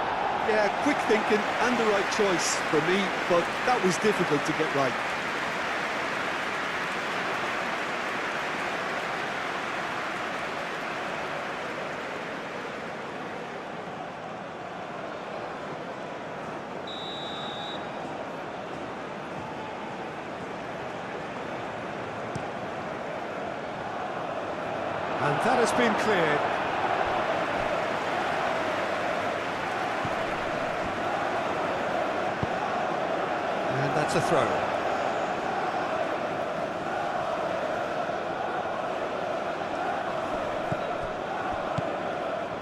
Yeah, quick thinking and the right choice for me, but that was difficult to get right.
And that has been cleared. And that's a throw.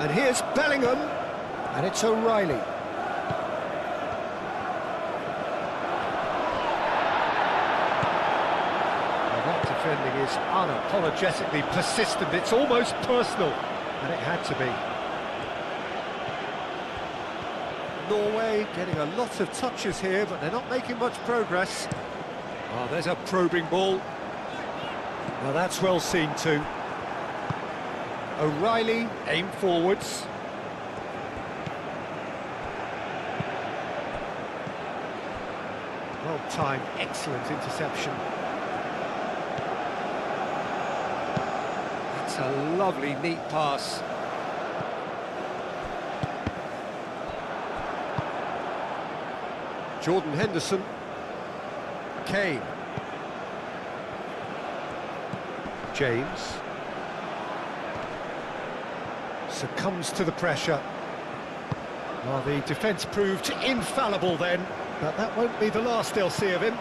And here's Bellingham. And it's O'Reilly. Defending is unapologetically persistent. It's almost personal, and it had to be. Norway getting a lot of touches here, but they're not making much progress. Oh, there's a probing ball. Well, that's well seen too. O'Reilly aimed forwards. Well timed, excellent interception. It's a lovely, neat pass. Jordan Henderson. Kane. James. Succumbs to the pressure. Well, the defence proved infallible then, but that won't be the last they'll see of him.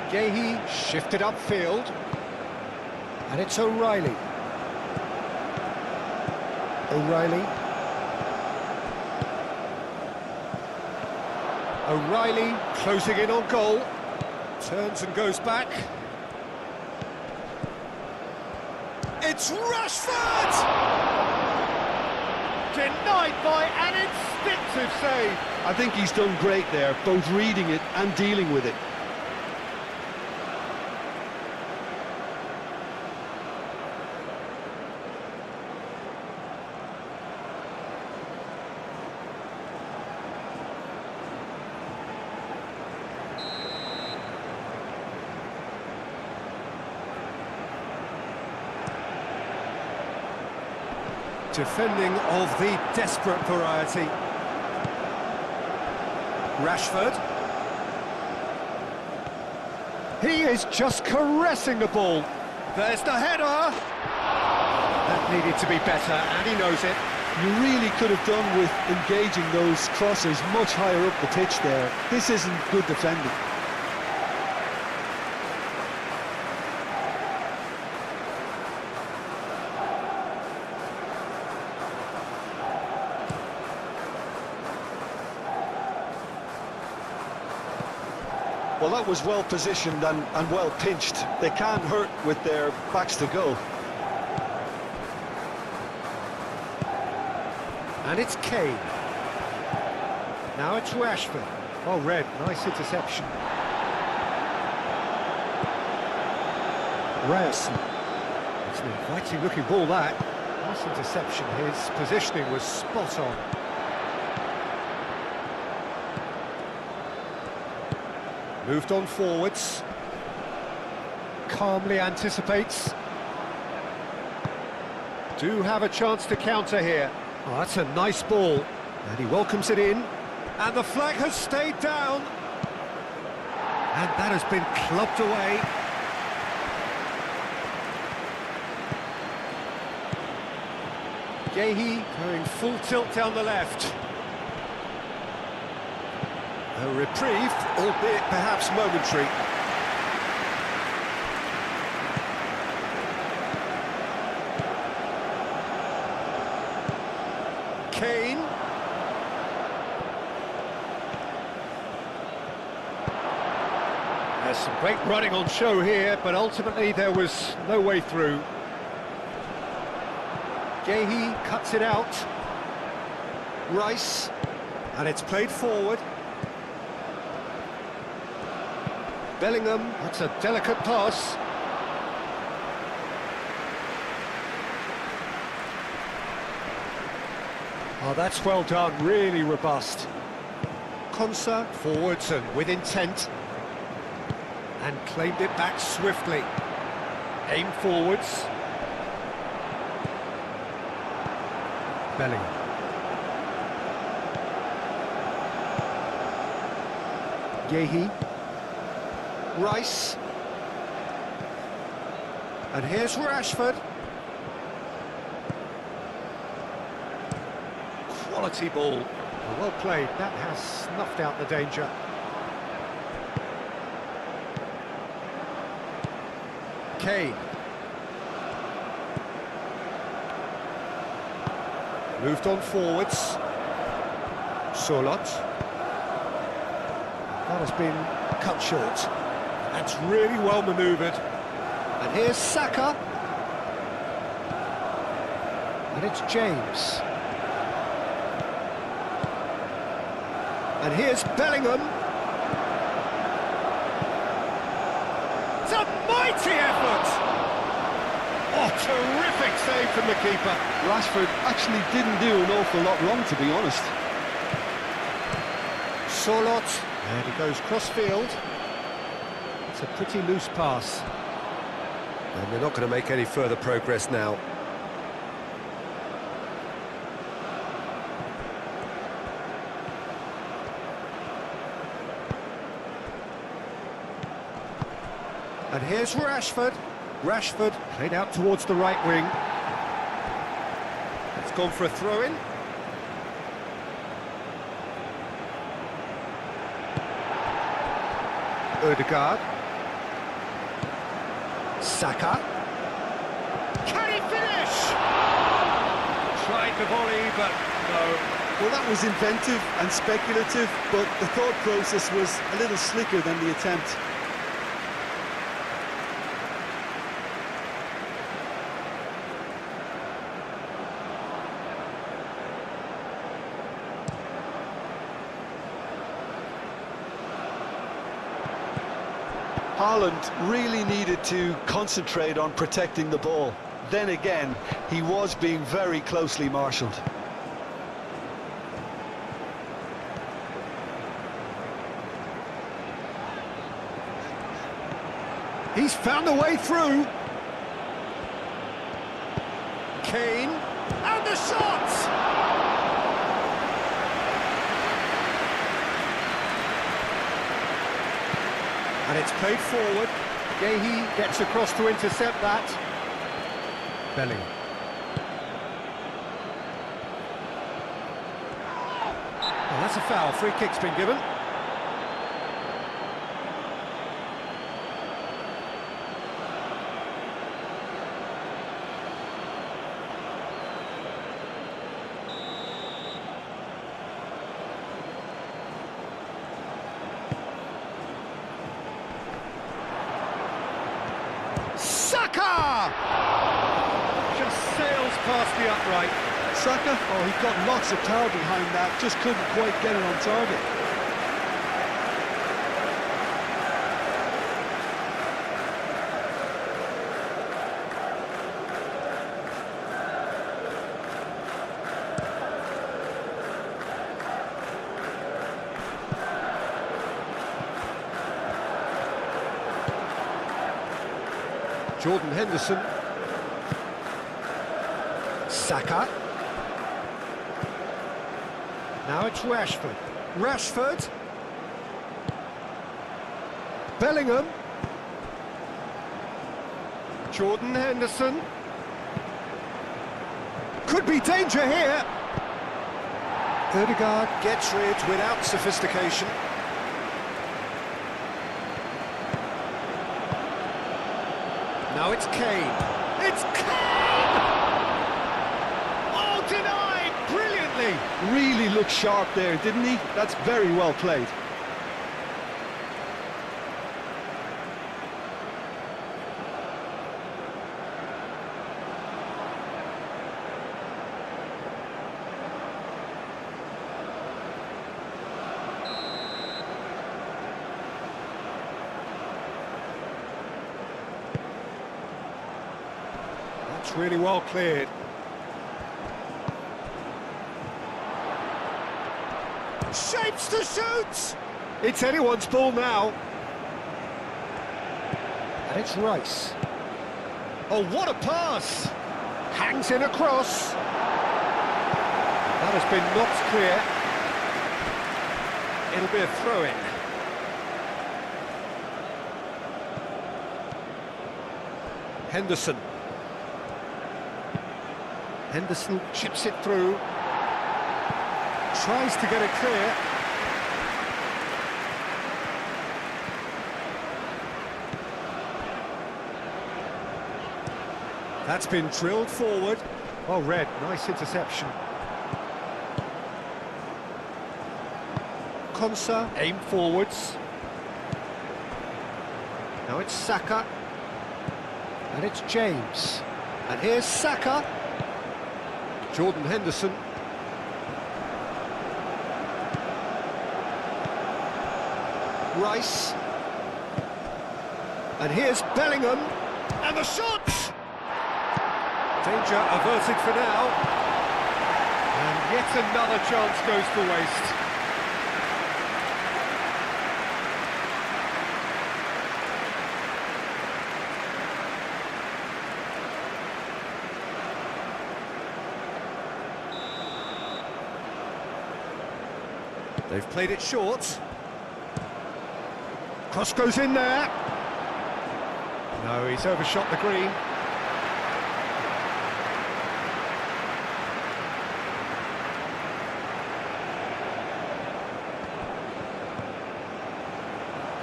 Gehi shifted upfield, and it's O'Reilly. O'Reilly closing in on goal, turns and goes back. It's Rashford! Denied by an instinctive save.
I think he's done great there, both reading it and dealing with it.
Defending of the desperate variety. Rashford. He is just caressing the ball. There's the header. That needed to be better, and he knows it.
You really could have done with engaging those crosses much higher up the pitch there. This isn't good defending. Well, that was well positioned and well pinched. They can't hurt with their backs to goal.
And it's Kane. Now it's Rashford. Oh, Red, nice interception. Ryerson. It's an inviting looking ball, that. Nice interception. His positioning was spot on. Moved on forwards. Calmly anticipates. Do have a chance to counter here. Oh, that's a nice ball. And he welcomes it in. And the flag has stayed down. And that has been clubbed away. Gehi going full tilt down the left. A reprieve, albeit perhaps momentary. Kane. There's some great running on show here, but ultimately there was no way through. Gehi cuts it out. Rice, and it's played forward. Bellingham, that's a delicate pass. Oh, that's well done, really robust. Konsa, forwards and with intent. And claimed it back swiftly. Aim forwards. Bellingham. Gehi. Rice. And here's Rashford. Quality ball. Well played, that has snuffed out the danger. Kane. Moved on forwards. Solot. That has been cut short. That's really well manoeuvred. And here's Saka. And it's James. And here's Bellingham. It's a mighty effort! Oh, terrific save from the keeper.
Rashford actually didn't do an awful lot wrong, to be honest.
Solot, and he goes cross-field. It's a pretty loose pass. And they're not going to make any further progress now. And here's Rashford. Rashford played out towards the right wing. It's gone for a throw-in. Ødegaard. Saka. Can he finish? Tried the volley, but no.
Well, that was inventive and speculative, but the thought process was a little slicker than the attempt.
Haaland really needed to concentrate on protecting the ball. Then again, he was being very closely marshalled.
He's found a way through. Kane, and the shot! And it's played forward. Gehi gets across to intercept that. Bellingham. Well, that's a foul. Free kick's been given. Saka! Just sails past the upright.
Saka, oh, he got lots of power behind that, just couldn't quite get it on target.
Jordan Henderson. Saka. Now it's Rashford. Rashford. Bellingham. Jordan Henderson. Could be danger here. Ødegaard gets rid without sophistication. Now it's Kane. It's Kane! Oh, denied brilliantly. brilliantly.
Really looked sharp there, didn't he? That's very well played.
That's really well cleared. Shapes to shoot! It's anyone's ball now.
And it's Rice.
Oh, what a pass! Hangs in across. That has been knocked clear. It'll be a throw-in. Henderson. Henderson chips it through. Tries to get it clear. That's been drilled forward. Well read, nice interception. Konsa, aim forwards. Now it's Saka.
And it's James.
And here's Saka. Jordan Henderson. Rice. And here's Bellingham. And the shot! Danger averted for now. And yet another chance goes to waste. They've played it short. Cross goes in there. No, he's overshot the green.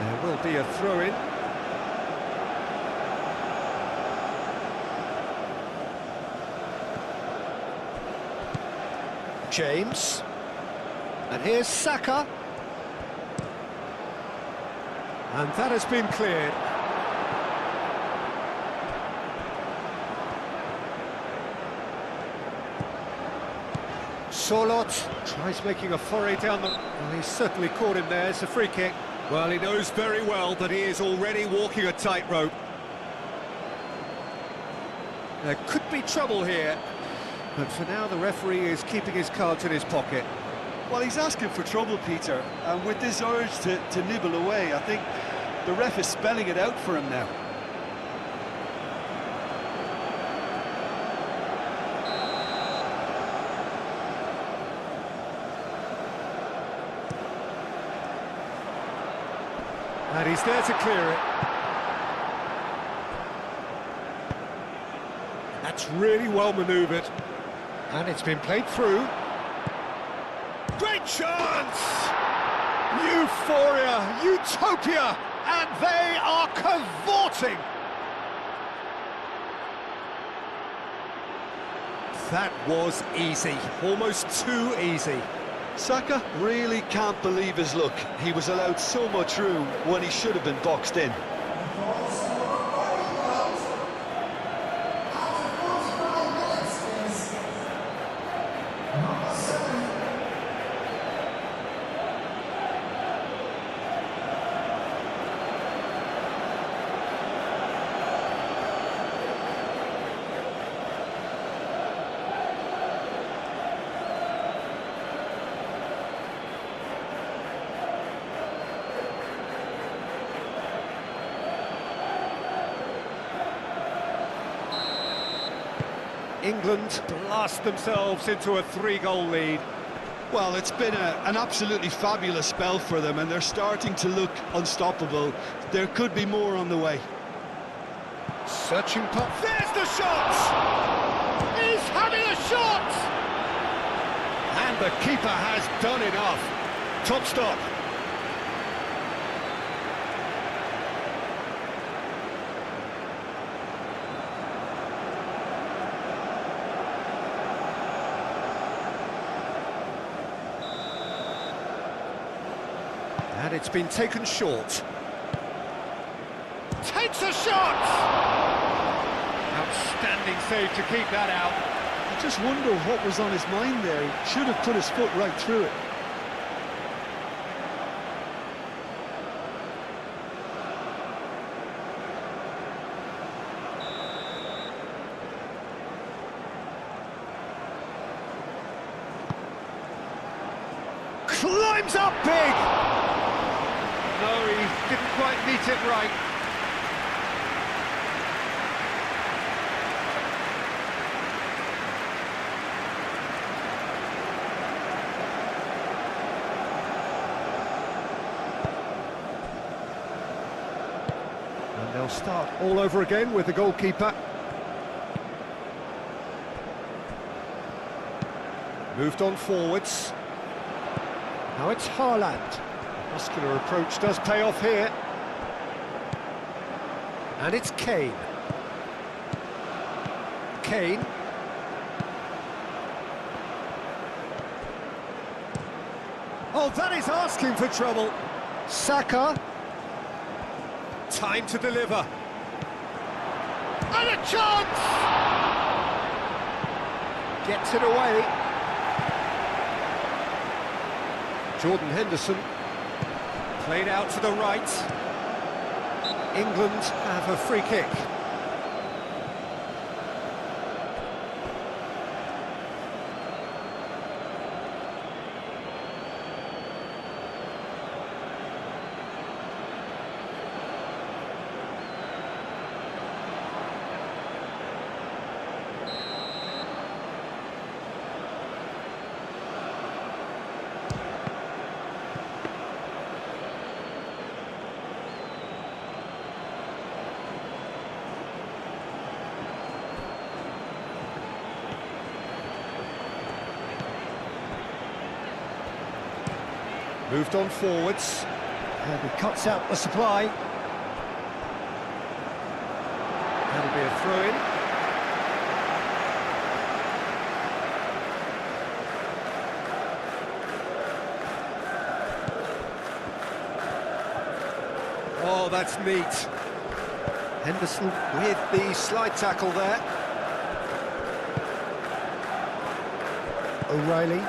There will be a throw-in. James. And here's Saka. And that has been cleared. Solot tries making a foray down the... Well, he's certainly caught him there. It's a free kick. Well, he knows very well that he is already walking a tightrope. There could be trouble here, but for now the referee is keeping his cards in his pocket.
Well, he's asking for trouble, Peter, and with this urge to nibble away, I think the ref is spelling it out for him now.
And he's there to clear it. That's really well manoeuvred. And it's been played through. Great chance! Euphoria, utopia, and they are cavorting! That was easy, almost too easy.
Saka really can't believe his luck. He was allowed so much room when he should have been boxed in.
England blast themselves into a 3-goal lead.
Well, it's been an absolutely fabulous spell for them, and they're starting to look unstoppable. There could be more on the way.
Searching pop. There's the shot! He's having a shot! And the keeper has done enough. Top stop. And it's been taken short. Takes a shot! Outstanding save to keep that out.
I just wonder what was on his mind there. He should have put his foot right through it.
Climbs up big! No, he didn't quite meet it right. And they'll start all over again with the goalkeeper. Moved on forwards. Now it's Haaland. Muscular approach does pay off here. And it's Kane. Kane. Oh, that is asking for trouble. Saka. Time to deliver. And a chance! Gets it away. Jordan Henderson, played out to the right. England have a free kick. Moved on forwards, and he cuts out the supply. That'll be a throw-in. Oh, that's neat. Henderson with the slide tackle there. O'Reilly.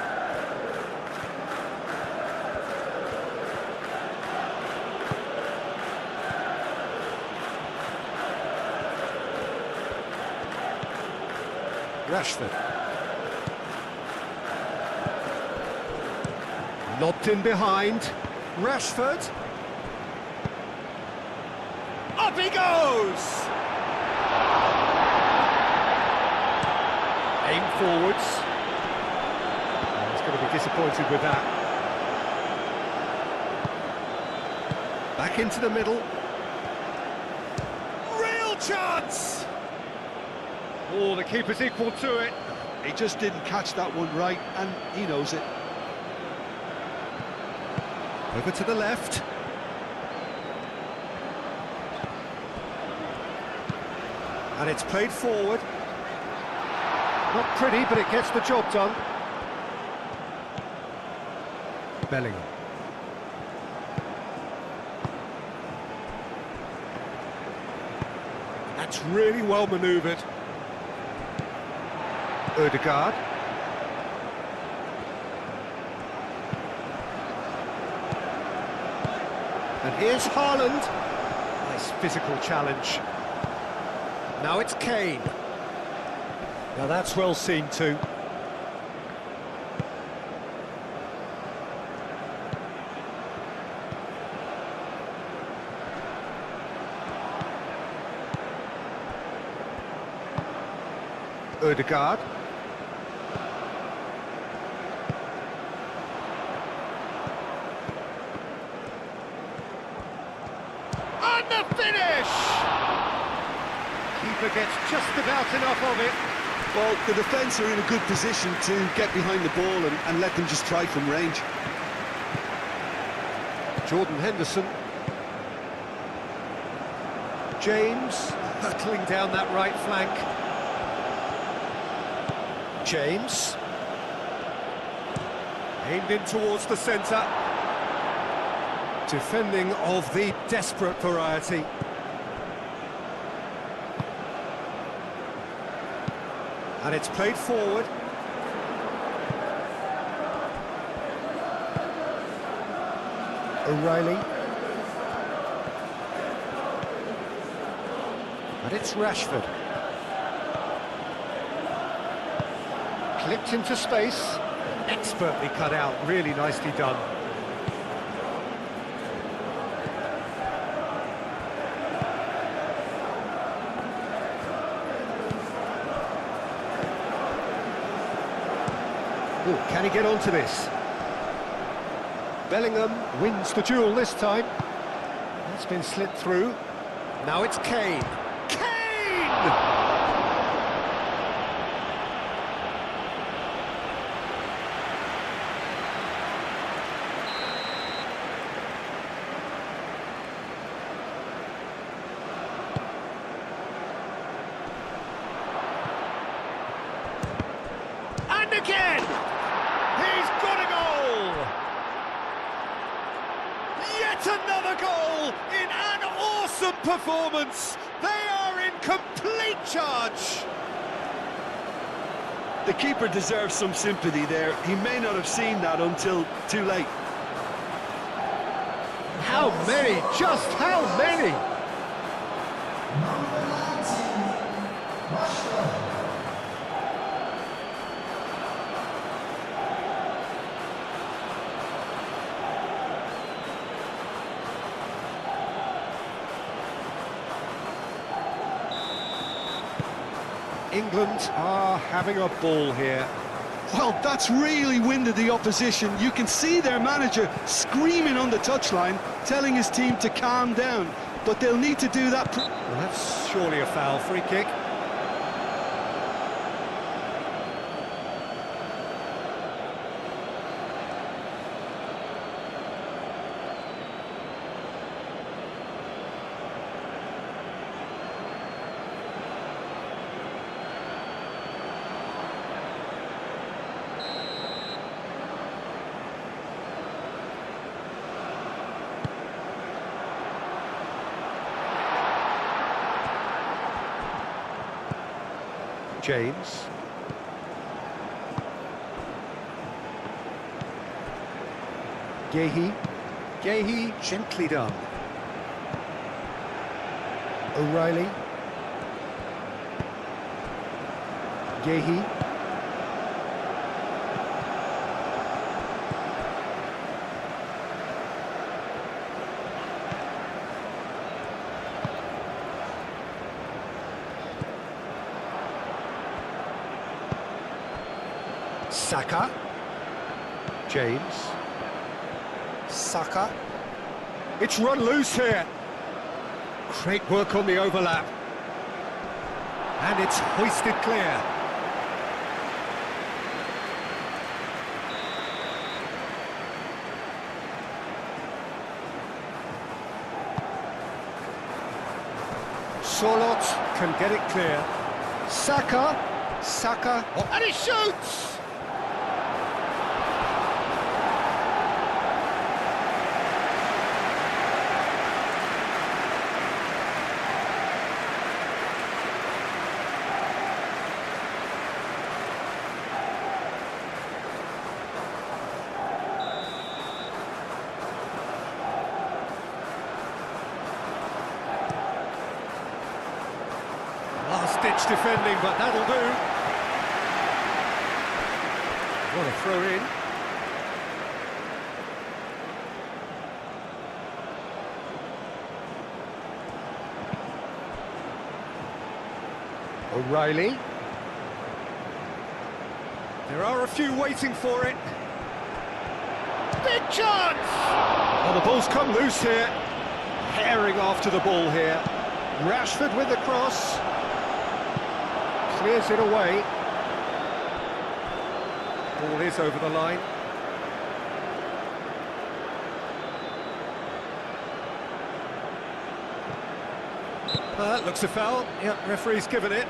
Rashford. Lobbed in behind. Rashford. Up he goes! Aim forwards. Oh, he's going to be disappointed with that. Back into the middle. Real chance! Oh, the keeper's equal to it.
He just didn't catch that one right, and he knows it.
Over to the left. And it's played forward. Not pretty, but it gets the job done. Bellingham. That's really well manoeuvred. Ødegaard. And here's Haaland. Nice physical challenge. Now it's Kane. Now that's well seen too. Ødegaard. And the finish! Keeper gets just about enough of it.
Well, the defence are in a good position to get behind the ball and let them just try from range.
Jordan Henderson. James hurtling down that right flank. James. Aimed in towards the centre. Defending of the desperate variety. And it's played forward.
O'Reilly. And it's Rashford. Clipped into space.
Expertly cut out, really nicely done.
Ooh, can he get onto this? Bellingham wins the duel this time. That's been slipped through.
Now it's Kane. Kane! And again! He's got a goal! Yet another goal in an awesome performance! They are in complete charge!
The keeper deserves some sympathy there. He may not have seen that until too late.
How many? Just how many?
England are having a ball here.
Well, that's really winded the opposition. You can see their manager screaming on the touchline, telling his team to calm down. But they'll need to do that.
Well, that's surely a foul. Free kick. James.
Gehi.
Gehi, gently done.
O'Reilly. Gehi.
Saka. James.
Saka.
It's run loose here. Great work on the overlap. And it's hoisted clear. Solot can get it clear.
Saka. Saka.
Oh, and he shoots! Last-ditch defending, but that'll do. What a throw-in.
O'Reilly.
There are a few waiting for it. Big chance! Oh, the ball's come loose here. Herring after the ball here. Rashford with the cross. Clears it away. Ball is over the line. Looks a foul. Yep, referee's given it.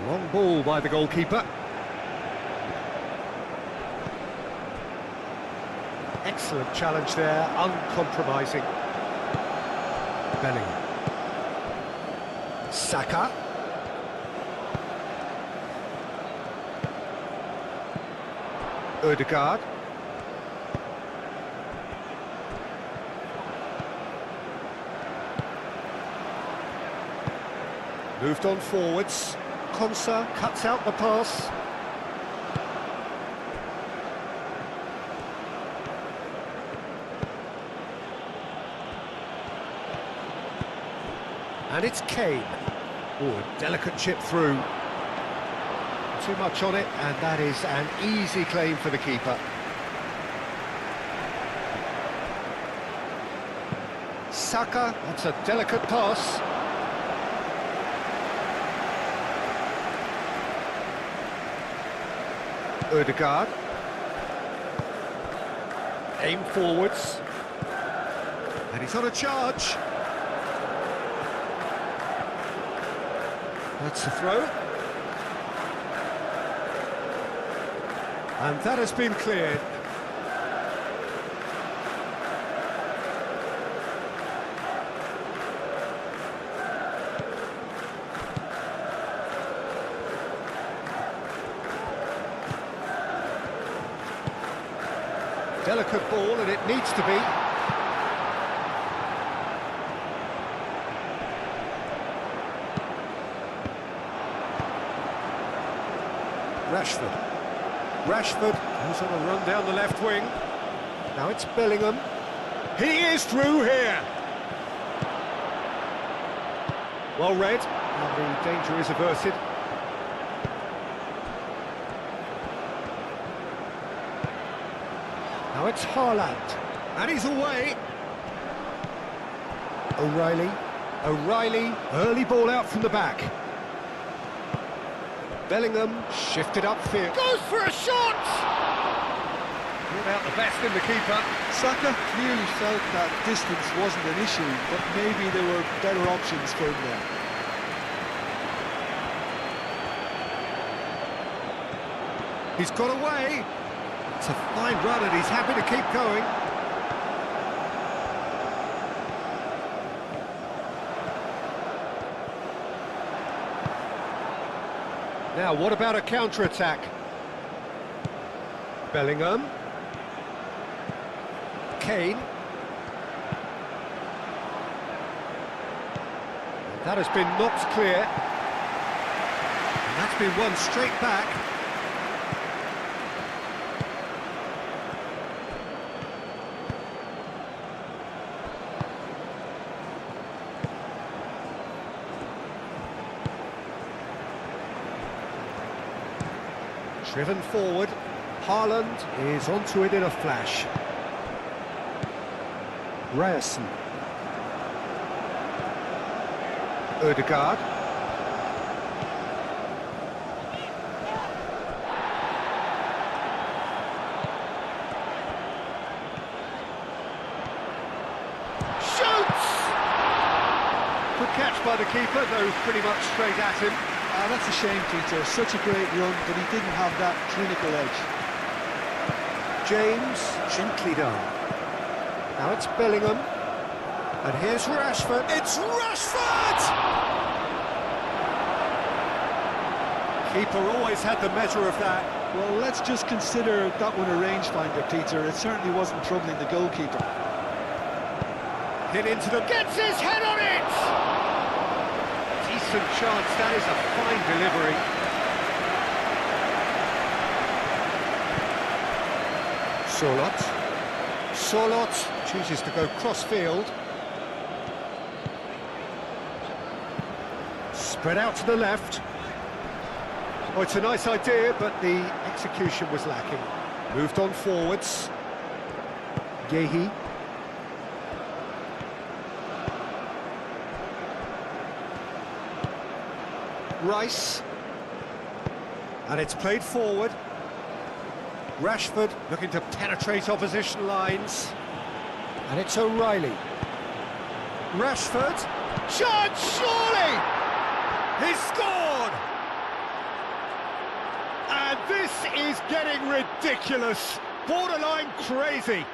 Long ball by the goalkeeper. Excellent challenge there, uncompromising. Bellingham. Saka. Ødegaard. Moved on forwards. Konsa cuts out the pass. And it's Kane. Oh, a delicate chip through. Too much on it, and that is an easy claim for the keeper. Saka, that's a delicate pass. Ødegaard. Aim forwards. And he's on a charge. That's the throw. And that has been cleared. Delicate ball, and it needs to be. Rashford goes on a run down the left wing. Now it's Bellingham. He is through here. Well read, and the danger is averted. Now it's Haaland, and he's away. O'Reilly, early ball out from the back. Bellingham shifted upfield. Goes for a shot! Brought out the best in the keeper.
Saka clearly felt that distance wasn't an issue, but maybe there were better options for him there.
He's got away. It's a fine run, and he's happy to keep going. Now, what about a counter-attack? Bellingham. Kane. That has been knocked clear. And that's been won straight back. Driven forward, Haaland is onto it in a flash. Ryerson. Ødegaard. Shoots! Good catch by the keeper, though pretty much straight at him.
That's a shame, Peter. Such a great run, but he didn't have that clinical edge.
James, gently done. Now it's Bellingham. And here's Rashford. It's Rashford! Keeper always had the measure of that.
Well, let's just consider that one a rangefinder, Peter. It certainly wasn't troubling the goalkeeper.
Hit into the... Gets his head on it! Decent chance, that is a fine delivery. Sorloth chooses to go cross-field. Spread out to the left. Oh, it's a nice idea, but the execution was lacking. Moved on forwards. Yehi. Rice, and it's played forward. Rashford looking to penetrate opposition lines, and it's O'Reilly. Rashford, chance, surely! He's scored!
And this is getting ridiculous, borderline crazy.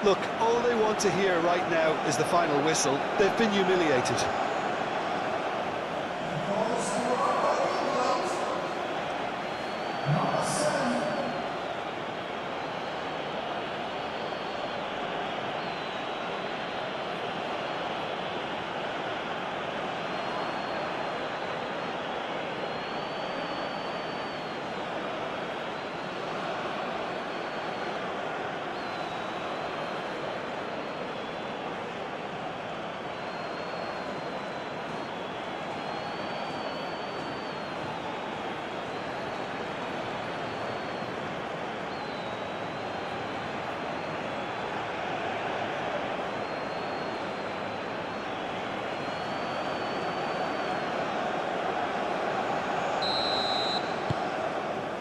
Look, all they want to hear right now is the final whistle. They've been humiliated.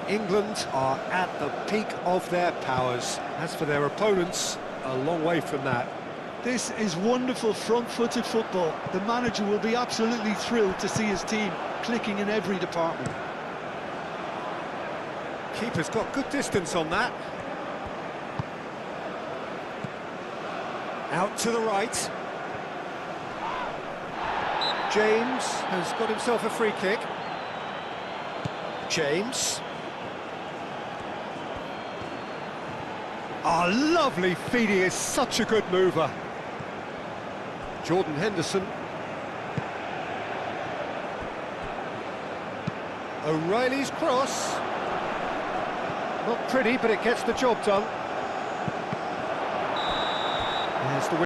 England are at the peak of their powers. As for their opponents, a long way from that.
This is wonderful front-footed football. The manager will be absolutely thrilled to see his team clicking in every department.
Keeper's got good distance on that. Out to the right. James has got himself a free kick. James. Oh, lovely feed, he is such a good mover. Jordan Henderson. O'Reilly's cross. Not pretty, but it gets the job done. There's the